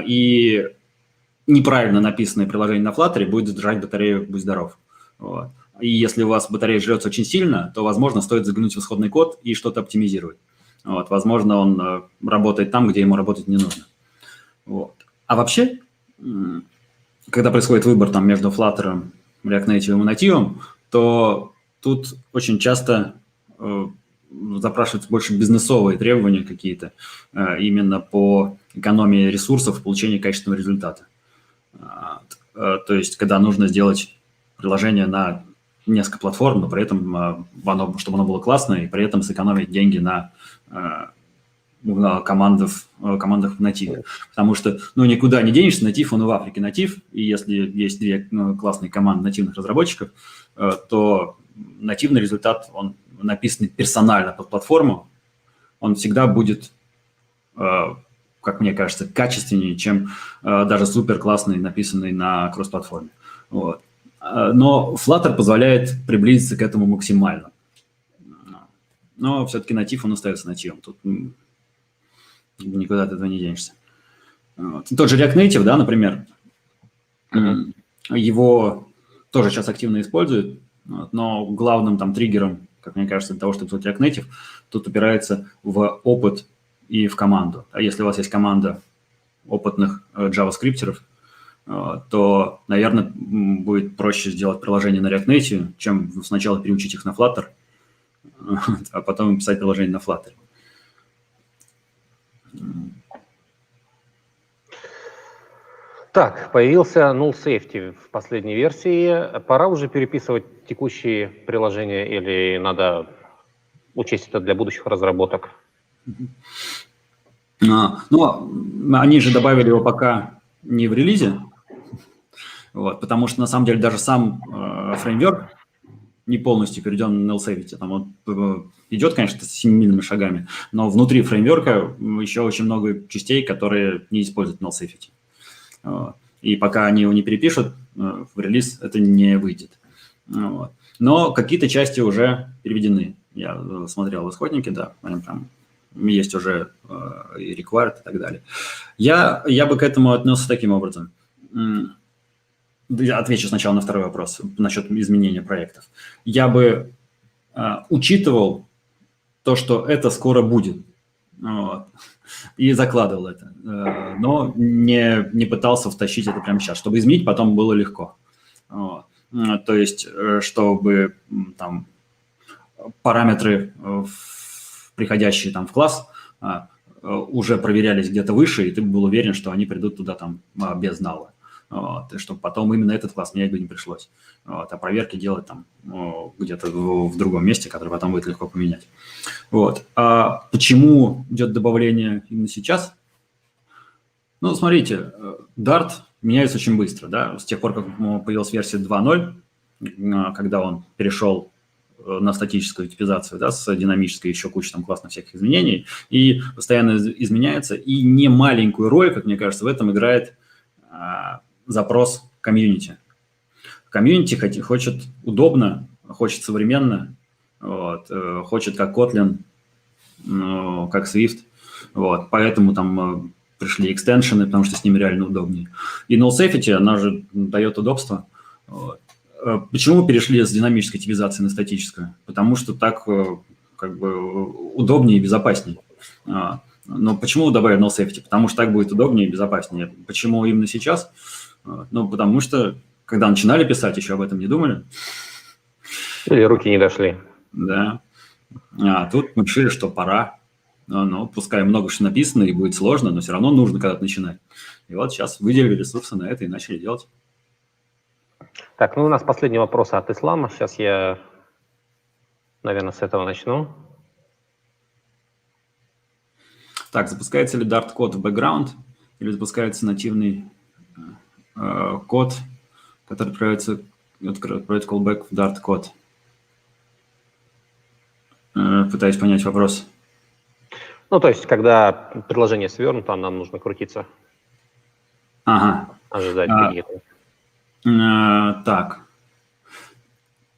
И неправильно написанное приложение на Flutter будет сжать батарею, будь здоров. Вот. И если у вас батарея жрется очень сильно, то, возможно, стоит заглянуть в исходный код и что-то оптимизировать. Вот. Возможно, он работает там, где ему работать не нужно. Вот. А вообще, когда происходит выбор там между Flutter, React Native и Native, то тут очень часто запрашиваются больше бизнесовые требования какие-то, именно по экономии ресурсов и получению качественного результата. То есть, когда нужно сделать приложение на несколько платформ, но при этом, чтобы оно было классное, и при этом сэкономить деньги на командах в нативе. Потому что, никуда не денешься, натив, он и в Африке натив, и если есть две классные команды нативных разработчиков, то нативный результат, он написанный персонально под платформу, он всегда будет, как мне кажется, качественнее, чем даже супер классный, написанный на кросс-платформе. Вот. Но Flutter позволяет приблизиться к этому максимально. Но все-таки натив, он остается нативом. Тут никуда от этого не денешься. Вот. Тот же React Native, да, например, его тоже сейчас активно используют, но главным там триггером, как мне кажется, для того, чтобы сделать React Native, тут упирается в опыт и в команду. А если у вас есть команда опытных JavaScripтеров, то, наверное, будет проще сделать приложение на React Native, чем сначала переучить их на Flutter, а потом писать приложение на Flutter. Так, появился null safety в последней версии. Пора уже переписывать текущие приложения или надо учесть это для будущих разработок? Они же добавили его пока не в релизе, вот, потому что на самом деле даже сам фреймворк не полностью перейден на null safety. Там он идет, конечно, семимильными шагами, но внутри фреймворка еще очень много частей, которые не используют null safety. Вот. И пока они его не перепишут, в релиз это не выйдет. Вот. Но какие-то части уже переведены. Я смотрел в исходнике, да, там есть уже и required и так далее. Я бы к этому отнесся таким образом. Я отвечу сначала на второй вопрос насчет изменения проектов. Я бы учитывал то, что это скоро будет. Вот. и закладывал это, но не пытался втащить это прямо сейчас. Чтобы изменить, потом было легко. Вот. То есть, чтобы там параметры, приходящие там в класс, уже проверялись где-то выше, и ты был уверен, что они придут туда там без нала. Вот, и чтобы потом именно этот класс менять бы не пришлось. Вот, а проверки делать там где-то в другом месте, которое потом будет легко поменять. Вот. А почему идет добавление именно сейчас? Ну, смотрите, Dart меняется очень быстро. Да? С тех пор, как появилась версия 2.0, когда он перешел на статическую типизацию, да, с динамической, еще куча там классных всяких изменений, и постоянно изменяется, и немаленькую роль, как мне кажется, в этом играет запрос комьюнити. Комьюнити хочет удобно, хочет современно, вот, хочет как Kotlin, как Swift, вот, поэтому там пришли экстеншены, потому что с ними реально удобнее. И null safety, она же дает удобство. Вот. Почему перешли с динамической типизации на статическую? Потому что так как бы удобнее и безопаснее. Но почему добавили null safety? Потому что так будет удобнее и безопаснее. Почему именно сейчас? Ну, потому что, когда начинали писать, еще об этом не думали. Или руки не дошли. Да. А тут мы решили, что пора. Ну, пускай много что написано и будет сложно, но все равно нужно когда-то начинать. И вот сейчас выделили ресурсы на это и начали делать. Так, ну у нас последний вопрос от Ислама. Сейчас я, наверное, с этого начну. Так, запускается ли Dart код в бэкграунд или запускается нативный код, который открывает callback в Dart код? Пытаюсь понять вопрос. Ну, то есть, когда приложение свернуто, нам нужно крутиться. Ага. Ожидать какие-то. Так.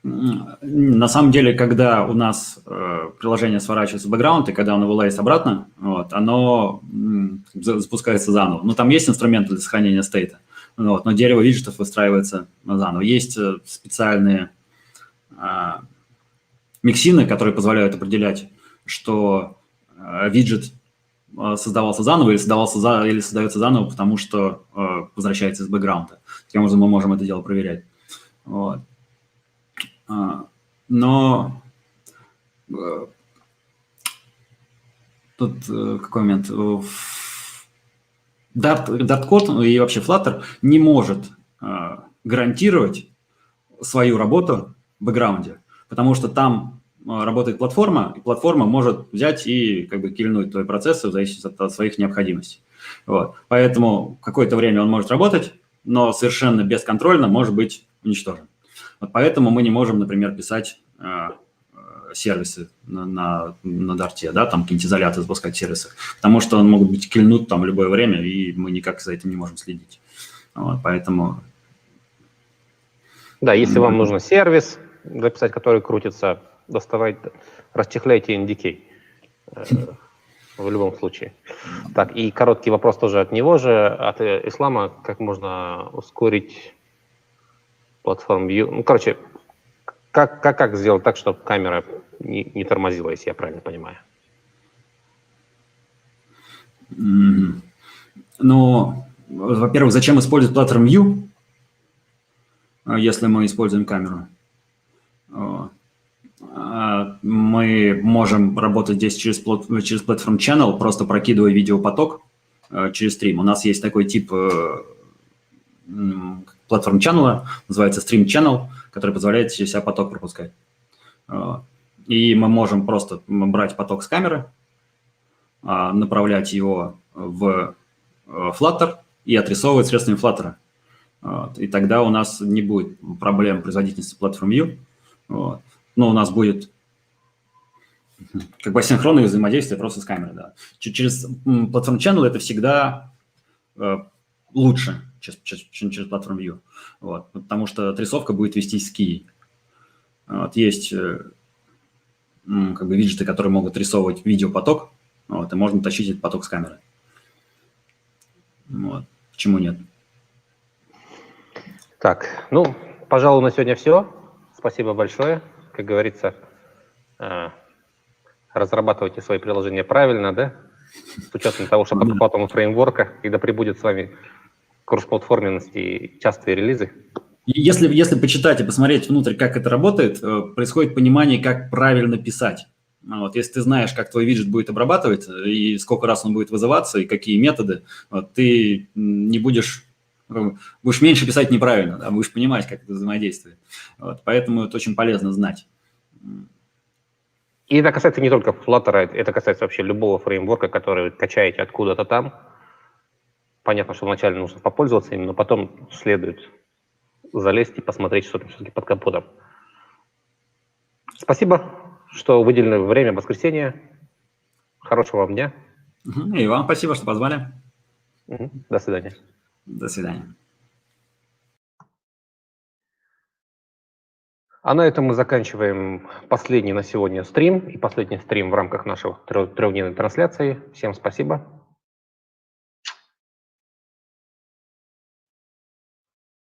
На самом деле, когда у нас приложение сворачивается в бэкграунд, и когда оно вылазит обратно, вот, оно запускается заново. Ну, там есть инструменты для сохранения стейта, вот, но дерево виджетов выстраивается заново. Есть специальные миксины, которые позволяют определять, что виджет создавался заново или создается заново, потому что возвращается из бэкграунда. Таким образом, мы можем это дело проверять. Вот. Но тут какой момент? Dart код и вообще Flutter не может гарантировать свою работу в бэкграунде, потому что там работает платформа, и платформа может взять и как бы кильнуть твои процессы в зависимости от своих необходимостей. Вот. Поэтому какое-то время он может работать, но совершенно бесконтрольно может быть уничтожен. Вот поэтому мы не можем, например, писать сервисы на Dart, да, там какие-нибудь изоляты запускать в сервисах, потому что он могут быть кильнут там в любое время, и мы никак за этим не можем следить. Вот, поэтому... Да, если вам нужен сервис записать, который крутится, доставайте, расчехляйте NDK в любом случае. Так, и короткий вопрос тоже от него же, от Ислама, как можно ускорить платформу View. Ну, короче, как сделать так, чтобы камера не тормозила, если я правильно понимаю? Ну, во-первых, зачем использовать Platform View, если мы используем камеру? Мы можем работать здесь через Platform Channel, просто прокидывая видеопоток через стрим. У нас есть такой тип Platform Channel, называется Stream Channel, который позволяет через себя поток пропускать. И мы можем просто брать поток с камеры, направлять его в Flutter и отрисовывать средствами Flutter. И тогда у нас не будет проблем производительности Platform View. Но у нас будет как бы асинхронное взаимодействие просто с камерой. Да. Через Platform Channel это всегда лучше, чем через Platform View. Вот, потому что отрисовка будет вестись с кией. Вот, есть как бы виджеты, которые могут рисовывать видеопоток, вот, и можно тащить этот поток с камеры. Вот. Почему нет? Так, ну, пожалуй, на сегодня все. Спасибо большое. Как говорится, разрабатывайте свои приложения правильно, да? с учетом того, что под капотом фреймворка, когда прибудет с вами кроссплатформенность и частые релизы. Если почитать и посмотреть внутрь, как это работает, происходит понимание, как правильно писать. Вот, если ты знаешь, как твой виджет будет обрабатывать, и сколько раз он будет вызываться, и какие методы, вот, ты не будешь меньше писать неправильно, да, будешь понимать, как это взаимодействует. Вот, поэтому это очень полезно знать. И это касается не только Flutter, это касается вообще любого фреймворка, который вы качаете откуда-то там. Понятно, что вначале нужно попользоваться им, но потом следует залезть и посмотреть, что там все-таки под капотом. Спасибо, что выделили время в воскресенье. Хорошего вам дня. И вам спасибо, что позвали. До свидания. До свидания. А на этом мы заканчиваем последний на сегодня стрим и последний стрим в рамках нашего трехдневной трансляции. Всем спасибо.